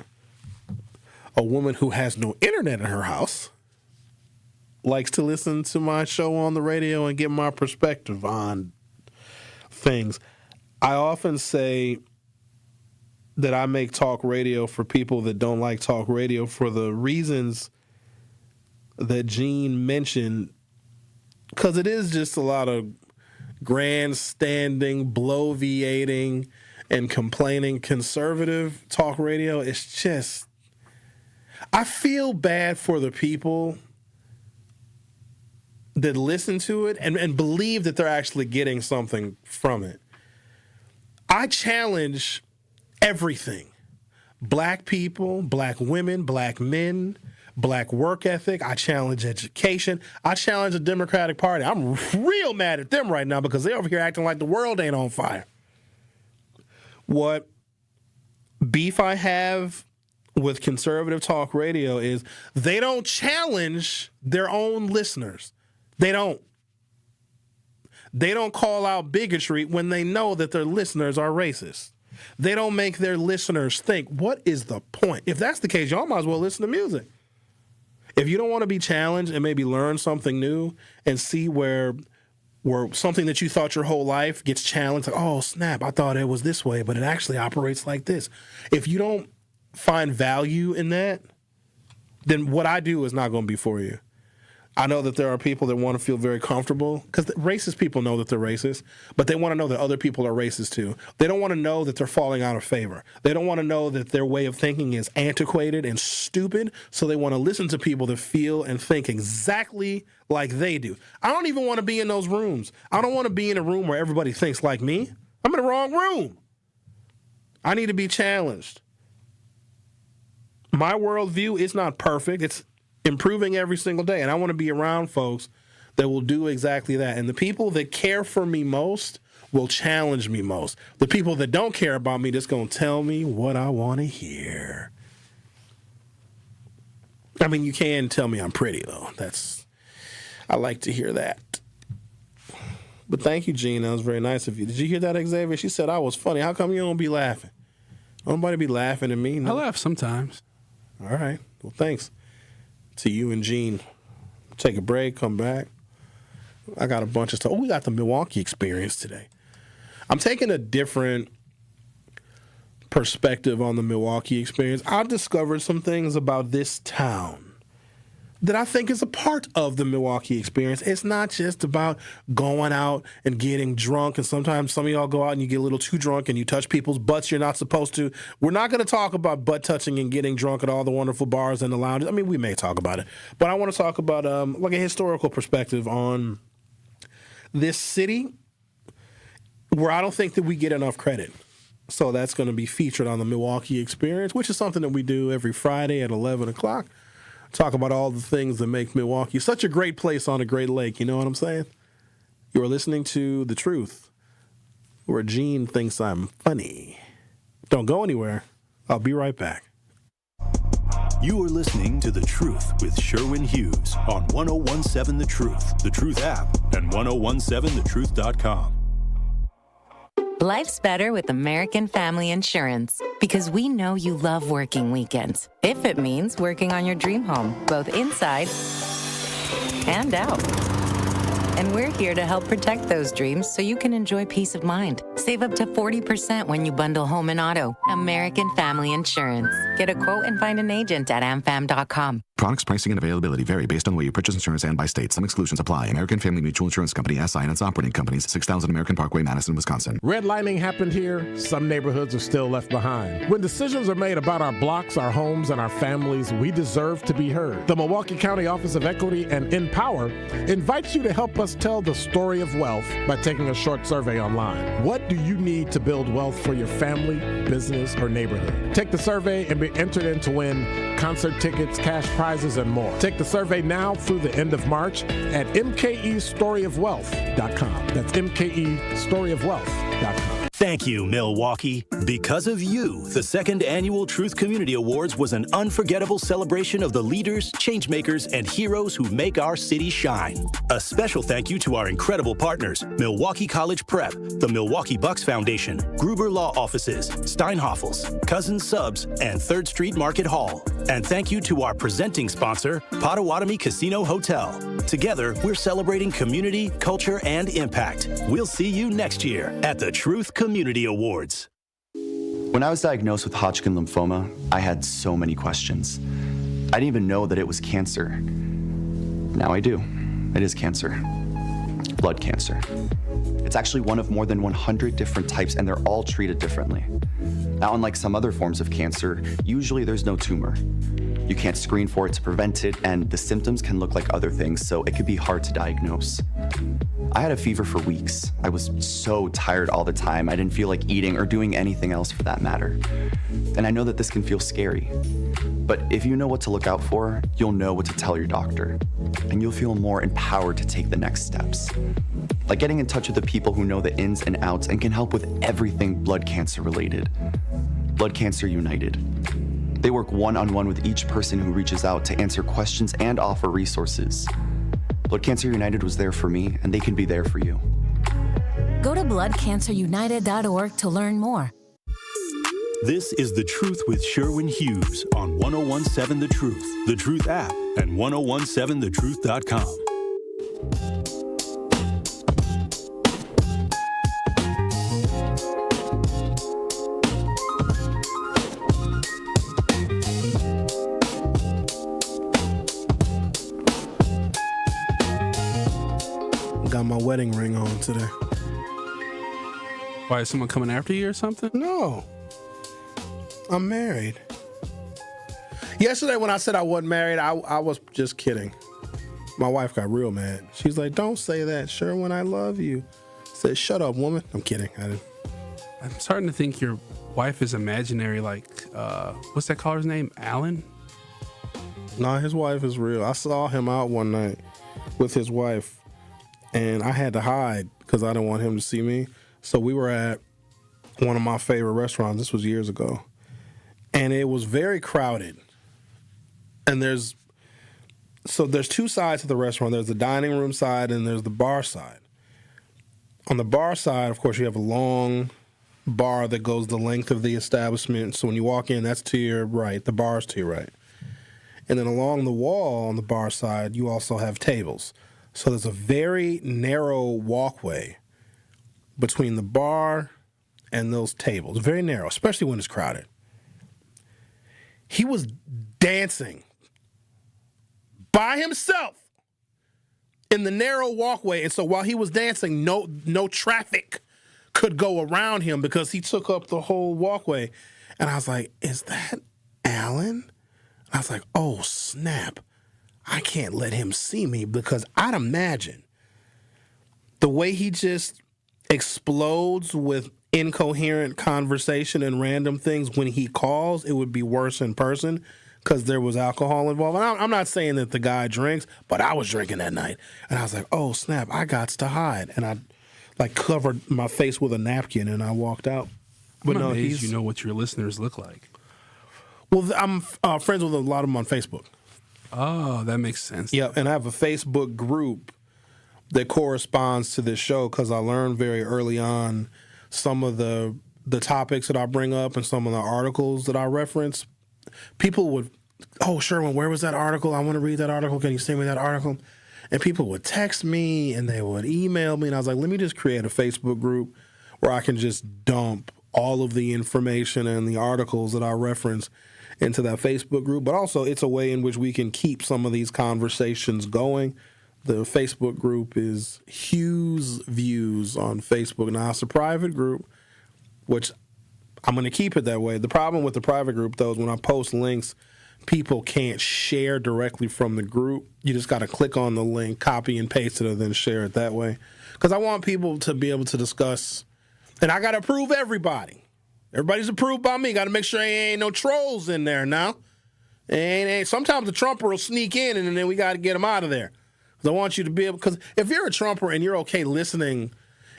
a woman who has no internet in her house likes to listen to my show on the radio and get my perspective on things. I often say that I make talk radio for people that don't like talk radio for the reasons that Gene mentioned, because it is just a lot of grandstanding, bloviating, and complaining conservative talk radio. It's just, I feel bad for the people that listen to it and believe that they're actually getting something from it. I challenge everything. Black people, black women, black men, black work ethic. I challenge education. I challenge the Democratic Party. I'm real mad at them right now because they're over here acting like the world ain't on fire. What beef I have with conservative talk radio is they don't challenge their own listeners. They don't. They don't call out bigotry when they know that their listeners are racist. They don't make their listeners think, what is the point? If that's the case, y'all might as well listen to music. If you don't want to be challenged and maybe learn something new and see where something that you thought your whole life gets challenged, like, oh, snap, I thought it was this way, but it actually operates like this. If you don't find value in that, then what I do is not going to be for you. I know that there are people that want to feel very comfortable because racist people know that they're racist, but they want to know that other people are racist too. They don't want to know that they're falling out of favor. They don't want to know that their way of thinking is antiquated and stupid, so they want to listen to people that feel and think exactly like they do. I don't even want to be in those rooms. I don't want to be in a room where everybody thinks like me. I'm in the wrong room. I need to be challenged. My worldview is not perfect. It's improving every single day. And I want to be around folks that will do exactly that. And the people that care for me most will challenge me most. The people that don't care about me just going to tell me what I want to hear. I mean, you can tell me I'm pretty, though. I like to hear that. But thank you, Gene. That was very nice of you. Did you hear that, Xavier? She said I was funny. How come you don't be laughing? Nobody be laughing at me. No. I laugh sometimes. All right. Well, thanks to you and Gene. Take a break, come back. I got a bunch of stuff. Oh, we got the Milwaukee experience today. I'm taking a different perspective on the Milwaukee experience. I discovered some things about this town that I think is a part of the Milwaukee experience. It's not just about going out and getting drunk, and sometimes some of y'all go out and you get a little too drunk and you touch people's butts you're not supposed to. We're not going to talk about butt touching and getting drunk at all the wonderful bars and the lounges. I mean, we may talk about it, but I want to talk about like a historical perspective on this city where I don't think that we get enough credit. So that's going to be featured on the Milwaukee experience, which is something that we do every Friday at 11 o'clock. Talk about all the things that make Milwaukee such a great place on a great lake. You know what I'm saying? You are listening to The Truth, where Gene thinks I'm funny. Don't go anywhere. I'll be right back. You are listening to The Truth with Sherwin Hughes on 1017 The Truth app, and 1017thetruth.com. Life's better with American Family Insurance because we know you love working weekends. If it means working on your dream home, both inside and out. And we're here to help protect those dreams so you can enjoy peace of mind. Save up to 40% when you bundle home and auto. American Family Insurance. Get a quote and find an agent at amfam.com. Products, pricing, and availability vary based on where you purchase insurance and by state. Some exclusions apply. American Family Mutual Insurance Company, SI, and its operating companies, 6000 American Parkway, Madison, Wisconsin. Redlining happened here. Some neighborhoods are still left behind. When decisions are made about our blocks, our homes, and our families, we deserve to be heard. The Milwaukee County Office of Equity and Empower invites you to help us tell the story of wealth by taking a short survey online. What do you need to build wealth for your family, business, or neighborhood? Take the survey and be entered in to win concert tickets, cash prizes, and more. Take the survey now through the end of March at mkestoryofwealth.com. That's mkestoryofwealth.com. Thank you, Milwaukee. Because of you, the second annual Truth Community Awards was an unforgettable celebration of the leaders, changemakers, and heroes who make our city shine. A special thank you to our incredible partners, Milwaukee College Prep, the Milwaukee Bucks Foundation, Gruber Law Offices, Steinhoffels, Cousins Subs, and 3rd Street Market Hall. And thank you to our presenting sponsor, Potawatomi Casino Hotel. Together, we're celebrating community, culture, and impact. We'll see you next year at the Truth Community Awards. When I was diagnosed with Hodgkin lymphoma, I had so many questions. I didn't even know that it was cancer. Now I do. It is cancer. Blood cancer. It's actually one of more than 100 different types, and they're all treated differently. Now, unlike some other forms of cancer, usually there's no tumor. You can't screen for it to prevent it, and the symptoms can look like other things, so it could be hard to diagnose. I had a fever for weeks. I was so tired all the time. I didn't feel like eating or doing anything else for that matter. And I know that this can feel scary. But if you know what to look out for, you'll know what to tell your doctor. And you'll feel more empowered to take the next steps. Like getting in touch with the people who know the ins and outs and can help with everything blood cancer related. Blood Cancer United. They work one-on-one with each person who reaches out to answer questions and offer resources. Blood Cancer United was there for me, and they can be there for you. Go to bloodcancerunited.org to learn more. This is The Truth with Sherwin Hughes on 1017 The Truth, The Truth app, and 1017thetruth.com. Got my wedding ring on today. Why, is someone coming after you or something? No. I'm married. Yesterday when I said I wasn't married, I was just kidding. My wife got real mad. She's like, don't say that, Sherwin, I love you. I said, shut up, woman. I'm kidding. I'm starting to think your wife is imaginary, like, what's that caller's name? Alan? No, his wife is real. I saw him out one night with his wife, and I had to hide because I didn't want him to see me. So we were at one of my favorite restaurants. This was years ago. And it was very crowded. And there's two sides to the restaurant. There's the dining room side and there's the bar side. On the bar side, of course, you have a long bar that goes the length of the establishment. So when you walk in, that's to your right. The bar's to your right. And then along the wall on the bar side, you also have tables. So there's a very narrow walkway between the bar and those tables. Very narrow, especially when it's crowded. He was dancing by himself in the narrow walkway. And so while he was dancing, no traffic could go around him because he took up the whole walkway. And I was like, is that Alan? And I was like, oh, snap. I can't let him see me because I'd imagine the way he just explodes with incoherent conversation and random things when he calls, it would be worse in person because there was alcohol involved. And I'm not saying that the guy drinks, but I was drinking that night. And I was like, oh, snap, I got to hide. And I covered my face with a napkin and I walked out. But I'm no, amazed you know what your listeners look like. Well, I'm friends with a lot of them on Facebook. Oh, that makes sense. Yeah, and I have a Facebook group that corresponds to this show because I learned very early on some of the topics that I bring up and some of the articles that I reference. People would, oh, Sherwin, where was that article? I want to read that article. Can you send me that article? And people would text me and they would email me. And I was like, let me just create a Facebook group where I can just dump all of the information and the articles that I reference into that Facebook group, but also it's a way in which we can keep some of these conversations going. The Facebook group is Hughes Views on Facebook. Now, it's a private group, which I'm going to keep it that way. The problem with the private group, though, is when I post links, people can't share directly from the group. You just got to click on the link, copy and paste it, and then share it that way. Because I want people to be able to discuss, and I got to approve everybody. Everybody's approved by me. Got to make sure there ain't no trolls in there now. And sometimes the Trumper will sneak in, and then we got to get them out of there. I want you to be able, because if you're a Trumper and you're okay listening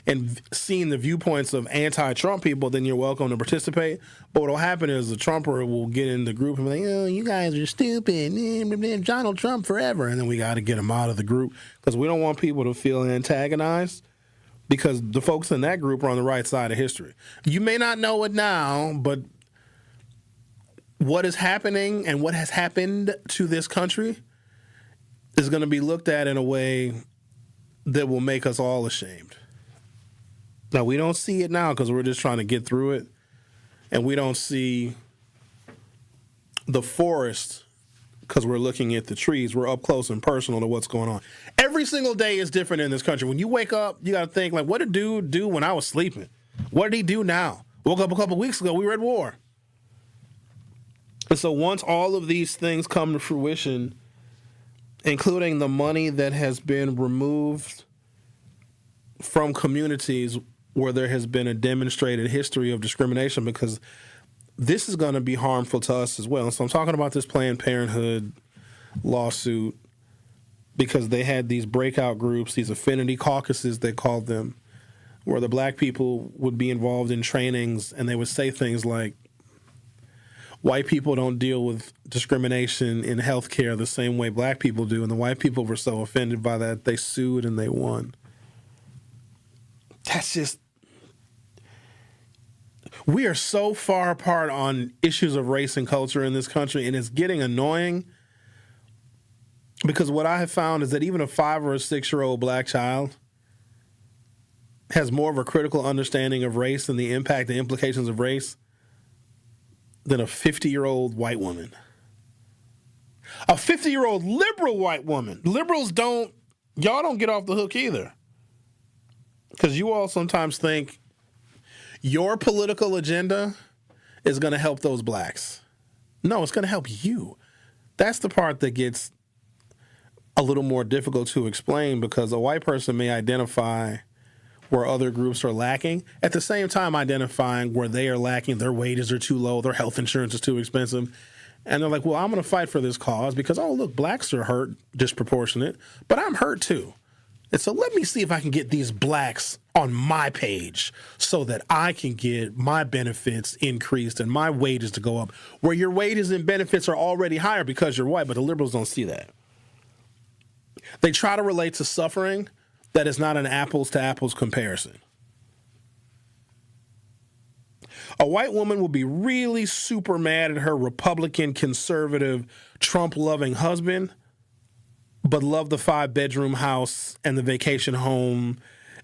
and seeing the viewpoints of anti-Trump people, then you're welcome to participate. But what will happen is the Trumper will get in the group and be like, oh, you guys are stupid, Donald Trump forever. And then we got to get them out of the group because we don't want people to feel antagonized because the folks in that group are on the right side of history. You may not know it now, but what is happening and what has happened to this country is going to be looked at in a way that will make us all ashamed. Now, we don't see it now because we're just trying to get through it, and we don't see the forest because we're looking at the trees. We're up close and personal to what's going on. Every single day is different in this country. When you wake up, you got to think, like, what did dude do when I was sleeping? What did he do now? Woke up a couple weeks ago, we were at war. And so once all of these things come to fruition, including the money that has been removed from communities where there has been a demonstrated history of discrimination, because this is going to be harmful to us as well. So I'm talking about this Planned Parenthood lawsuit because they had these breakout groups, these affinity caucuses, they called them, where the black people would be involved in trainings and they would say things like, white people don't deal with discrimination in healthcare the same way black people do. And the white people were so offended by that, they sued and they won. That's just... We are so far apart on issues of race and culture in this country, and it's getting annoying because what I have found is that even a 5 or a 6-year-old black child has more of a critical understanding of race and the impact, the implications of race than a 50-year-old white woman. A 50-year-old liberal white woman. Liberals y'all don't get off the hook either. Because you all sometimes think your political agenda is going to help those blacks. No, it's going to help you. That's the part that gets a little more difficult to explain because a white person may identify where other groups are lacking, at the same time identifying where they are lacking, their wages are too low, their health insurance is too expensive. And they're like, well, I'm going to fight for this cause because, oh, look, blacks are hurt disproportionate, but I'm hurt too. And so let me see if I can get these blacks on my page so that I can get my benefits increased and my wages to go up, where your wages and benefits are already higher because you're white, but the liberals don't see that. They try to relate to suffering that is not an apples-to-apples comparison. A white woman will be really super mad at her Republican, conservative, Trump-loving husband, but love the 5-bedroom house and the vacation home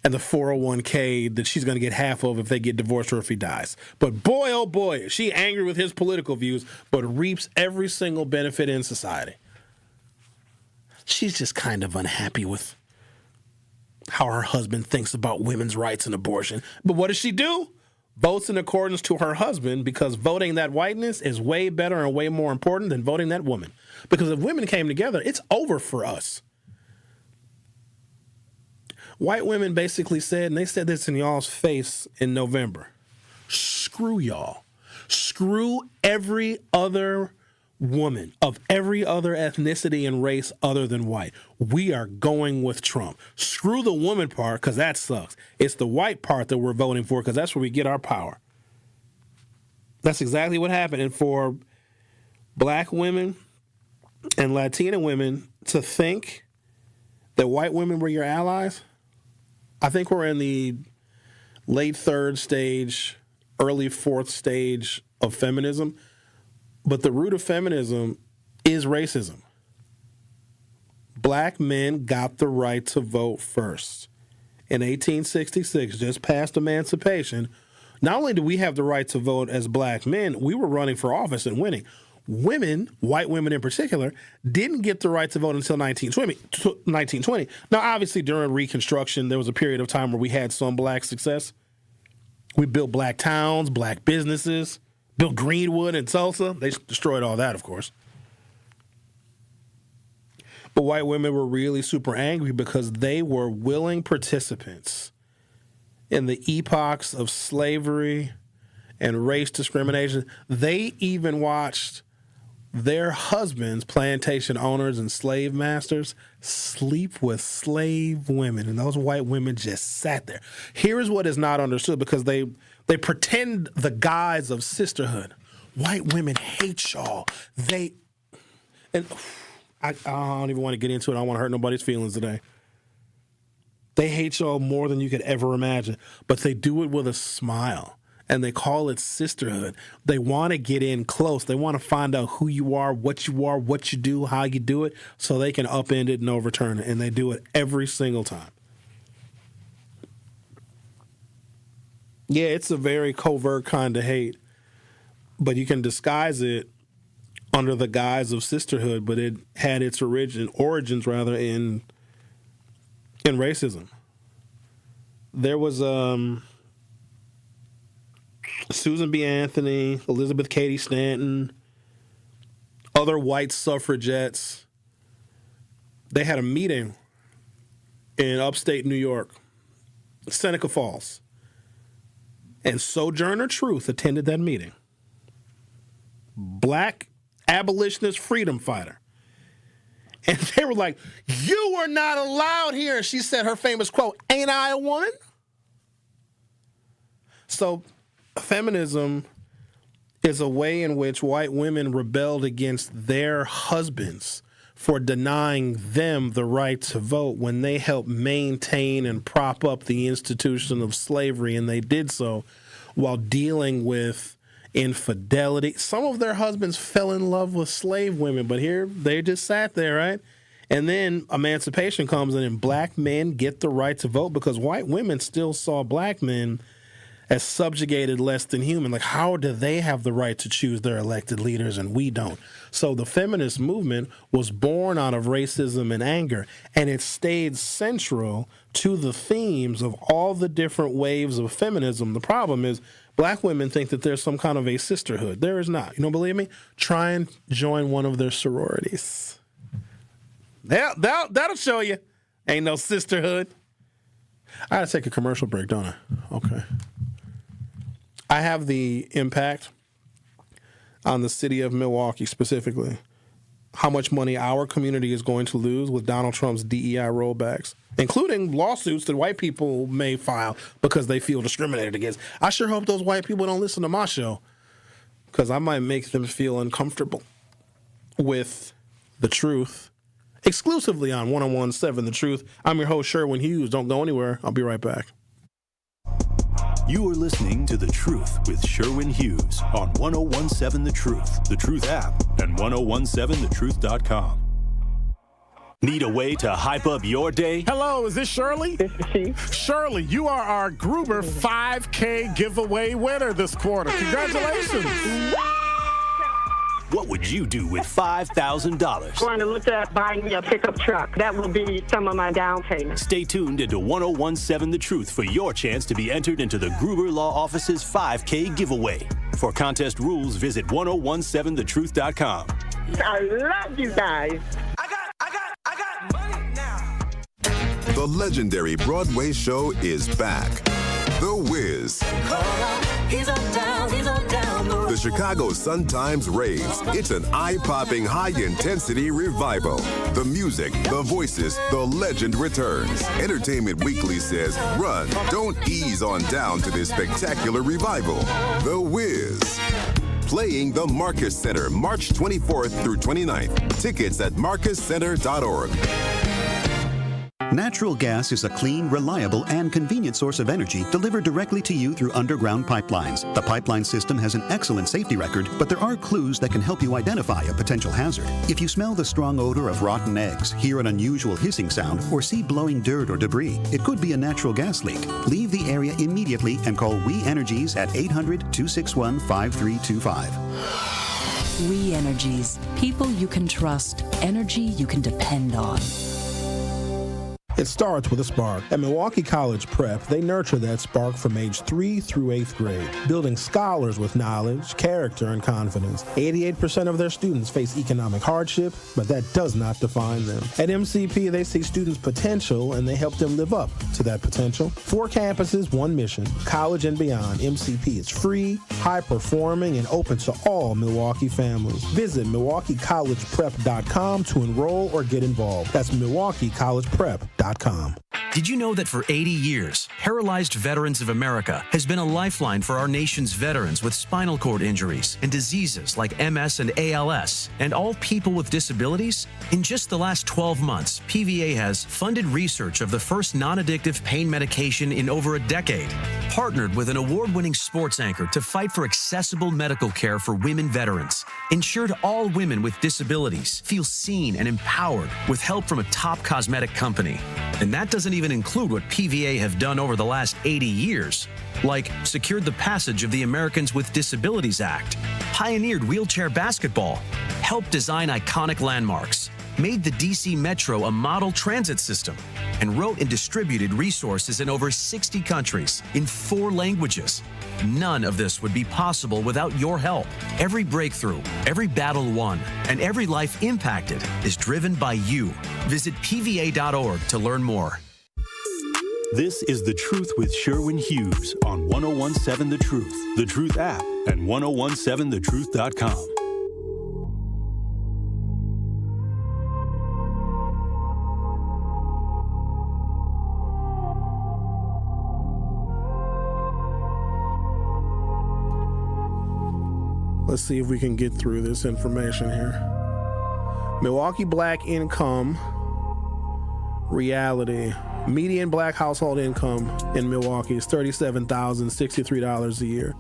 and the 401k that she's going to get half of if they get divorced or if he dies. But boy, oh boy, is she angry with his political views, but reaps every single benefit in society. She's just kind of unhappy with how her husband thinks about women's rights and abortion. But what does she do? Votes in accordance to her husband because voting that whiteness is way better and way more important than voting that woman. Because if women came together, it's over for us. White women basically said, and they said this in y'all's face in November, screw y'all. Screw every other woman of every other ethnicity and race other than white. We are going with Trump. Screw the woman part because that sucks. It's the white part that we're voting for because that's where we get our power. That's exactly what happened. And for black women and Latina women to think that white women were your allies, I think we're in the late 3rd stage, early 4th stage of feminism. But the root of feminism is racism. Black men got the right to vote first. In 1866, just past emancipation, not only do we have the right to vote as black men, we were running for office and winning. women, white women in particular, didn't get the right to vote until 1920. Now, obviously, during Reconstruction, there was a period of time where we had some black success. We built black towns, black businesses, built Greenwood and Tulsa. They destroyed all that, of course. But white women were really super angry because they were willing participants in the epochs of slavery and race discrimination. They even watched their husbands, plantation owners and slave masters, sleep with slave women. And those white women just sat there. Here's what is not understood, because they pretend the guise of sisterhood. White women hate y'all. I don't even want to get into it. I don't want to hurt nobody's feelings today. They hate y'all more than you could ever imagine, but they do it with a smile, and they call it sisterhood. They want to get in close. They want to find out who you are, what you do, how you do it, so they can upend it and overturn it, and they do it every single time. Yeah, it's a very covert kind of hate, but you can disguise it under the guise of sisterhood, but it had its origins in racism. There was Susan B. Anthony, Elizabeth Cady Stanton, other white suffragettes. They had a meeting in upstate New York, Seneca Falls, and Sojourner Truth attended that meeting. Black abolitionist freedom fighter. And they were like, "You are not allowed here." And she said her famous quote, "Ain't I a woman?" So feminism is a way in which white women rebelled against their husbands for denying them the right to vote when they helped maintain and prop up the institution of slavery. And they did so while dealing with infidelity. Some of their husbands fell in love with slave women, but here they just sat there, right? And then emancipation comes in and black men get the right to vote because white women still saw black men as subjugated, less than human. Like, how do they have the right to choose their elected leaders and we don't? So the feminist movement was born out of racism and anger, and it stayed central to the themes of all the different waves of feminism. The problem is black women think that there's some kind of a sisterhood. There is not. You don't believe me? Try and join one of their sororities. That'll show you. Ain't no sisterhood. I gotta take a commercial break, don't I? Okay. I have the impact on the city of Milwaukee specifically, how much money our community is going to lose with Donald Trump's DEI rollbacks, including lawsuits that white people may file because they feel discriminated against. I sure hope those white people don't listen to my show, because I might make them feel uncomfortable with the truth. Exclusively on 101.7 The Truth. I'm your host, Sherwin Hughes. Don't go anywhere. I'll be right back. You are listening to The Truth with Sherwin Hughes on 101.7 The Truth app, and 1017thetruth.com. Need a way to hype up your day? Hello, is this Shirley? This is she. Shirley, you are our Gruber 5K giveaway winner this quarter. Congratulations. What would you do with $5,000? Going to look at buying me a pickup truck. That will be some of my down payment. Stay tuned into 101.7 The Truth for your chance to be entered into the Gruber Law Office's 5K giveaway. For contest rules, visit 1017thetruth.com. I love you guys. I got money now. The legendary Broadway show is back. The Wiz. He's on down the Chicago Sun-Times raves. It's an eye-popping, high-intensity revival. The music, the voices, the legend returns. Entertainment Weekly says, run, don't ease on down to this spectacular revival. The Wiz. Playing the Marcus Center, March 24th through 29th. Tickets at marcuscenter.org. Natural gas is a clean, reliable, and convenient source of energy delivered directly to you through underground pipelines. The pipeline system has an excellent safety record, but there are clues that can help you identify a potential hazard. If you smell the strong odor of rotten eggs, hear an unusual hissing sound, or see blowing dirt or debris, it could be a natural gas leak. Leave the area immediately and call We Energies at 800-261-5325. We Energies. People you can trust. Energy you can depend on. It starts with a spark. At Milwaukee College Prep, they nurture that spark from age 3 through 8th grade, building scholars with knowledge, character, and confidence. 88% of their students face economic hardship, but that does not define them. At MCP, they see students' potential, and they help them live up to that potential. 4 campuses, 1 mission, college and beyond. MCP is free, high-performing, and open to all Milwaukee families. Visit MilwaukeeCollegePrep.com to enroll or get involved. That's MilwaukeeCollegePrep.com. Did you know that for 80 years, Paralyzed Veterans of America has been a lifeline for our nation's veterans with spinal cord injuries and diseases like MS and ALS, and all people with disabilities? In just the last 12 months, PVA has funded research of the first non-addictive pain medication in over a decade, partnered with an award-winning sports anchor to fight for accessible medical care for women veterans, ensured all women with disabilities feel seen and empowered with help from a top cosmetic company. And that doesn't even include what PVA have done over the last 80 years, like secured the passage of the Americans with Disabilities Act, pioneered wheelchair basketball, helped design iconic landmarks, made the DC Metro a model transit system, and wrote and distributed resources in over 60 countries in 4 languages. None of this would be possible without your help. Every breakthrough, every battle won, and every life impacted is driven by you. Visit PVA.org to learn more. This is The Truth with Sherwin Hughes on 1017 The Truth, The Truth app, and 1017thetruth.com. Let's see if we can get through this information here. Milwaukee black income reality. Median black household income in Milwaukee is $37,063 a year.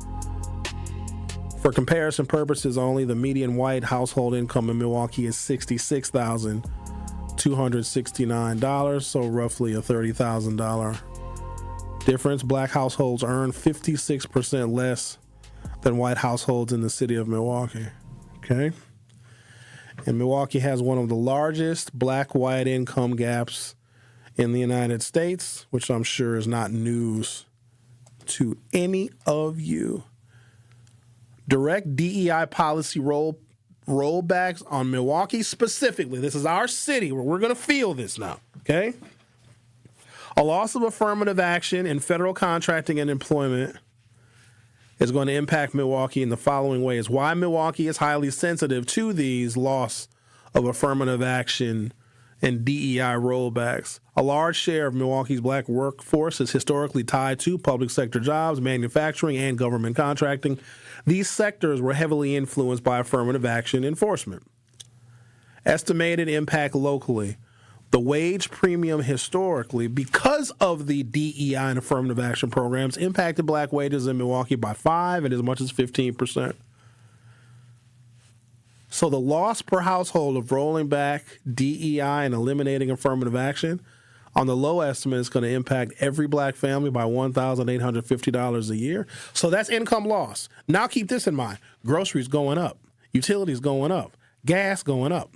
For comparison purposes only, the median white household income in Milwaukee is $66,269, so roughly a $30,000 difference. Black households earn 56% less than white households in the city of Milwaukee. Okay? And Milwaukee has one of the largest black-white income gaps in the United States, which I'm sure is not news to any of you. Direct DEI policy rollbacks on Milwaukee specifically. This is our city where we're going to feel this now, okay? A loss of affirmative action in federal contracting and employment is going to impact Milwaukee in the following ways. Why Milwaukee is highly sensitive to these loss of affirmative action and DEI rollbacks. A large share of Milwaukee's black workforce is historically tied to public sector jobs, manufacturing, and government contracting. These sectors were heavily influenced by affirmative action enforcement. Estimated impact locally. The wage premium historically, because of the DEI and affirmative action programs, impacted black wages in Milwaukee by 5% and as much as 15%. So the loss per household of rolling back DEI and eliminating affirmative action, on the low estimate, is going to impact every black family by $1,850 a year. So that's income loss. Now keep this in mind. Groceries going up, utilities going up, gas going up.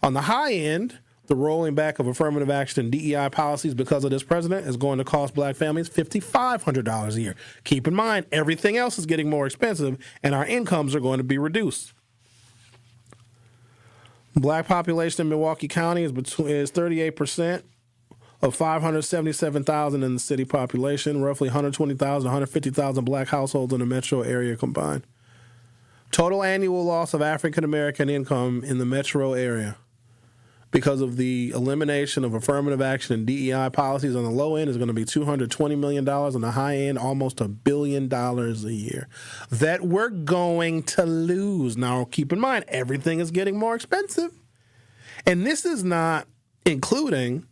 On the high end, the rolling back of affirmative action and DEI policies because of this president is going to cost black families $5,500 a year. Keep in mind, everything else is getting more expensive, and our incomes are going to be reduced. Black population in Milwaukee County is 38% of 577,000 in the city population, roughly 120,000, 150,000 black households in the metro area combined. Total annual loss of African American income in the metro area because of the elimination of affirmative action and DEI policies on the low end is going to be $220 million. On the high end, almost $1 billion a year that we're going to lose. Now, keep in mind, everything is getting more expensive. And this is not including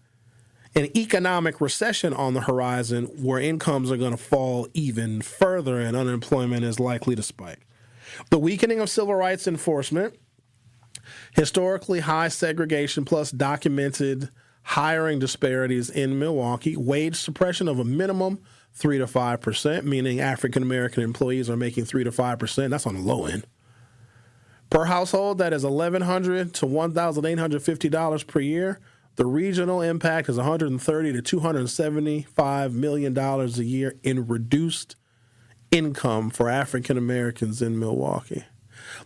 an economic recession on the horizon where incomes are going to fall even further and unemployment is likely to spike. The weakening of civil rights enforcement, historically high segregation plus documented hiring disparities in Milwaukee, wage suppression of a minimum 3 to 5%, meaning African American employees are making 3 to 5%. That's on the low end. Per household, that is $1,100 to $1,850 per year. The regional impact is $130 to $275 million a year in reduced income for African Americans in Milwaukee.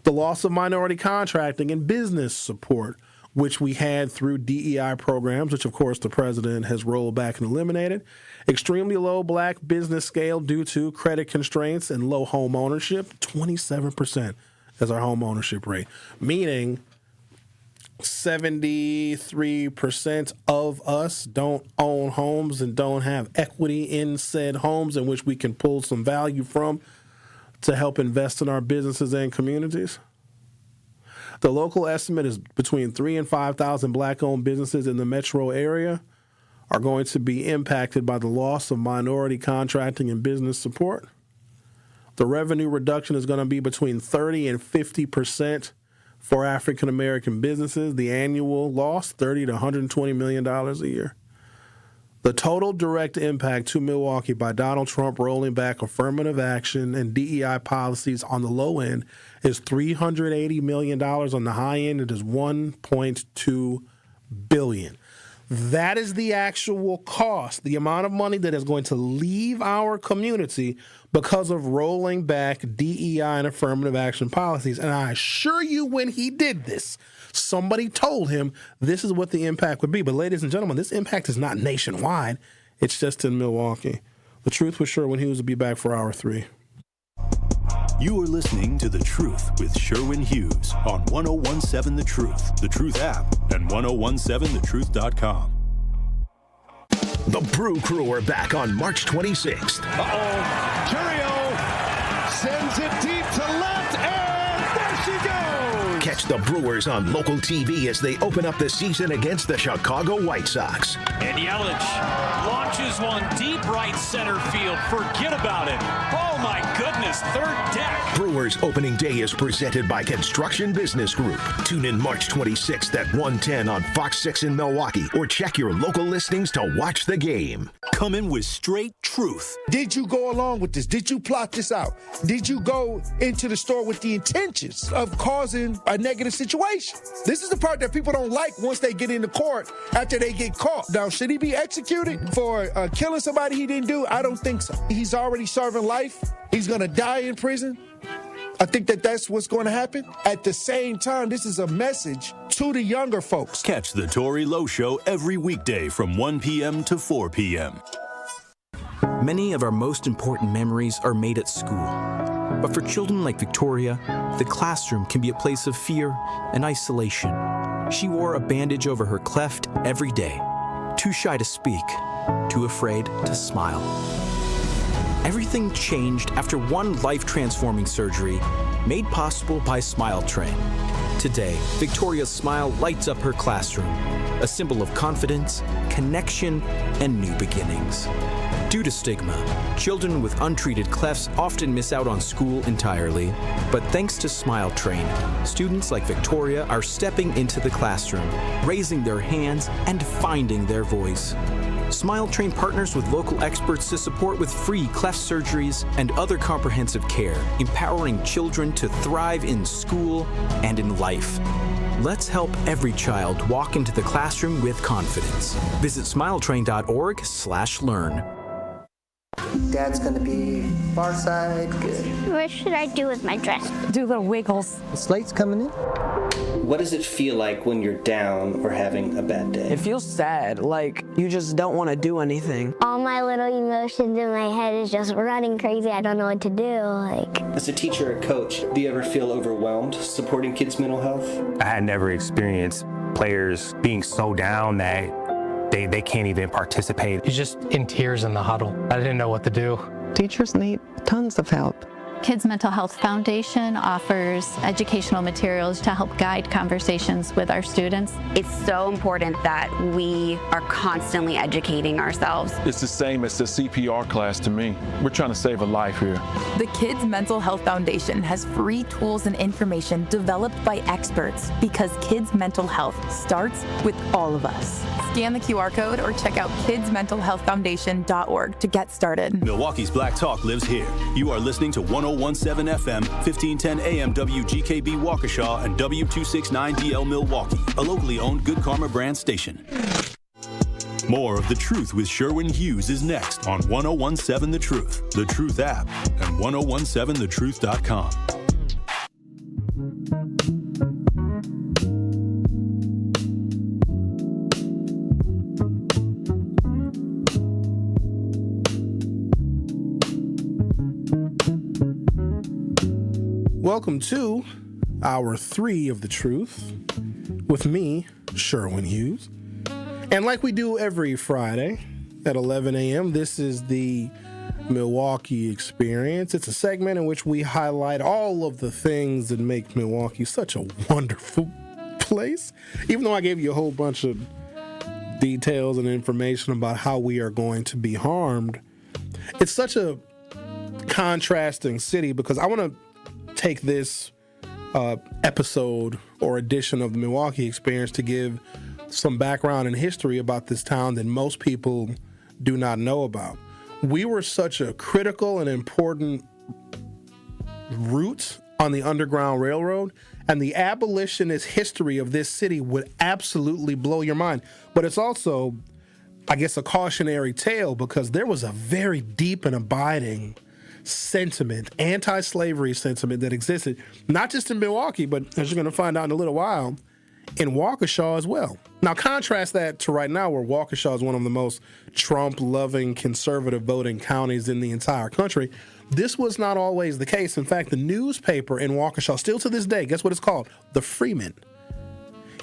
The loss of minority contracting and business support, which we had through DEI programs, which, of course, the president has rolled back and eliminated. Extremely low black business scale due to credit constraints and low home ownership, 27% is our home ownership rate, meaning 73% of us don't own homes and don't have equity in said homes in which we can pull some value from to help invest in our businesses and communities. The local estimate is between 3,000 and 5,000 black-owned businesses in the metro area are going to be impacted by the loss of minority contracting and business support. The revenue reduction is going to be between 30 and 50% for African-American businesses. The annual loss, $30 to $120 million a year. The total direct impact to Milwaukee by Donald Trump rolling back affirmative action and DEI policies on the low end is $380 million. On the high end, it is $1.2 billion. That is the actual cost, the amount of money that is going to leave our community because of rolling back DEI and affirmative action policies. And I assure you, when he did this, somebody told him this is what the impact would be. But ladies and gentlemen, this impact is not nationwide. It's just in Milwaukee. The Truth with Sherwin Hughes will be back for Hour 3. You are listening to The Truth with Sherwin Hughes on 1017 The Truth app, and 1017thetruth.com. The Brew Crew are back on March 26th. Curio sends it deep to left, and there she goes! Catch the Brewers on local TV as they open up the season against the Chicago White Sox. And Yelich launches one deep right center field. Forget about it. Oh, my goodness, third deck. Brewers opening day is presented by Construction Business Group. Tune in March 26th at 1:10 on Fox 6 in Milwaukee, or check your local listings to watch the game. Coming with straight truth. Did you go along with this? Did you plot this out? Did you go into the store with the intentions of causing a negative situation? This is the part that people don't like once they get into court after they get caught. Now, should he be executed for killing somebody he didn't do? I don't think so. He's already serving life. He's going to die in prison. I think that's what's going to happen. At the same time, this is a message to the younger folks. Catch the Tory Lowe Show every weekday from 1 p.m. to 4 p.m. Many of our most important memories are made at school. But for children like Victoria, the classroom can be a place of fear and isolation. She wore a bandage over her cleft every day, too shy to speak, too afraid to smile. Everything changed after one life-transforming surgery made possible by Smile Train. Today, Victoria's smile lights up her classroom, a symbol of confidence, connection, and new beginnings. Due to stigma, children with untreated clefts often miss out on school entirely. But thanks to Smile Train, students like Victoria are stepping into the classroom, raising their hands, and finding their voice. Smile Train partners with local experts to support with free cleft surgeries and other comprehensive care, empowering children to thrive in school and in life. Let's help every child walk into the classroom with confidence. Visit smiletrain.org/learn. Dad's gonna be far side, good. What should I do with my dress? Do little wiggles. The slate's coming in. What does it feel like when you're down or having a bad day? It feels sad, like you just don't want to do anything. All my little emotions in my head is just running crazy. I don't know what to do. As a teacher or coach, do you ever feel overwhelmed supporting kids' mental health? I had never experienced players being so down that they can't even participate. He's just in tears in the huddle. I didn't know what to do. Teachers need tons of help. Kids Mental Health Foundation offers educational materials to help guide conversations with our students. It's so important that we are constantly educating ourselves. It's the same as the CPR class to me. We're trying to save a life here. The Kids Mental Health Foundation has free tools and information developed by experts because kids' mental health starts with all of us. Scan the QR code or check out kidsmentalhealthfoundation.org to get started. Milwaukee's Black Talk lives here. You are listening to 101.7 FM, 1510 AM WGKB Waukesha and W269DL Milwaukee, a locally owned Good Karma brand station. More of The Truth with Sherwin Hughes is next on 101.7 The Truth, The Truth app, and 1017thetruth.com. Welcome to Hour 3 of The Truth with me, Sherwin Hughes. And like we do every Friday at 11 a.m., this is the Milwaukee Experience. It's a segment in which we highlight all of the things that make Milwaukee such a wonderful place. Even though I gave you a whole bunch of details and information about how we are going to be harmed, it's such a contrasting city because I want to take this episode or edition of the Milwaukee Experience to give some background and history about this town that most people do not know about. We were such a critical and important route on the Underground Railroad, and the abolitionist history of this city would absolutely blow your mind. But it's also, I guess, a cautionary tale because there was a very deep and abiding sentiment, anti-slavery sentiment that existed, not just in Milwaukee, but as you're going to find out in a little while, in Waukesha as well. Now, contrast that to right now, where Waukesha is one of the most Trump-loving, conservative voting counties in the entire country. This was not always the case. In fact, the newspaper in Waukesha, still to this day, guess what it's called? The Freeman.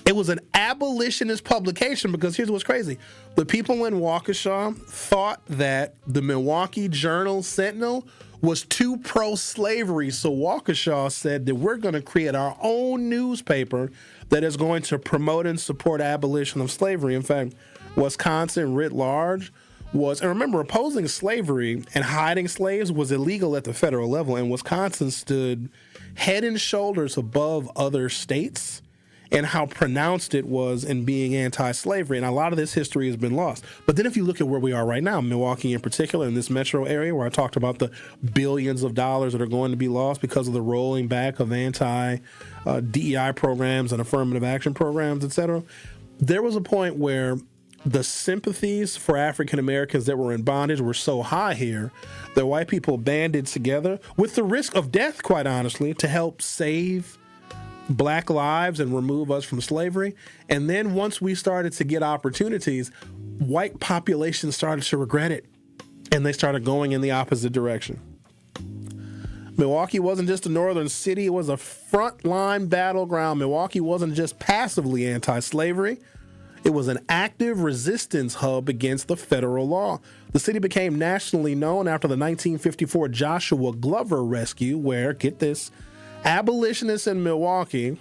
It was an abolitionist publication because here's what's crazy. The people in Waukesha thought that the Milwaukee Journal-Sentinel was too pro-slavery, so Waukesha said that we're going to create our own newspaper that is going to promote and support abolition of slavery. In fact, Wisconsin writ large was, and remember, opposing slavery and hiding slaves was illegal at the federal level, and Wisconsin stood head and shoulders above other states and how pronounced it was in being anti-slavery. And a lot of this history has been lost. But then if you look at where we are right now, Milwaukee in particular, in this metro area where I talked about the billions of dollars that are going to be lost because of the rolling back of anti-DEI programs and affirmative action programs, et cetera, there was a point where the sympathies for African Americans that were in bondage were so high here that white people banded together with the risk of death, quite honestly, to help save Black lives and remove us from slavery. And then once we started to get opportunities, white populations started to regret it, and they started going in the opposite direction. Milwaukee wasn't just a northern city, it was a frontline battleground. Milwaukee wasn't just passively anti-slavery, it was an active resistance hub against the federal law. The city became nationally known after the 1954 Joshua Glover rescue, where, get this, abolitionists in Milwaukee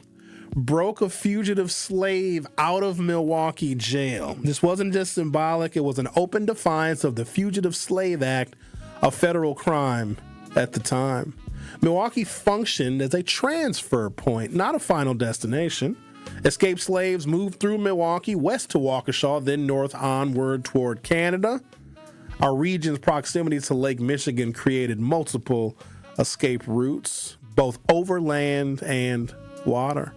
broke a fugitive slave out of Milwaukee jail. This wasn't just symbolic, it was an open defiance of the Fugitive Slave Act, a federal crime at the time. Milwaukee functioned as a transfer point, not a final destination. Escaped slaves moved through Milwaukee, west to Waukesha, then north onward toward Canada. Our region's proximity to Lake Michigan created multiple escape routes, both overland and water.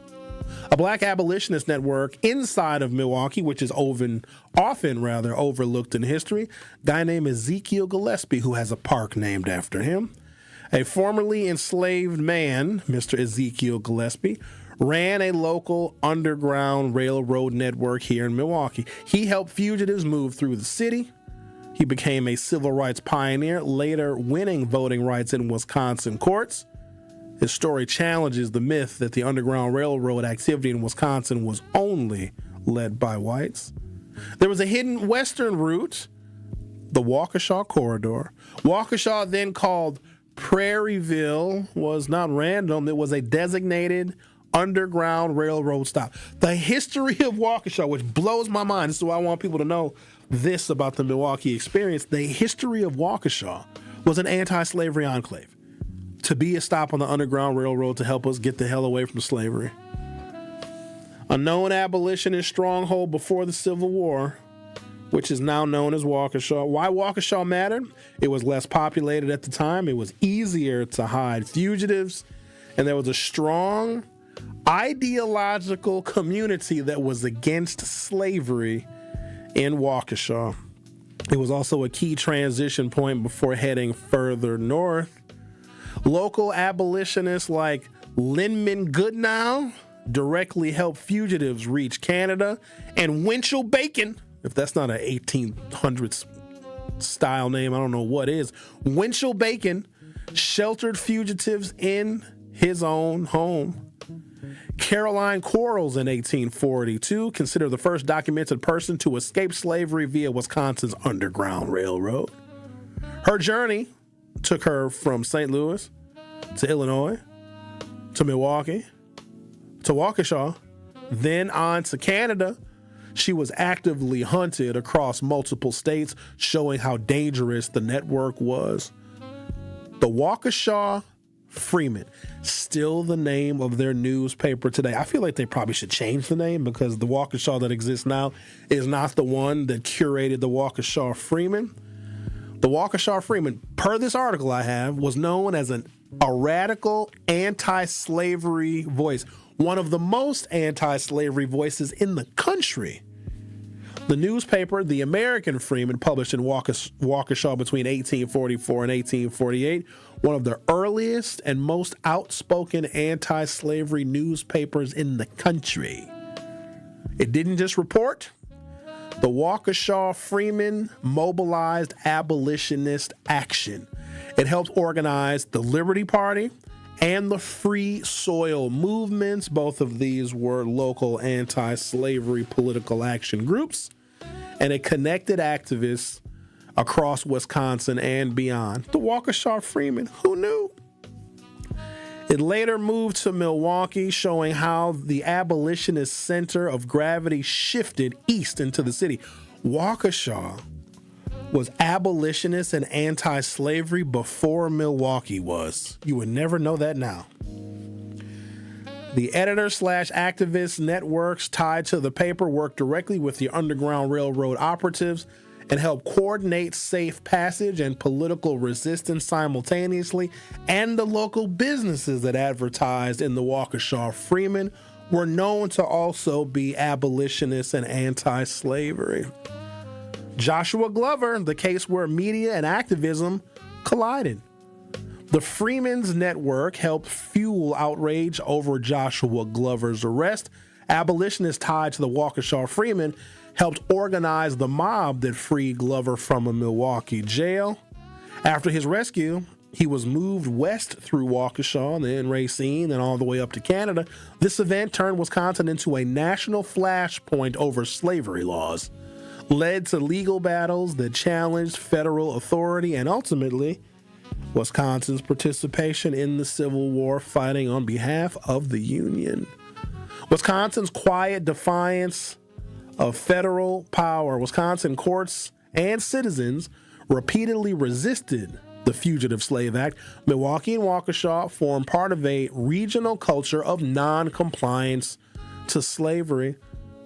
A Black abolitionist network inside of Milwaukee, which is often overlooked in history. A guy named Ezekiel Gillespie, who has a park named after him. A formerly enslaved man, Mr. Ezekiel Gillespie, ran a local underground railroad network here in Milwaukee. He helped fugitives move through the city. He became a civil rights pioneer, later winning voting rights in Wisconsin courts. His story challenges the myth that the Underground Railroad activity in Wisconsin was only led by whites. There was a hidden western route, the Waukesha Corridor. Waukesha, then called Prairieville, was not random. It was a designated Underground Railroad stop. The history of Waukesha, which blows my mind, this is why I want people to know this about the Milwaukee Experience. The history of Waukesha was an anti-slavery enclave, to be a stop on the Underground Railroad to help us get the hell away from slavery. A known abolitionist stronghold before the Civil War, which is now known as Waukesha. Why Waukesha mattered? It was less populated at the time. It was easier to hide fugitives. And there was a strong ideological community that was against slavery in Waukesha. It was also a key transition point before heading further north. Local abolitionists like Lyndon Goodnow directly helped fugitives reach Canada, and Winchell Bacon, if that's not an 1800s style name, I don't know what is. Winchell Bacon sheltered fugitives in his own home. Caroline Quarles in 1842, considered the first documented person to escape slavery via Wisconsin's Underground Railroad. Her journey took her from St. Louis to Illinois to Milwaukee to Waukesha, then on to Canada. She was actively hunted across multiple states, showing how dangerous the network was. The Waukesha Freeman, still the name of their newspaper today. I feel like they probably should change the name because the Waukesha that exists now is not the one that curated the Waukesha Freeman. The Waukesha Freeman, per this article I have, was known as a radical anti-slavery voice, one of the most anti-slavery voices in the country. The newspaper, The American Freeman, published in Waukesha between 1844 and 1848, one of the earliest and most outspoken anti-slavery newspapers in the country. It didn't just report. The Waukesha Freeman mobilized abolitionist action. It helped organize the Liberty Party and the Free Soil movements. Both of these were local anti-slavery political action groups, and it connected activists across Wisconsin and beyond. The Waukesha Freeman, who knew? It later moved to Milwaukee, showing how the abolitionist center of gravity shifted east into the city. Waukesha was abolitionist and anti-slavery before Milwaukee was. You would never know that now. The editor/activist networks tied to the paper worked directly with the Underground Railroad operatives and helped coordinate safe passage and political resistance simultaneously, and the local businesses that advertised in the Waukesha Freeman were known to also be abolitionists and anti-slavery. Joshua Glover, the case where media and activism collided. The Freeman's Network helped fuel outrage over Joshua Glover's arrest. Abolitionists tied to the Waukesha Freeman helped organize the mob that freed Glover from a Milwaukee jail. After his rescue, he was moved west through Waukesha, then Racine, and all the way up to Canada. This event turned Wisconsin into a national flashpoint over slavery laws, led to legal battles that challenged federal authority, and ultimately Wisconsin's participation in the Civil War, fighting on behalf of the Union. Wisconsin's quiet defiance of federal power. Wisconsin courts and citizens repeatedly resisted the Fugitive Slave Act. Milwaukee and Waukesha formed part of a regional culture of non-compliance to slavery.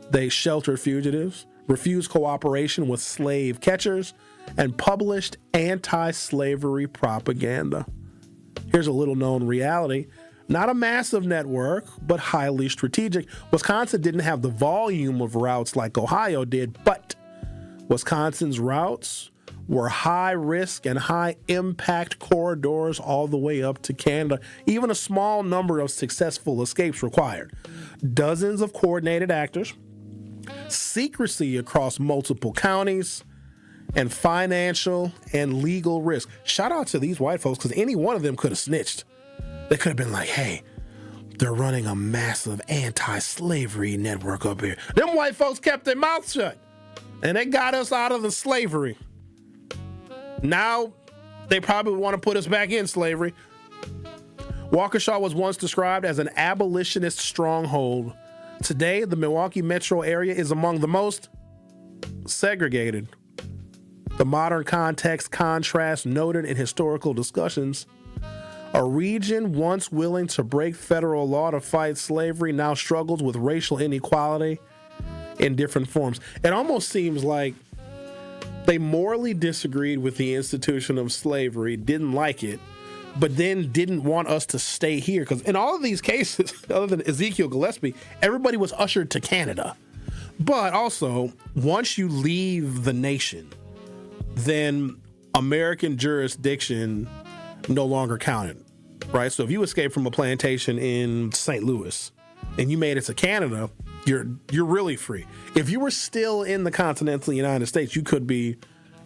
They sheltered fugitives, refused cooperation with slave catchers, and published anti-slavery propaganda. Here's a little-known reality. Not a massive network, but highly strategic. Wisconsin didn't have the volume of routes like Ohio did, but Wisconsin's routes were high-risk and high-impact corridors all the way up to Canada. Even a small number of successful escapes required dozens of coordinated actors, secrecy across multiple counties, and financial and legal risk. Shout out to these white folks, because any one of them could have snitched. They could have been like, hey, they're running a massive anti-slavery network up here. Them white folks kept their mouths shut, and they got us out of the slavery. Now they probably want to put us back in slavery. Waukesha was once described as an abolitionist stronghold. Today, the Milwaukee metro area is among the most segregated. The modern context contrast noted in historical discussions A region once willing to break federal law to fight slavery now struggles with racial inequality in different forms. It almost seems like they morally disagreed with the institution of slavery, didn't like it, but then didn't want us to stay here. Because in all of these cases, other than Ezekiel Gillespie, everybody was ushered to Canada. But also, once you leave the nation, then American jurisdiction no longer counted, right? So if you escaped from a plantation in St. Louis and you made it to Canada, you're really free. If you were still in the continental United States, you could be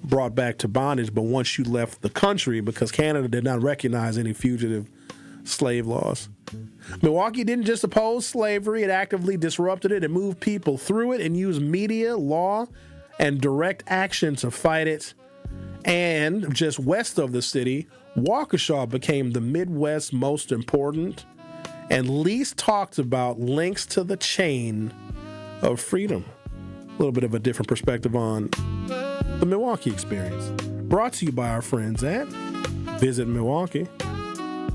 brought back to bondage. But once you left the country, because Canada did not recognize any fugitive slave laws, Milwaukee didn't just oppose slavery, it actively disrupted it and moved people through it and used media, law, and direct action to fight it. And just west of the city, Waukesha became the Midwest's most important and least talked about links to the chain of freedom. A little bit of a different perspective on the Milwaukee experience. Brought to you by our friends at Visit Milwaukee.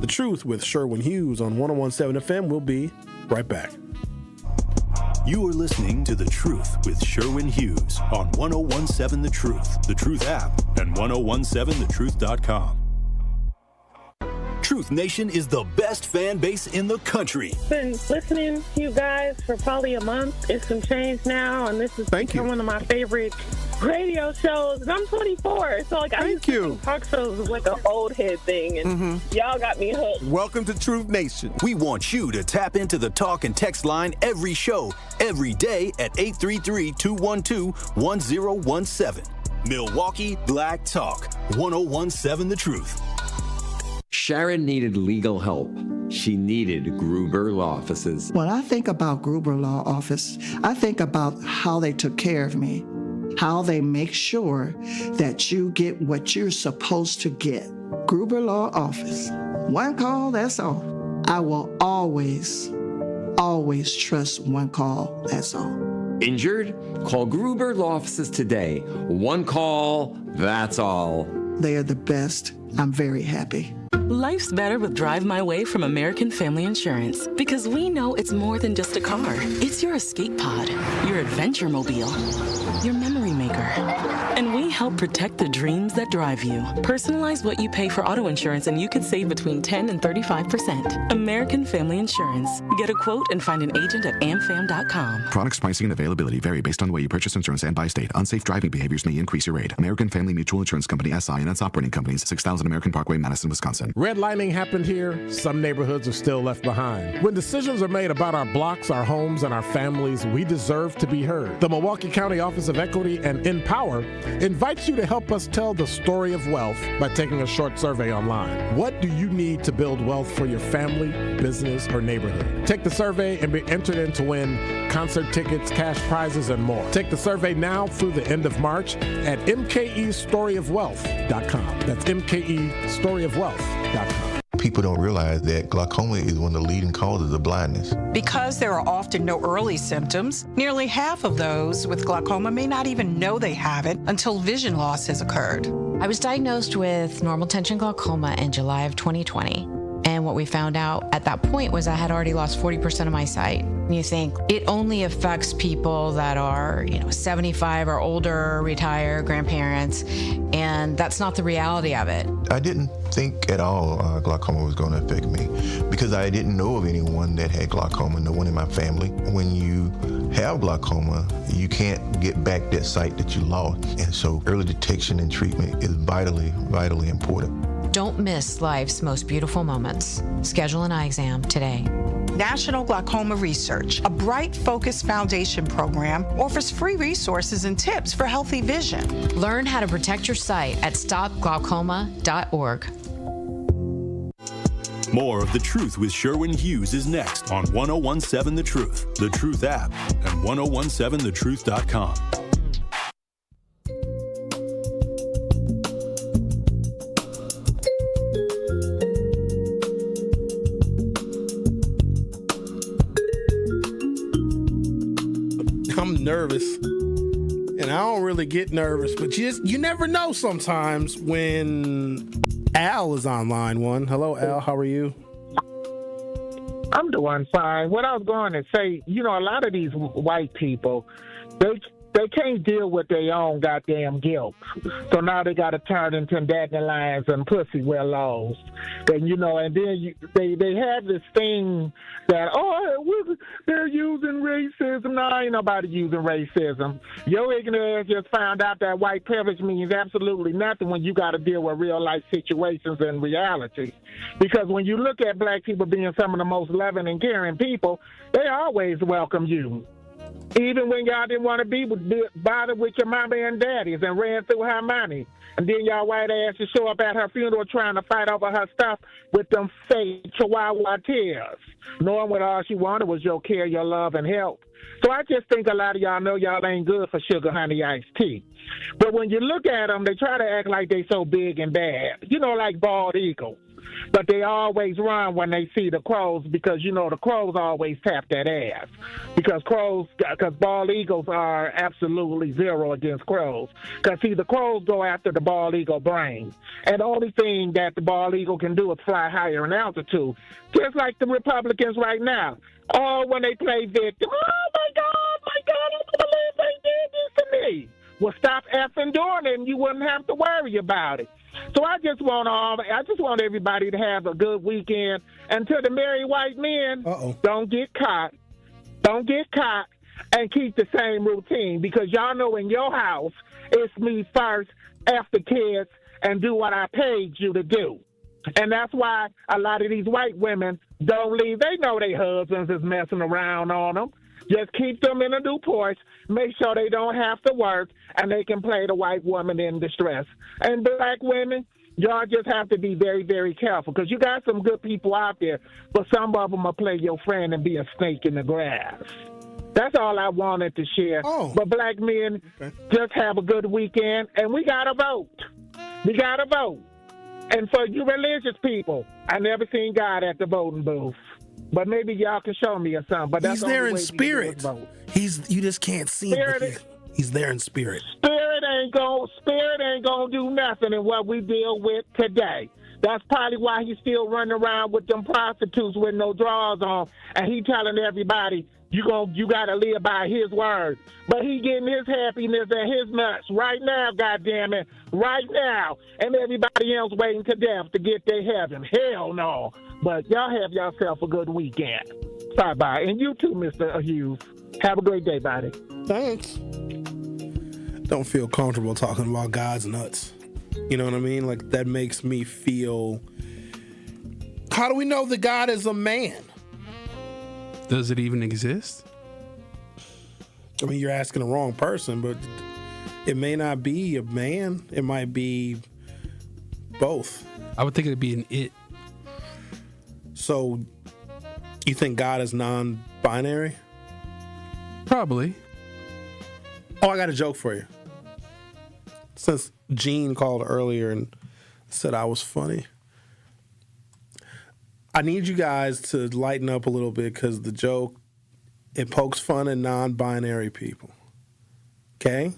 The Truth with Sherwin Hughes on 101.7 FM. We'll be right back. You are listening to The Truth with Sherwin Hughes on 101.7 The Truth app, and 101.7thetruth.com. Truth Nation is the best fan base in the country. Been listening to you guys for probably a month. It's some change now, and this is one of my favorite radio shows. And I'm 24, so like I used to think talk shows was like an old head thing, and y'all got me hooked. Welcome to Truth Nation. We want you to tap into the talk and text line every show, every day at 833-212-1017. Milwaukee Black Talk, 101.7 The Truth. Sharon needed legal help. She needed Gruber Law Offices. When I think about Gruber Law Office, I think about how they took care of me, how they make sure that you get what you're supposed to get. Gruber Law Office. One call, that's all. I will always trust one call, that's all. Injured? Call Gruber Law Offices today. One call, that's all. They are the best. I'm very happy. Life's better with Drive My Way from American Family Insurance, because we know it's more than just a car. It's your escape pod, your adventure mobile, your memory maker. And we help protect the dreams that drive you. Personalize what you pay for auto insurance and you could save between 10 and 35%. American Family Insurance. Get a quote and find an agent at amfam.com. Products, pricing, and availability vary based on the way you purchase insurance and by state. Unsafe driving behaviors may increase your rate. American Family Mutual Insurance Company, SI, and its operating companies, 6000 American Parkway, Madison, Wisconsin. Redlining happened here. Some neighborhoods are still left behind. When decisions are made about our blocks, our homes, and our families, we deserve to be heard. The Milwaukee County Office of Equity and Empower invites you to help us tell the story of wealth by taking a short survey online. What do you need to build wealth for your family, business, or neighborhood? Take the survey and be entered in to win concert tickets, cash prizes, and more. Take the survey now through the end of March at mkestoryofwealth.com. That's mkestoryofwealth.com. People don't realize that glaucoma is one of the leading causes of blindness. Because there are often no early symptoms, nearly half of those with glaucoma may not even know they have it until vision loss has occurred. I was diagnosed with normal tension glaucoma in July of 2020. And what we found out at that point was I had already lost 40% of my sight. And you think it only affects people that are, 75 or older, retired, grandparents, and that's not the reality of it. I didn't think at all glaucoma was going to affect me because I didn't know of anyone that had glaucoma, no one in my family. When you have glaucoma, you can't get back that sight that you lost. And so early detection and treatment is vitally, vitally important. Don't miss life's most beautiful moments. Schedule an eye exam today. National Glaucoma Research, a Bright Focus Foundation program, offers free resources and tips for healthy vision. Learn how to protect your sight at stopglaucoma.org. More of The Truth with Sherwin Hughes is next on 101.7 The Truth, The Truth app, and 101.7thetruth.com. I'm nervous. And I don't really get nervous, but you never know sometimes when Al is on line one. Hello, Al. How are you? I'm doing fine. What I was going to say, a lot of these white people, they can't deal with their own goddamn guilt. So now they got to turn into dandelions and pussy willows. And, and then they have this thing that, they're using racism. No, ain't nobody using racism. Your ignorance just found out that white privilege means absolutely nothing when you got to deal with real life situations and reality. Because when you look at black people being some of the most loving and caring people, they always welcome you. Even when y'all didn't want to be bothered with your mama and daddies and ran through her money. And then y'all white asses show up at her funeral trying to fight over her stuff with them fake chihuahua tears, knowing what all she wanted was your care, your love, and help. So I just think a lot of y'all know y'all ain't good for sugar, honey, iced tea. But when you look at them, they try to act like they so big and bad, like bald eagles. But they always run when they see the crows because, the crows always tap that ass. Because bald eagles are absolutely zero against crows. Because, the crows go after the bald eagle brain. And the only thing that the bald eagle can do is fly higher in altitude. Just like the Republicans right now. Oh, when they play victim. Oh, my God, I don't believe they did this to me. Well, stop effing doing it and you wouldn't have to worry about it. So I just want everybody to have a good weekend. And to the married white men, don't get caught. Don't get caught and keep the same routine because y'all know in your house, it's me first, after kids, and do what I paid you to do. And that's why a lot of these white women don't leave. They know their husbands is messing around on them. Just keep them in a new Porsche. Make sure they don't have to work, and they can play the white woman in distress. And black women, y'all just have to be very, very careful because you got some good people out there, but some of them will play your friend and be a snake in the grass. That's all I wanted to share. But black men, just have a good weekend, and we got to vote. We got to vote. And for you religious people, I never seen God at the voting booth. But maybe y'all can show me or something. But that's he's there in spirit. You just can't see him. He's there in spirit. Spirit ain't gonna do nothing in what we deal with today. That's probably why he's still running around with them prostitutes with no drawers on, and he telling everybody you gotta live by his word. But he getting his happiness and his nuts right now, goddammit, right now, and everybody else waiting to death to get their heaven. Hell no. But y'all have yourself a good weekend. Bye-bye. And you too, Mr. Hughes. Have a great day, buddy. Thanks. Don't feel comfortable talking about God's nuts. You know what I mean? Like, that makes me feel... How do we know that God is a man? Does it even exist? I mean, you're asking the wrong person, but it may not be a man. It might be both. I would think it'd be an it. So, you think God is non-binary? Probably. Oh, I got a joke for you. Since Gene called earlier and said I was funny, I need you guys to lighten up a little bit because the joke, it pokes fun at non-binary people. Okay?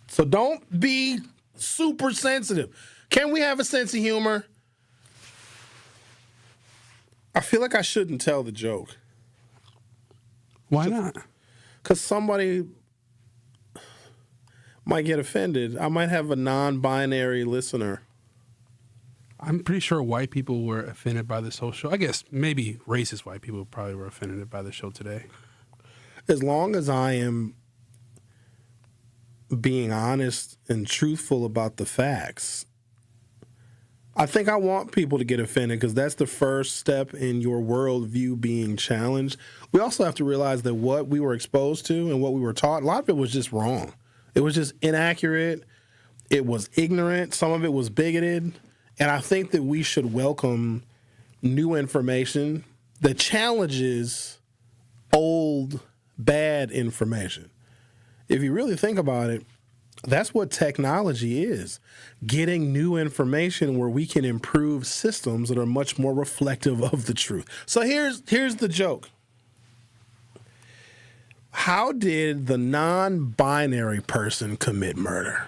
So don't be super sensitive. Can we have a sense of humor? I feel like I shouldn't tell the joke. Why not? Because somebody might get offended. I might have a non-binary listener. I'm pretty sure white people were offended by this whole show. I guess maybe racist white people probably were offended by the show today. As long as I am being honest and truthful about the facts, I think I want people to get offended because that's the first step in your worldview being challenged. We also have to realize that what we were exposed to and what we were taught, a lot of it was just wrong. It was just inaccurate. It was ignorant. Some of it was bigoted. And I think that we should welcome new information that challenges old, bad information. If you really think about it, that's what technology is. Getting new information where we can improve systems that are much more reflective of the truth. So here's the joke. How did the non-binary person commit murder?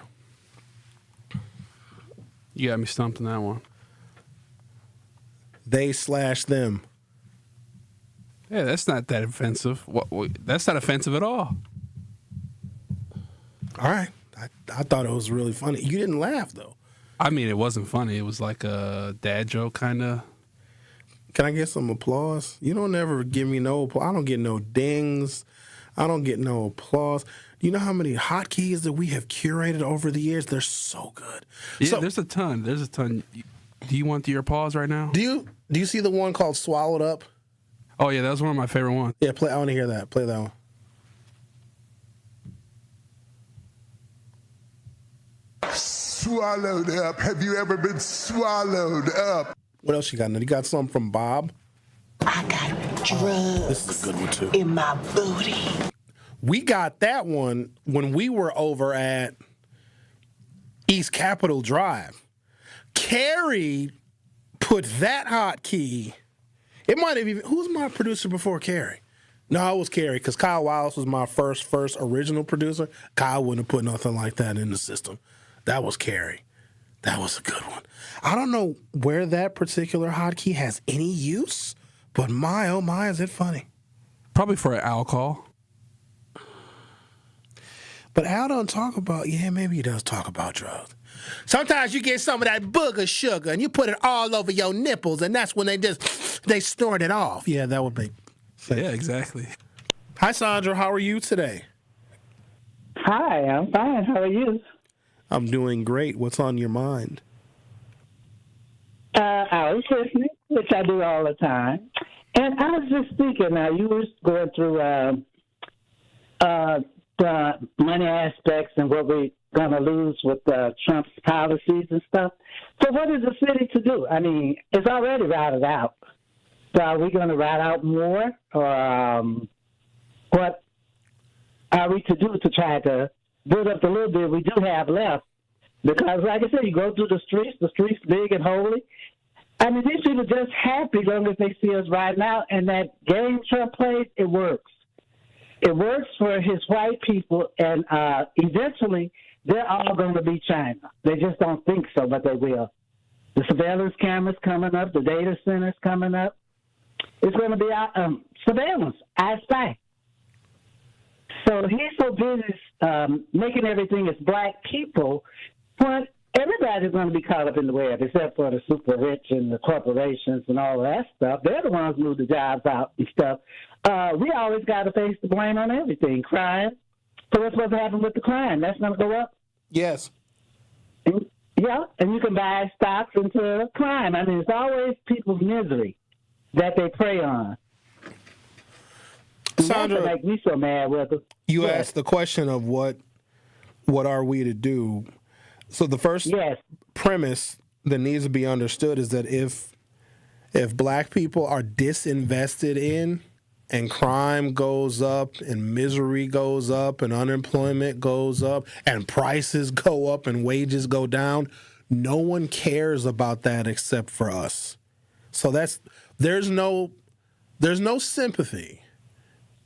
You got me stumped on that one. They/them. Yeah, that's not that offensive. That's not offensive at all. All right. I thought it was really funny. You didn't laugh, though. I mean, it wasn't funny. It was like a dad joke, kind of. Can I get some applause? You don't ever give me no applause. I don't get no dings. I don't get no applause. You know how many hotkeys that we have curated over the years? They're so good. Yeah, there's a ton. There's a ton. Do you want your applause right now? Do you see the one called Swallowed Up? Oh, yeah, that was one of my favorite ones. Yeah, I want to hear that. Play that one. Swallowed up. Have you ever been swallowed up? What else you got? You got something from Bob? I got drugs. This is a good one, too. In my booty. We got that one when we were over at East Capitol Drive. Carrie put that hotkey. It might have even. Who was my producer before Carrie? No, it was Carrie, because Kyle Wallace was my first original producer. Kyle wouldn't have put nothing like that in the system. That was Carrie. That was a good one. I don't know where that particular hotkey has any use, but my, oh my, is it funny. Probably for an Al call. But Al don't talk about, maybe he does talk about drugs. Sometimes you get some of that booger sugar and you put it all over your nipples, and that's when they snort it off. Yeah, that would make sense. Yeah, exactly. Hi, Sandra. How are you today? Hi, I'm fine. How are you? I'm doing great. What's on your mind? I was listening, which I do all the time. And I was just thinking, now you were going through the money aspects and what we're going to lose with Trump's policies and stuff. So what is the city to do? I mean, it's already routed out. So are we going to route out more? Or what are we to do to try to build up the little bit we do have left? Because, like I said, you go through the streets big and holy. I mean, these people just happy as long as they see us riding out. And that game Trump plays, it works. It works for his white people, and eventually they're all going to be China. They just don't think so, but they will. The surveillance cameras coming up, the data centers coming up. It's going to be surveillance, I spy. So he's so busy making everything as black people, but everybody's going to be caught up in the web, except for the super rich and the corporations and all of that stuff. They're the ones who move the jobs out and stuff. We always got to face the blame on everything. Crime. So what's supposed to happen with the crime? That's going to go up? Yes. And you can buy stocks into crime. I mean, it's always people's misery that they prey on. Sandra, that make me so mad with it. You asked the question of what are we to do? So the first premise that needs to be understood is that if black people are disinvested in, and crime goes up, and misery goes up, and unemployment goes up, and prices go up, and wages go down, no one cares about that except for us. So there's no sympathy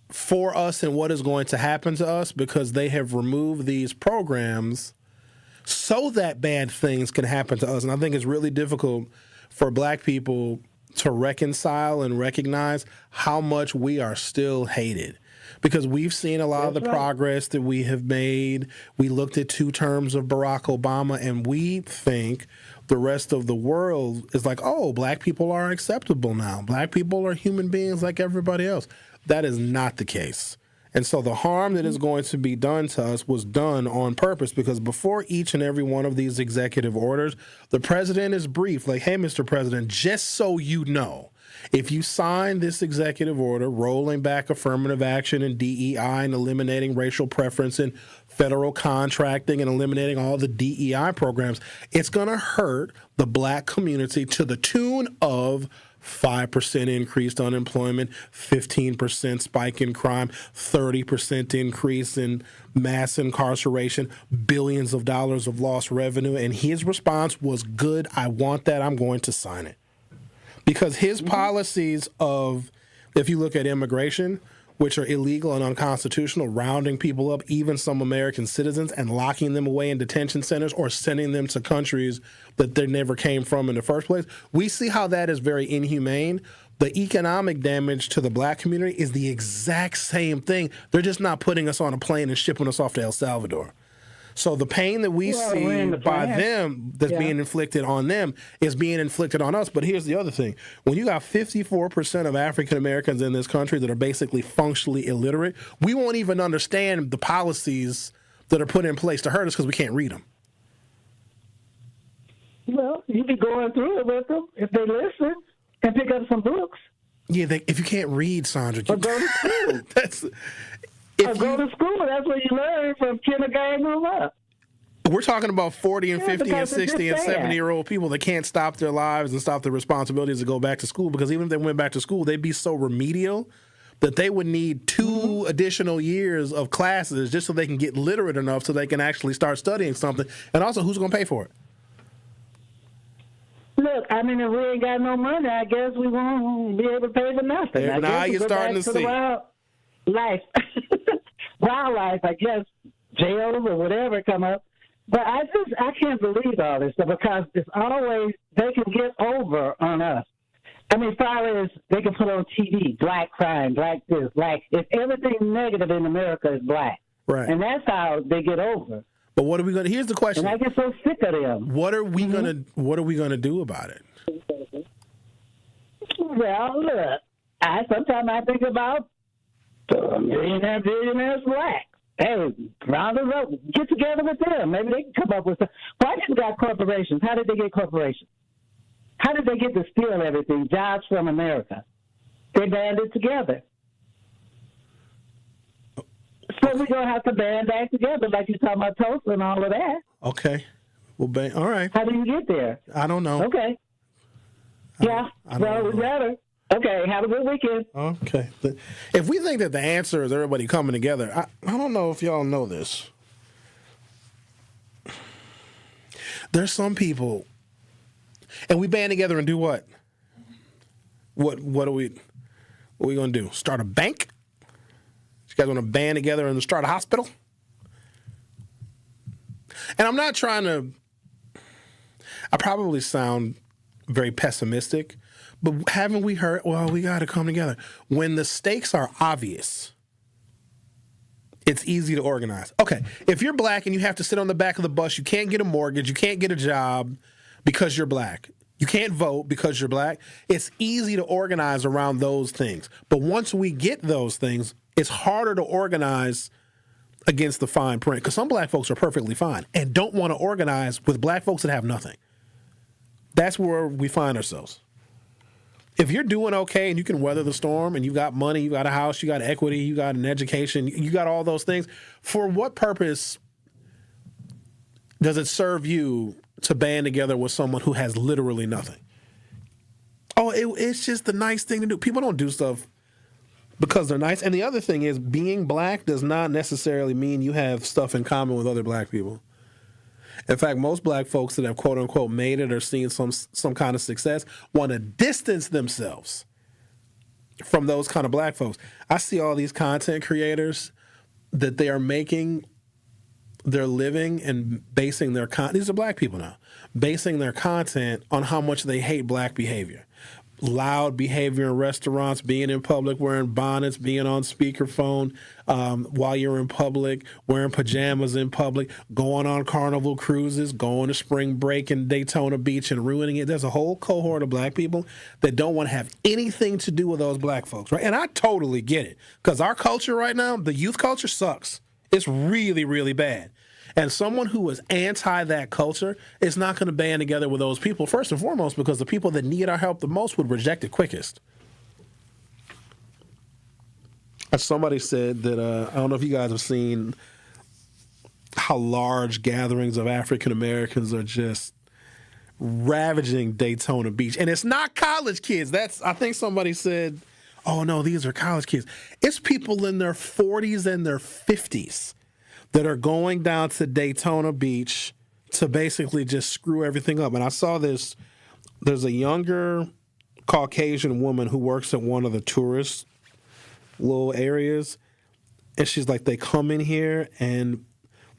for us and what is going to happen to us, because they have removed these programs so that bad things can happen to us. And I think it's really difficult for black people to reconcile and recognize how much we are still hated, because we've seen a lot of the progress that we have made. We looked at 2 terms of Barack Obama, and we think the rest of the world is like, oh, black people are acceptable now. Black people are human beings like everybody else. That is not the case. And so the harm that is going to be done to us was done on purpose, because before each and every one of these executive orders, the president is briefed, like, hey, Mr. President, just so you know, if you sign this executive order rolling back affirmative action and DEI and eliminating racial preference in federal contracting and eliminating all the DEI programs, it's going to hurt the black community to the tune of 5% increased unemployment, 15% spike in crime, 30% increase in mass incarceration, billions of dollars of lost revenue. And his response was, good, I want that, I'm going to sign it. Because his policies of, if you look at immigration, which are illegal and unconstitutional, rounding people up, even some American citizens, and locking them away in detention centers or sending them to countries that they never came from in the first place. We see how that is very inhumane. The economic damage to the black community is the exact same thing. They're just not putting us on a plane and shipping us off to El Salvador. So the pain that we see by them that's being inflicted on them is being inflicted on us. But here's the other thing. When you got 54% of African Americans in this country that are basically functionally illiterate, we won't even understand the policies that are put in place to hurt us because we can't read them. Well, you be going through it with them if they listen and pick up some books. Yeah, if you can't read, Sandra. Or go to school. Go to school. That's what you learn from kindergarten on up. We're talking about 40 and 50 and 60 and 70-year-old people that can't stop their lives and stop their responsibilities to go back to school, because even if they went back to school, they'd be so remedial that they would need 2 additional years of classes just so they can get literate enough so they can actually start studying something. And also, who's going to pay for it? Look, I mean, if we ain't got no money, I guess we won't be able to pay for nothing. Now you're starting to see. Wildlife, I guess, jails or whatever come up. But I can't believe all this stuff, because it's always, they can get over on us. I mean, as far as they can put on TV, black crime, black this, black, if everything negative in America is black. Right. And that's how they get over. But what are we going to, here's the question. And I get so sick of them. What are we going to do about it? Well, look, sometimes I think about billionaires black. Hey, round them up, get together with them. Maybe they can come up with something. White people got corporations. How did they get corporations? How did they get to steal everything? Jobs from America. They banded together. So we're going to have to band back together, like you're talking about Tulsa and all of that. Okay. Well, all right. How do you get there? I don't know. Okay. Yeah, well, we better. Okay, have a good weekend. Okay. If we think that the answer is everybody coming together, I don't know if y'all know this. There's some people, and we band together and do what? What are we going to do? Start a bank? You guys want to band together and start a hospital? And I'm not trying to, I probably sound very pessimistic, but haven't we heard, well, we got to come together. When the stakes are obvious, it's easy to organize. Okay, if you're black and you have to sit on the back of the bus, you can't get a mortgage, you can't get a job because you're black, you can't vote because you're black, it's easy to organize around those things. But once we get those things, it's harder to organize against the fine print, because some black folks are perfectly fine and don't want to organize with black folks that have nothing. That's where we find ourselves. If you're doing okay and you can weather the storm and you got money, you got a house, you got equity, you got an education, you got all those things, for what purpose does it serve you to band together with someone who has literally nothing? Oh, it's just the nice thing to do. People don't do stuff because they're nice. And the other thing is, being black does not necessarily mean you have stuff in common with other black people. In fact, most black folks that have quote-unquote made it or seen some kind of success want to distance themselves from those kind of black folks. I see all these content creators that they are making their living and basing their these are black people now, basing their content on how much they hate black behavior. Loud behavior in restaurants, being in public, wearing bonnets, being on speakerphone while you're in public, wearing pajamas in public, going on Carnival cruises, going to spring break in Daytona Beach and ruining it. There's a whole cohort of black people that don't want to have anything to do with those black folks, right? And I totally get it, because our culture right now, the youth culture sucks. It's really, really bad. And someone who is anti that culture is not going to band together with those people, first and foremost, because the people that need our help the most would reject it quickest. As somebody said that, I don't know if you guys have seen how large gatherings of African Americans are just ravaging Daytona Beach. And it's not college kids. I think somebody said, oh no, these are college kids. It's people in their 40s and their 50s. That are going down to Daytona Beach to basically just screw everything up. And I saw this, there's a younger Caucasian woman who works at one of the tourist little areas. And she's like, they come in here and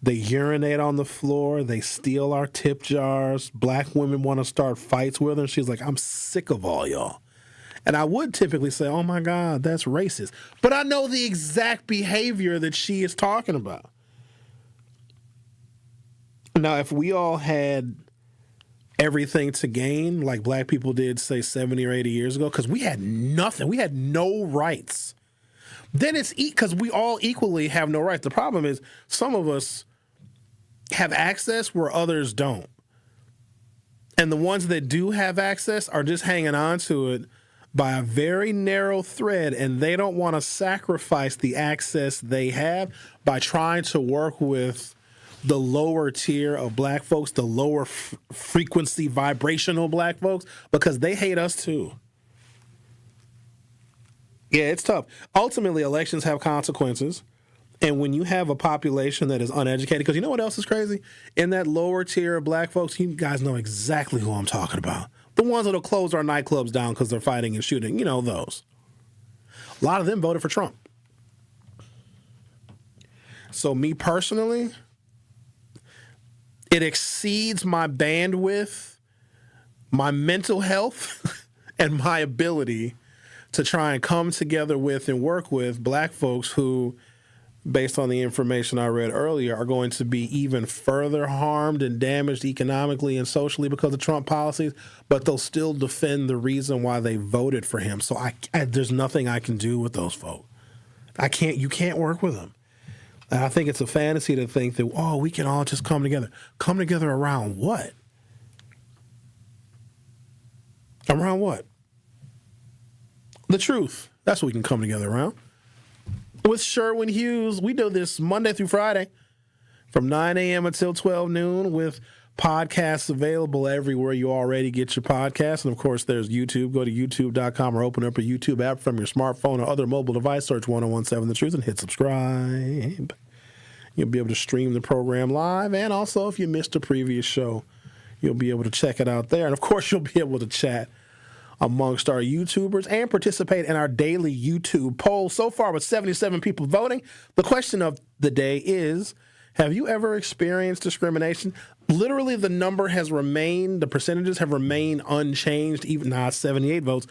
they urinate on the floor. They steal our tip jars. Black women want to start fights with her. She's like, I'm sick of all y'all. And I would typically say, oh, my God, that's racist. But I know the exact behavior that she is talking about. Now, if we all had everything to gain like black people did, say, 70 or 80 years ago, because we had nothing. We had no rights. Then it's because we all equally have no rights. The problem is some of us have access where others don't. And the ones that do have access are just hanging on to it by a very narrow thread, and they don't want to sacrifice the access they have by trying to work with the lower tier of black folks, the lower frequency vibrational black folks, because they hate us too. Yeah, it's tough. Ultimately, elections have consequences. And when you have a population that is uneducated, because you know what else is crazy? In that lower tier of black folks, you guys know exactly who I'm talking about. The ones that'll close our nightclubs down because they're fighting and shooting. You know those. A lot of them voted for Trump. So me personally, it exceeds my bandwidth, my mental health, and my ability to try and come together with and work with black folks who, based on the information I read earlier, are going to be even further harmed and damaged economically and socially because of Trump policies, but they'll still defend the reason why they voted for him. So there's nothing I can do with those folks. You can't work with them. And I think it's a fantasy to think that, oh, we can all just come together. Come together around what? Around what? The truth. That's what we can come together around. With Sherwin Hughes, we do this Monday through Friday from 9 a.m. until 12 noon with podcasts available everywhere you already get your podcasts. And, of course, there's YouTube. Go to youtube.com or open up a YouTube app from your smartphone or other mobile device. Search 1017 The Truth and hit subscribe. You'll be able to stream the program live. And also, if you missed a previous show, you'll be able to check it out there. And, of course, you'll be able to chat amongst our YouTubers and participate in our daily YouTube poll. So far, with 77 people voting, the question of the day is, have you ever experienced discrimination? Literally, the number has remained, the percentages have remained unchanged, even now it's 78 votes.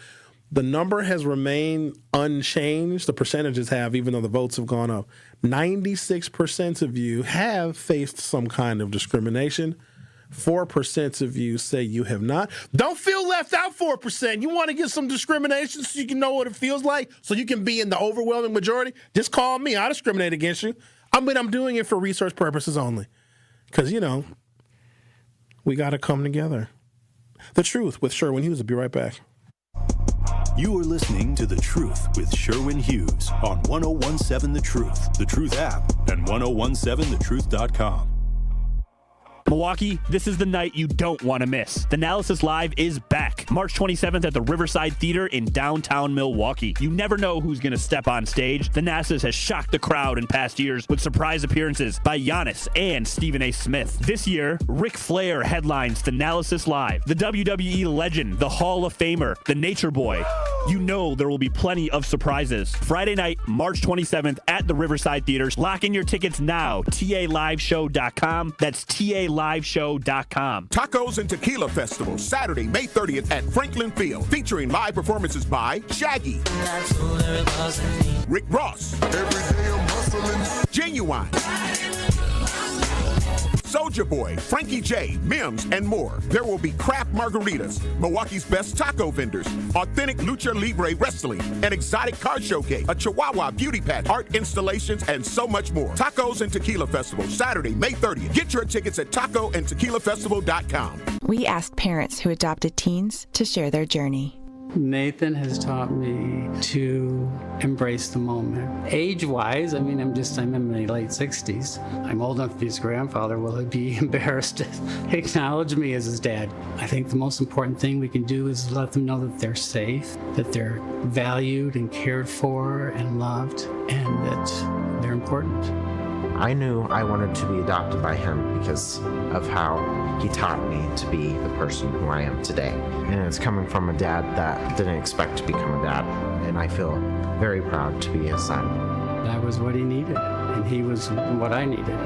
The number has remained unchanged. The percentages have, even though the votes have gone up. 96% of you have faced some kind of discrimination. 4% of you say you have not. Don't feel left out, 4%. You want to get some discrimination so you can know what it feels like, so you can be in the overwhelming majority? Just call me. I discriminate against you. I'm doing it for research purposes only. Because, we got to come together. The Truth with Sherwin Hughes. Will be right back. You are listening to The Truth with Sherwin Hughes on 1017 The Truth, The Truth app, and 1017thetruth.com. Milwaukee, this is the night you don't want to miss. The Analysis Live is back, March 27th at the Riverside Theater in downtown Milwaukee. You never know who's going to step on stage. The Analysis has shocked the crowd in past years with surprise appearances by Giannis and Stephen A. Smith. This year, Ric Flair headlines The Analysis Live. The WWE legend, the Hall of Famer, the Nature Boy. You know there will be plenty of surprises. Friday night, March 27th at the Riverside Theater. Lock in your tickets now. TALiveshow.com. That's TALiveshow.com. Tacos and Tequila Festival, Saturday, May 30th at Franklin Field, featuring live performances by Shaggy, Rick Ross, Genuine, Soulja Boy, Frankie J, Mims, and more. There will be craft margaritas, Milwaukee's best taco vendors, authentic lucha libre wrestling, an exotic car showcase, a Chihuahua beauty pageant, art installations, and so much more. Tacos and Tequila Festival, Saturday, May 30th. Get your tickets at tacoandtequilafestival.com. We asked parents who adopted teens to share their journey. Nathan has taught me to embrace the moment. Age-wise, I'm in my late 60s. I'm old enough to be his grandfather. Will he be embarrassed to acknowledge me as his dad? I think the most important thing we can do is let them know that they're safe, that they're valued and cared for and loved, and that they're important. I knew I wanted to be adopted by him because of how he taught me to be the person who I am today. And it's coming from a dad that didn't expect to become a dad, and I feel very proud to be his son. That was what he needed, and he was what I needed.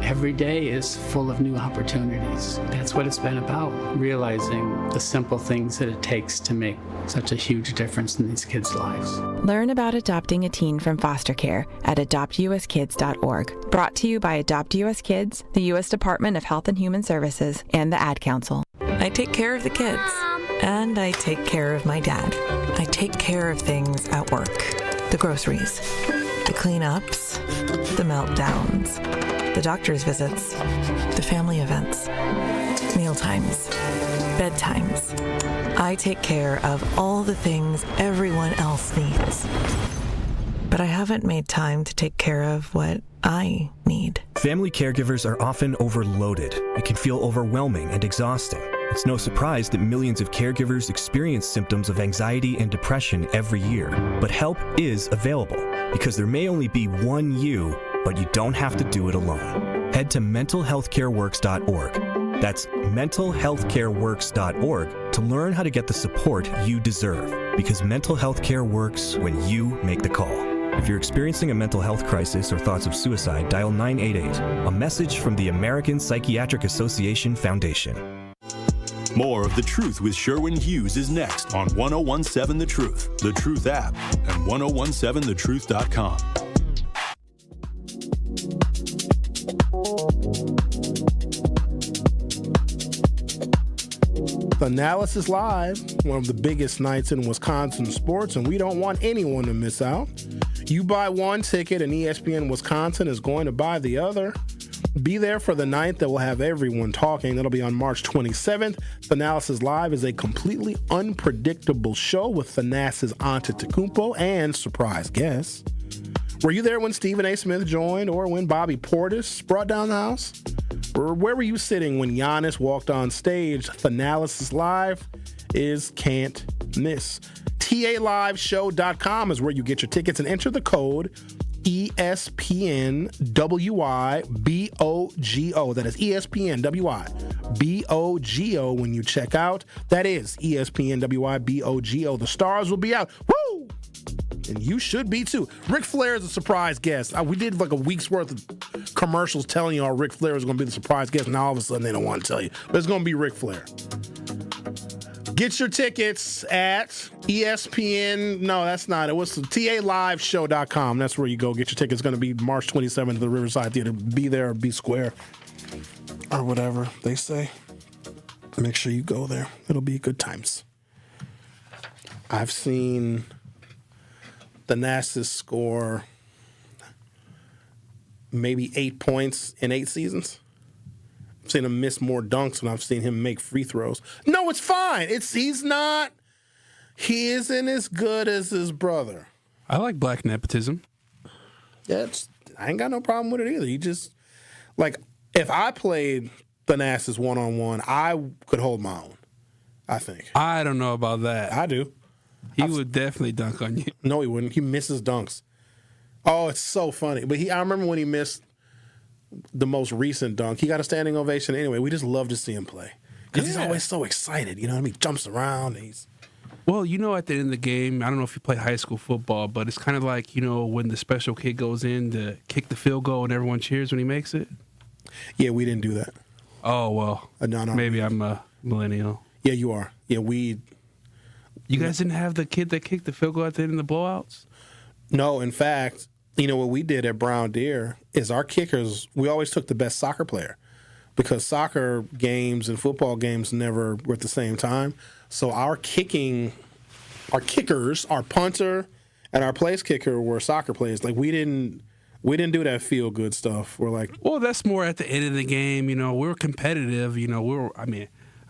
Every day is full of new opportunities. That's what it's been about, realizing the simple things that it takes to make such a huge difference in these kids' lives. Learn about adopting a teen from foster care at adoptuskids.org. Brought to you by Adopt US Kids, the U.S. Department of Health and Human Services, and the Ad Council. I take care of the kids, and I take care of my dad. I take care of things at work. The groceries, the cleanups, the meltdowns, the doctor's visits, the family events, mealtimes, bedtimes. I take care of all the things everyone else needs. But I haven't made time to take care of what I need. Family caregivers are often overloaded. It can feel overwhelming and exhausting. It's no surprise that millions of caregivers experience symptoms of anxiety and depression every year. But help is available, because there may only be one you, but you don't have to do it alone. Head to mentalhealthcareworks.org. That's mentalhealthcareworks.org to learn how to get the support you deserve, because mental health care works when you make the call. If you're experiencing a mental health crisis or thoughts of suicide, dial 988, a message from the American Psychiatric Association Foundation. More of The Truth with Sherwin Hughes is next on 1017 The Truth, The Truth app, and 1017thetruth.com. Analysis Live, one of the biggest nights in Wisconsin sports, and we don't want anyone to miss out. You buy one ticket, and ESPN Wisconsin is going to buy the other. Be there for the night that will have everyone talking. That'll be on March 27th. Analysis Live is a completely unpredictable show with Thanasis Antetokounmpo and surprise guests. Were you there when Stephen A. Smith joined, or when Bobby Portis brought down the house? Or where were you sitting when Giannis walked on stage? Thanasis Live is can't miss. TALiveshow.com is where you get your tickets, and enter the code ESPNWIBOGO. That is ESPNWIBOGO when you check out. That is ESPNWIBOGO. The stars will be out. Woo! And you should be too. Ric Flair is a surprise guest. We did like a week's worth of commercials telling y'all Ric Flair was going to be the surprise guest. Now all of a sudden they don't want to tell you. But it's going to be Ric Flair. Get your tickets at ESPN. No, that's not. It was TALiveshow.com. That's where you go get your tickets. It's going to be March 27th at the Riverside Theater. Be there or be square or whatever they say. Make sure you go there. It'll be good times. I've seen Thanasis score maybe 8 points in 8 seasons. I've seen him miss more dunks than I've seen him make free throws. No, it's fine. He isn't as good as his brother. I like black nepotism. I ain't got no problem with it either. He just, like, if I played Thanasis one-on-one, I could hold my own, I think. I don't know about that. I do. He would definitely dunk on you. No, he wouldn't. He misses dunks. Oh, it's so funny. But I remember when he missed the most recent dunk. He got a standing ovation anyway. We just love to see him play because he's always so excited. You know what I mean? He jumps around. Well, at the end of the game, I don't know if you play high school football, but it's kind of like, when the special kid goes in to kick the field goal and everyone cheers when he makes it. Yeah, we didn't do that. Oh, well, no. Maybe I'm a millennial. Yeah, you are. Yeah, You guys didn't have the kid that kicked the field goal at the end of the blowouts? No, in fact, what we did at Brown Deer is our kickers, we always took the best soccer player because soccer games and football games never were at the same time. So our kickers, our punter and our place kicker were soccer players. Like we didn't do that feel good stuff. We're like, well, that's more at the end of the game. We were competitive. I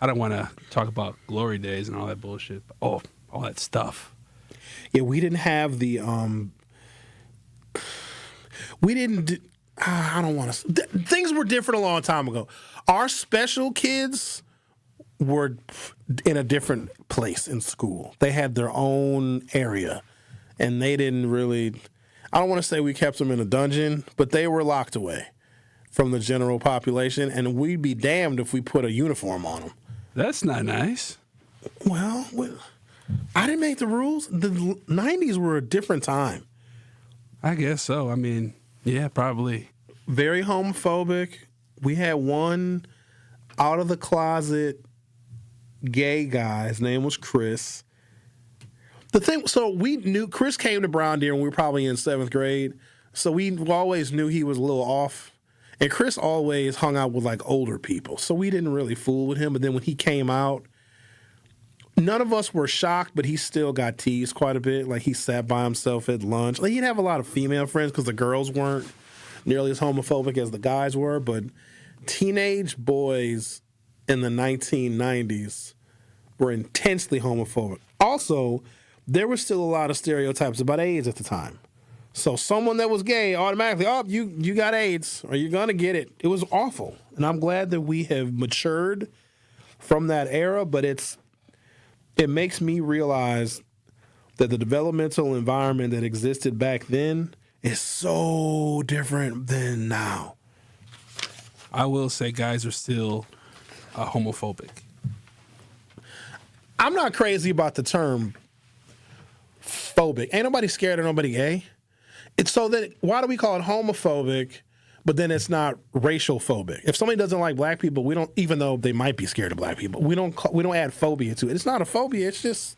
don't want to talk about glory days and all that bullshit. But, all that stuff. Yeah, we didn't have the. We didn't. I don't want to. Things were different a long time ago. Our special kids were in a different place in school. They had their own area, and they didn't really. I don't want to say we kept them in a dungeon, but they were locked away from the general population, and we'd be damned if we put a uniform on them. That's not nice. Well, I didn't make the rules. The 90s were a different time. I guess so. I mean, yeah, probably. Very homophobic. We had one out of the closet gay guy. His name was Chris. So we knew Chris came to Brown Deer when we were probably in 7th grade. So we always knew he was a little off. And Chris always hung out with like older people. So we didn't really fool with him. But then when he came out, none of us were shocked, but he still got teased quite a bit. Like he sat by himself at lunch. Like he'd have a lot of female friends because the girls weren't nearly as homophobic as the guys were. But teenage boys in the 1990s were intensely homophobic. Also, there were still a lot of stereotypes about AIDS at the time. So someone that was gay automatically, you got AIDS or you're going to get it. It was awful. And I'm glad that we have matured from that era, but it makes me realize that the developmental environment that existed back then is so different than now. I will say guys are still homophobic. I'm not crazy about the term phobic. Ain't nobody scared of nobody gay. It's so that why do we call it homophobic, but then it's not racial phobic? If somebody doesn't like black people, we don't, even though they might be scared of black people, we don't add phobia to it. It's not a phobia. It's just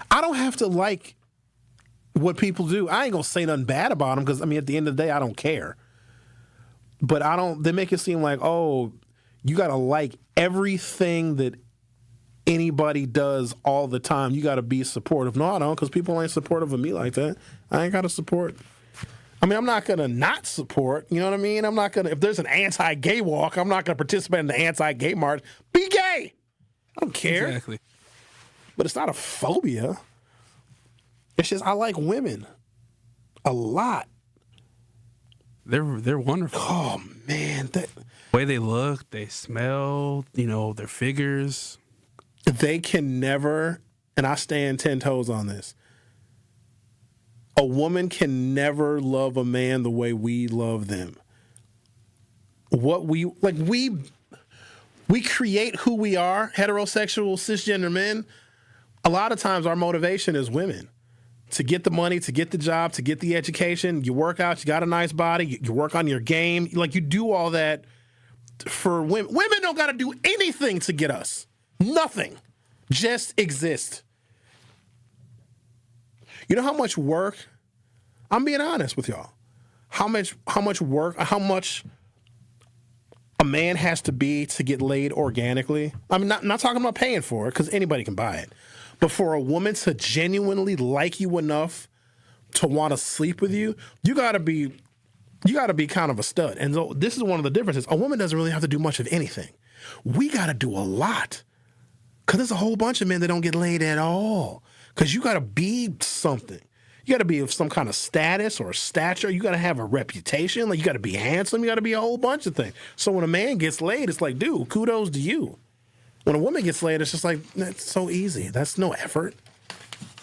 I don't have to like what people do. I ain't gonna say nothing bad about them because I mean at the end of the day I don't care. But they make it seem like, oh, you gotta like everything that anybody does all the time. You got to be supportive. No, I don't, because people ain't supportive of me like that. I ain't got to support. I mean, I'm not going to not support. You know what I mean? I'm not going to, if there's an anti-gay walk, I'm not going to participate in the anti-gay march. Be gay. I don't care. Exactly. But it's not a phobia. It's just I like women a lot. They're wonderful. Oh, man. The way they look, they smell, their figures. They can never, and I stand 10 toes on this, a woman can never love a man the way we love them. We create who we are, heterosexual, cisgender men. A lot of times our motivation is women. To get the money, to get the job, to get the education. You work out, you got a nice body, you work on your game. Like you do all that for women. Women don't got to do anything to get us. Nothing. Just exist. You know how much work, I'm being honest with y'all, how much work, how much a man has to be to get laid organically? I'm not talking about paying for it, because anybody can buy it. But for a woman to genuinely like you enough to want to sleep with you, you gotta be kind of a stud. And so this is one of the differences. A woman doesn't really have to do much of anything. We gotta do a lot. Because there's a whole bunch of men that don't get laid at all. Because you got to be something. You got to be of some kind of status or stature. You got to have a reputation. Like you got to be handsome. You got to be a whole bunch of things. So when a man gets laid, it's like, dude, kudos to you. When a woman gets laid, it's just like, that's so easy. That's no effort.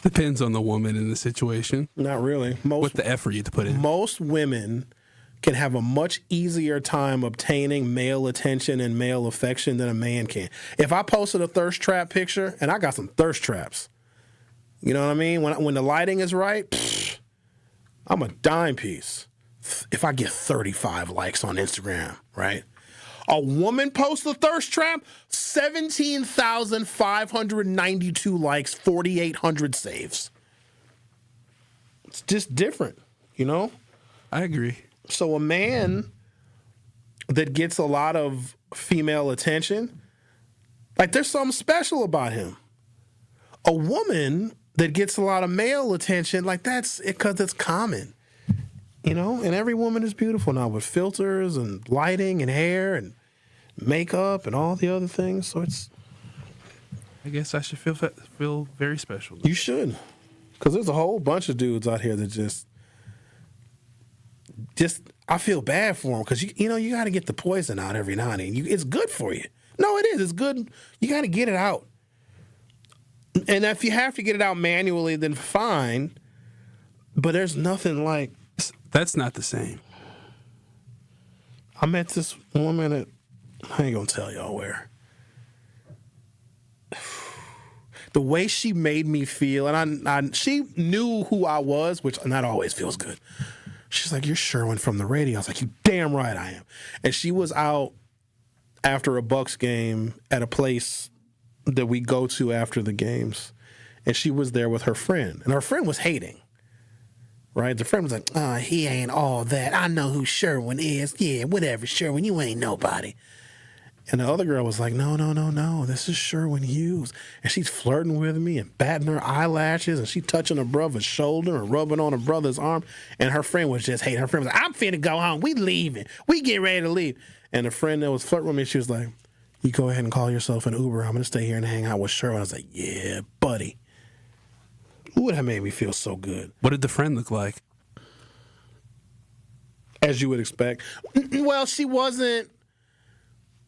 Depends on the woman and the situation. Not really. What the effort you have to put in. Most women can have a much easier time obtaining male attention and male affection than a man can. If I posted a thirst trap picture, and I got some thirst traps, you know what I mean? When the lighting is right, I'm a dime piece. If I get 35 likes on Instagram, right? A woman posts a thirst trap, 17,592 likes, 4,800 saves. It's just different, I agree. So a man that gets a lot of female attention, like there's something special about him. A woman that gets a lot of male attention, like that's because it's common, and every woman is beautiful now with filters and lighting and hair and makeup and all the other things. So I guess I should feel very special. You should, because there's a whole bunch of dudes out here that just I feel bad for them because you got to get the poison out every now and then. It's good for you. No, it is. It's good. You got to get it out. And if you have to get it out manually, then fine. But there's nothing like... That's not the same. I met this woman at... I ain't gonna tell y'all where. The way she made me feel, and she knew who I was, which not always feels good. She's like, "You're Sherwin from the radio." I was like, "You damn right I am." And she was out after a Bucks game at a place that we go to after the games, and she was there with her friend, and her friend was hating. Right? The friend was like, "Oh, he ain't all that. I know who Sherwin is. Yeah, whatever, Sherwin, you ain't nobody." And the other girl was like, "No, this is Sherwin Hughes." And she's flirting with me and batting her eyelashes, and she touching her brother's shoulder and rubbing on her brother's arm. And her friend was just hating. Her friend was like, "I'm finna go home. We leaving. We get ready to leave." And the friend that was flirting with me, she was like, "You go ahead and call yourself an Uber. I'm going to stay here and hang out with Sherwin." I was like, "Yeah, buddy." Who would have made me feel so good? What did the friend look like? As you would expect. Well, she wasn't.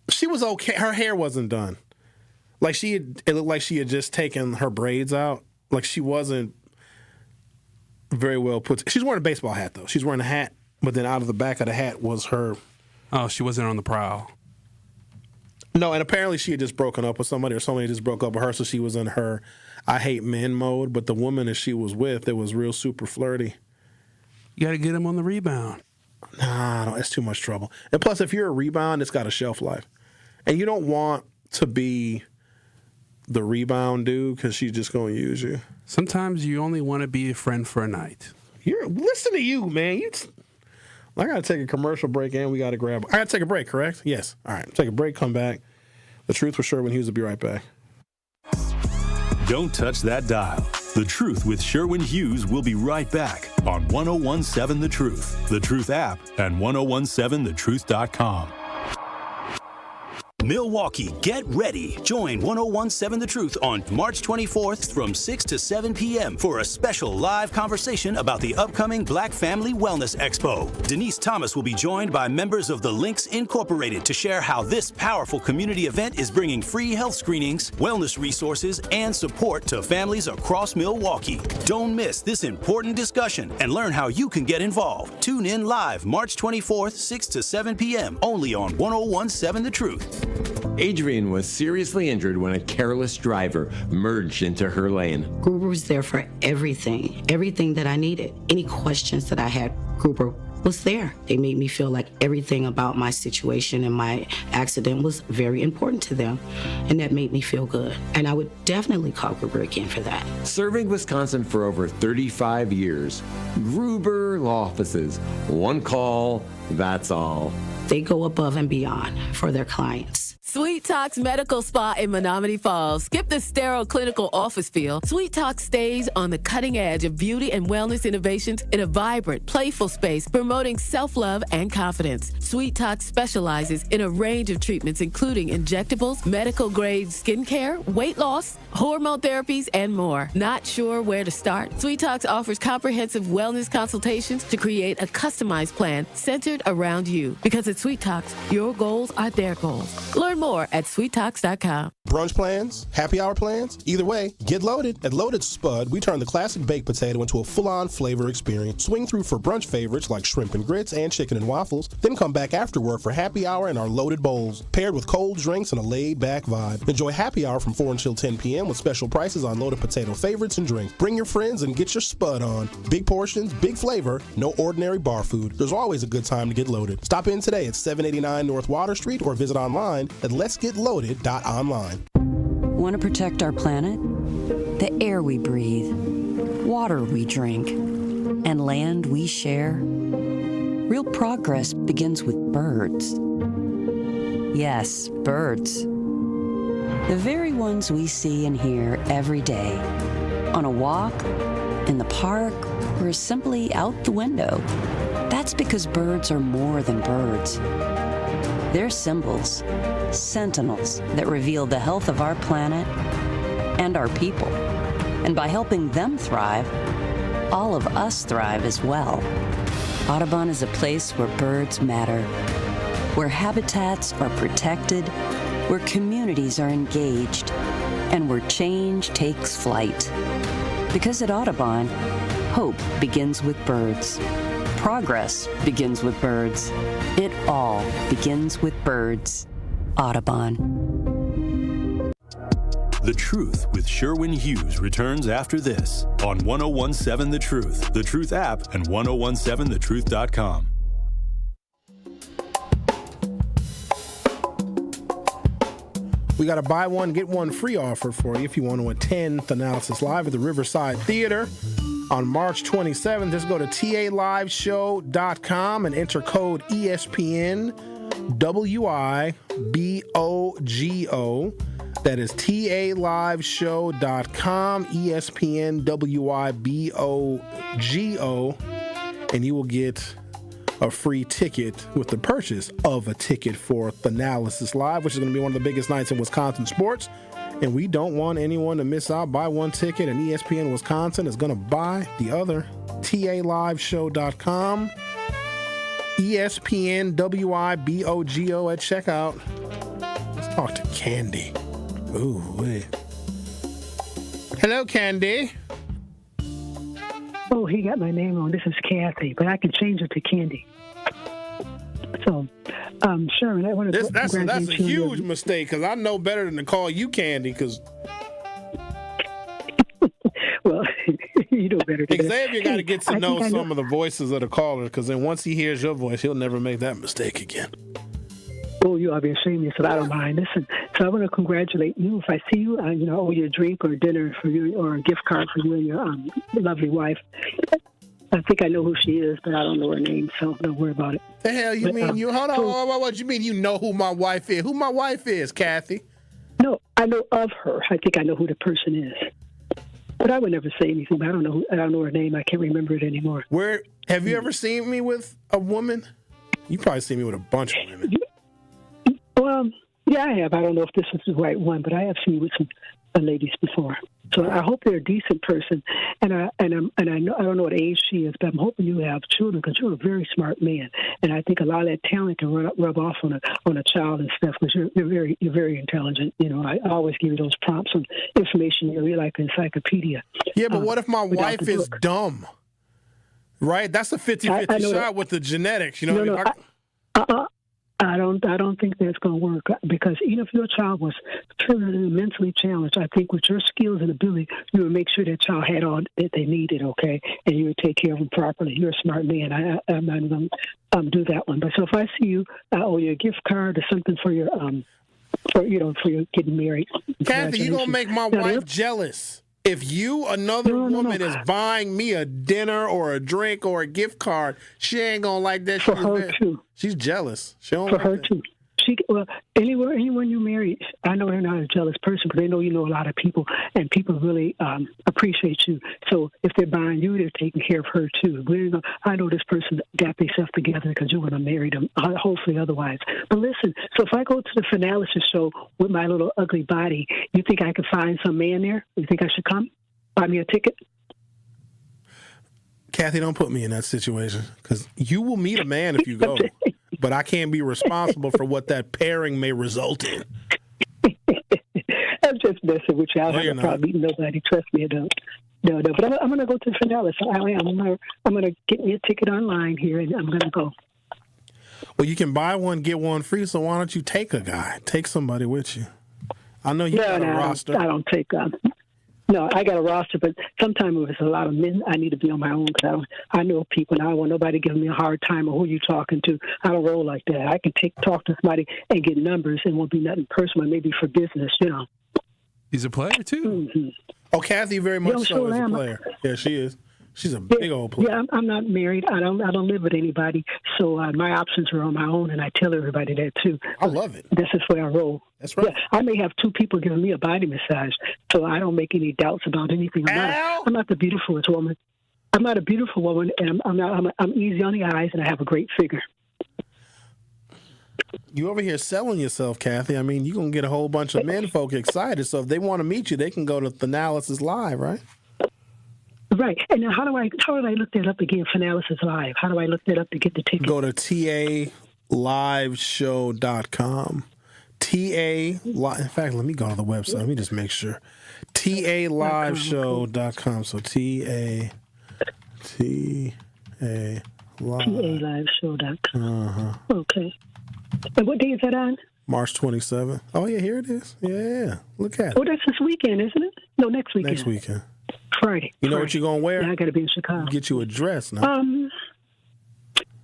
She was okay. Her hair wasn't done. It looked like she had just taken her braids out. Like she wasn't very well put. She's wearing a baseball hat though. She's wearing a hat, but then out of the back of the hat was her. Oh, she wasn't on the prowl. No, and apparently she had just broken up with somebody, or somebody just broke up with her, so she was in her "I hate men" mode. But the woman that she was with, that was real super flirty. You got to get him on the rebound. Nah, no, it's too much trouble. And plus, if you're a rebound, it's got a shelf life. And you don't want to be the rebound dude because she's just going to use you. Sometimes you only want to be a friend for a night. Listen to you, man. I got to take a commercial break and we got to grab... I got to take a break, correct? Yes. All right. Take a break, come back. The Truth with Sherwin Hughes will be right back. Don't touch that dial. The Truth with Sherwin Hughes will be right back on 1017 The Truth, The Truth app, and 1017thetruth.com. Milwaukee, get ready. Join 1017 The Truth on March 24th from 6 to 7 p.m. for a special live conversation about the upcoming Black Family Wellness Expo. Denise Thomas will be joined by members of the Links Incorporated to share how this powerful community event is bringing free health screenings, wellness resources, and support to families across Milwaukee. Don't miss this important discussion and learn how you can get involved. Tune in live March 24th, 6 to 7 p.m. only on 1017 The Truth. Adrian was seriously injured when a careless driver merged into her lane. Gruber was there for everything that I needed. Any questions that I had, Gruber was there. They made me feel like everything about my situation and my accident was very important to them, and that made me feel good. And I would definitely call Gruber again for that. Serving Wisconsin for over 35 years, Gruber Law Offices. One call, that's all. They go above and beyond for their clients. Sweet Talk's Medical Spa in Menominee Falls. Skip the sterile clinical office feel. Sweet Talk stays on the cutting edge of beauty and wellness innovations in a vibrant, playful space promoting self-love and confidence. Sweet Talk specializes in a range of treatments including injectables, medical-grade skincare, weight loss, hormone therapies, and more. Not sure where to start? Sweet Talks offers comprehensive wellness consultations to create a customized plan centered around you. Because at Sweet Talks, your goals are their goals. Learn more at sweettalks.com. Brunch plans? Happy hour plans? Either way, get loaded. At Loaded Spud, we turn the classic baked potato into a full-on flavor experience. Swing through for brunch favorites like shrimp and grits and chicken and waffles, then come back afterward for happy hour in our loaded bowls, paired with cold drinks and a laid-back vibe. Enjoy happy hour from 4 until 10 p.m. with special prices on loaded potato favorites and drinks. Bring your friends and get your Spud on. Big portions, big flavor, no ordinary bar food. There's always a good time to get loaded. Stop in today at 789 North Water Street or visit online at letsgetloaded.online. Want to protect our planet? The air we breathe, water we drink, and land we share? Real progress begins with birds. Yes, birds. The very ones we see and hear every day. On a walk, in the park, or simply out the window. That's because birds are more than birds. They're symbols, sentinels that reveal the health of our planet and our people. And by helping them thrive, all of us thrive as well. Audubon is a place where birds matter, where habitats are protected, where communities are engaged, and where change takes flight. Because at Audubon, hope begins with birds. Progress begins with birds. It all begins with birds. Audubon. The Truth with Sherwin Hughes returns after this on 1017 The Truth, The Truth app, and 1017thetruth.com. We got a buy one, get one free offer for you if you want to attend Thanalysis Live at the Riverside Theater on March 27th. Just go to taliveshow.com and enter code ESPN WIBOGO. That is taliveshow.com, ESPN WIBOGO, and you will get a free ticket with the purchase of a ticket for Thanalysis Live, which is going to be one of the biggest nights in Wisconsin sports. And we don't want anyone to miss out. Buy one ticket, and ESPN Wisconsin is going to buy the other. taliveshow.com, ESPN WIBOGO at checkout. Let's talk to Candy. Ooh, wait. Hello, Candy. Oh, he got my name wrong. This is Kathy, but I can change it to Candy. So, Sherwin, I want to that's a huge mistake, because I know better than to call you Candy, because... Well, you know better than Xavier got to get to know some of the voices of the callers, because then once he hears your voice, he'll never make that mistake again. Oh, you ought to be ashamed of yourself. I don't mind. Listen, so I want to congratulate you. If I see you, I owe you a drink or dinner for you, or a gift card for you and your lovely wife. I think I know who she is, but I don't know her name, so don't worry about it. The hell you mean? Hold on. What you mean you know who my wife is? Who my wife is, Kathy? No, I know of her. I think I know who the person is. But I would never say anything. But I don't know her name. I can't remember it anymore. Where have you ever seen me with a woman? You probably seen me with a bunch of women. Well, yeah, I have. I don't know if this is the right one, but I have seen you with some ladies before. So I hope they're a decent person, and I know I don't know what age she is, but I'm hoping you have children, because you're a very smart man, and I think a lot of that talent can rub off on a child and stuff, because you're very intelligent. I always give you those prompts and information. You're like an encyclopedia. Yeah, but what if my wife is dumb? Right, that's a 50-50 shot with the genetics. I don't think that's going to work, because even if your child was truly mentally challenged, I think with your skills and ability, you would make sure that child had all that they needed, okay, and you would take care of them properly. You're a smart man. I'm not going to do that one. But so if I see you, I owe you a gift card or something for your for your getting married. Kathy, you're going to make my wife jealous. If another woman is buying me a dinner or a drink or a gift card, she ain't gonna like that. For her too. She's jealous. She don't for like her that. too. Anyone you marry, I know they're not a jealous person, but they know you know a lot of people, and people really appreciate you. So if they're buying you, they're taking care of her too. I know this person got themselves together because you're going to marry them, hopefully otherwise. But listen, so if I go to the Thanalysis show with my little ugly body, you think I could find some man there? You think I should come? Buy me a ticket? Kathy, don't put me in that situation, because you will meet a man if you go. But I can't be responsible for what that pairing may result in. I'm just messing with you. I don't probably meet nobody. Trust me, I don't. No. But I'm going to go to the finale. So I'm going to get me a ticket online here, and I'm going to go. Well, you can buy one, get one free, so why don't you take a guy? Take somebody with you. I know you got a roster. I don't take No, I got a roster, but sometimes if it's a lot of men, I need to be on my own, because I know people, and I don't want nobody giving me a hard time or who you talking to. I don't roll like that. I can talk to somebody and get numbers, and won't be nothing personal, maybe for business, He's a player, too. Mm-hmm. Oh, Kathy very much so is a player. Yeah, she is. She's a big old player. Yeah, I'm not married. I don't live with anybody, so my options are on my own, and I tell everybody that too. I love it. This is where I roll. That's right. Yeah, I may have two people giving me a body massage, so I don't make any doubts about anything. I'm not the beautifulest woman. I'm not a beautiful woman, and I'm easy on the eyes, and I have a great figure. You over here selling yourself, Kathy. I mean, you're going to get a whole bunch of men folk excited, so if they want to meet you, they can go to Thanalysis Live, right? Right. And now how do I look that up again, Thanalysis Live? How do I look that up to get the ticket? Go to taliveshow.com. TA Live. In fact, let me go to the website. Let me just make sure. TALiveshow.com. So TALiveshow.com. Okay. And what day is that on? March 27th. Oh, yeah, here it is. Yeah, look at it. Oh, that's this weekend, isn't it? No, next weekend. Next weekend. Friday. You know what you're going to wear? Yeah, I got to be in Chicago. Get you a dress now.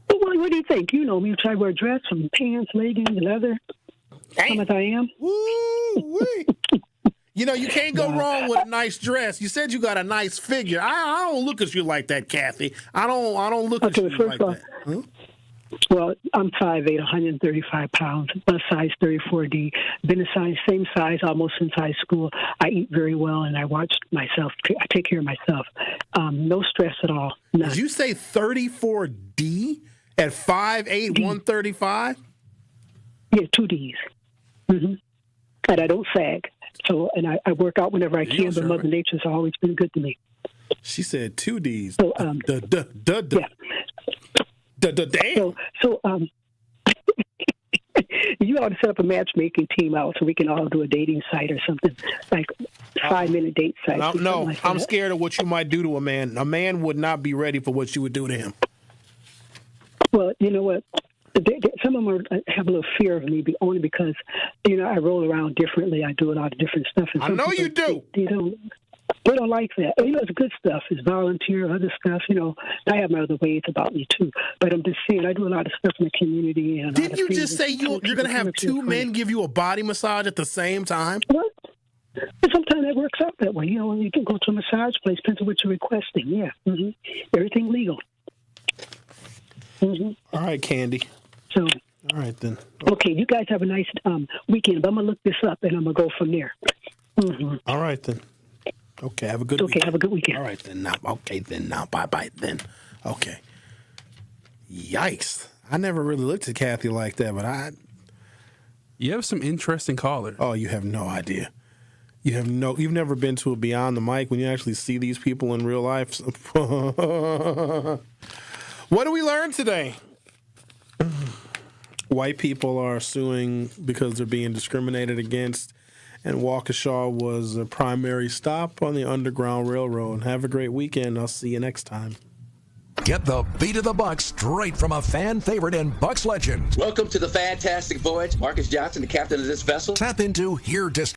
What do you think? You know me. Try to wear a dress, some pants, leggings, leather. How much I am? Woo-wee. You know, you can't go wrong with a nice dress. You said you got a nice figure. I don't look at you like that, Kathy. I don't look at you like that. Hmm? Well, I'm 5'8", 135 pounds, plus size 34D. Been the same size almost since high school. I eat very well, and I watch myself. I take care of myself. No stress at all. None. Did you say 34D at 5'8", 135? Yeah, 2 Ds. Mm-hmm. And I don't sag. So, and I work out whenever I can, but Mother Nature's always been good to me. She said 2 Ds. So, yeah. Damn. So, you ought to set up a matchmaking team out so we can all do a dating site or something, like 5-minute date site. No, like I'm scared of what you might do to a man. A man would not be ready for what you would do to him. Well, you know what? Some of them have a little fear of me only because, you know, I roll around differently. I do a lot of different stuff. And I know you do. They don't like that. You know, it's good stuff. It's volunteer, other stuff. You know, I have my other ways about me, too. But I'm just saying, I do a lot of stuff in the community. And didn't you just say you're going to have 2 men give you a body massage at the same time? What? Sometimes that works out that way. You know, you can go to a massage place, depends on what you're requesting. Yeah. Mm-hmm. Everything legal. Mm-hmm. All right, Candy. So. All right, then. Okay, you guys have a nice weekend. But I'm going to look this up, and I'm going to go from there. Mm-hmm. All right, then. Okay, have a good weekend. Have a good weekend. All right, then. Now, bye-bye, then. Okay. Yikes. I never really looked at Kathy like that, but You have some interesting callers. Oh, you have no idea. You've never been to a Beyond the Mic when you actually see these people in real life. What do we learn today? White people are suing because they're being discriminated against, and Waukesha was a primary stop on the Underground Railroad. Have a great weekend. I'll see you next time. Get the beat of the Bucks straight from a fan favorite and Bucks legend. Welcome to the fantastic voyage. Marcus Johnson, the captain of this vessel. Tap into Here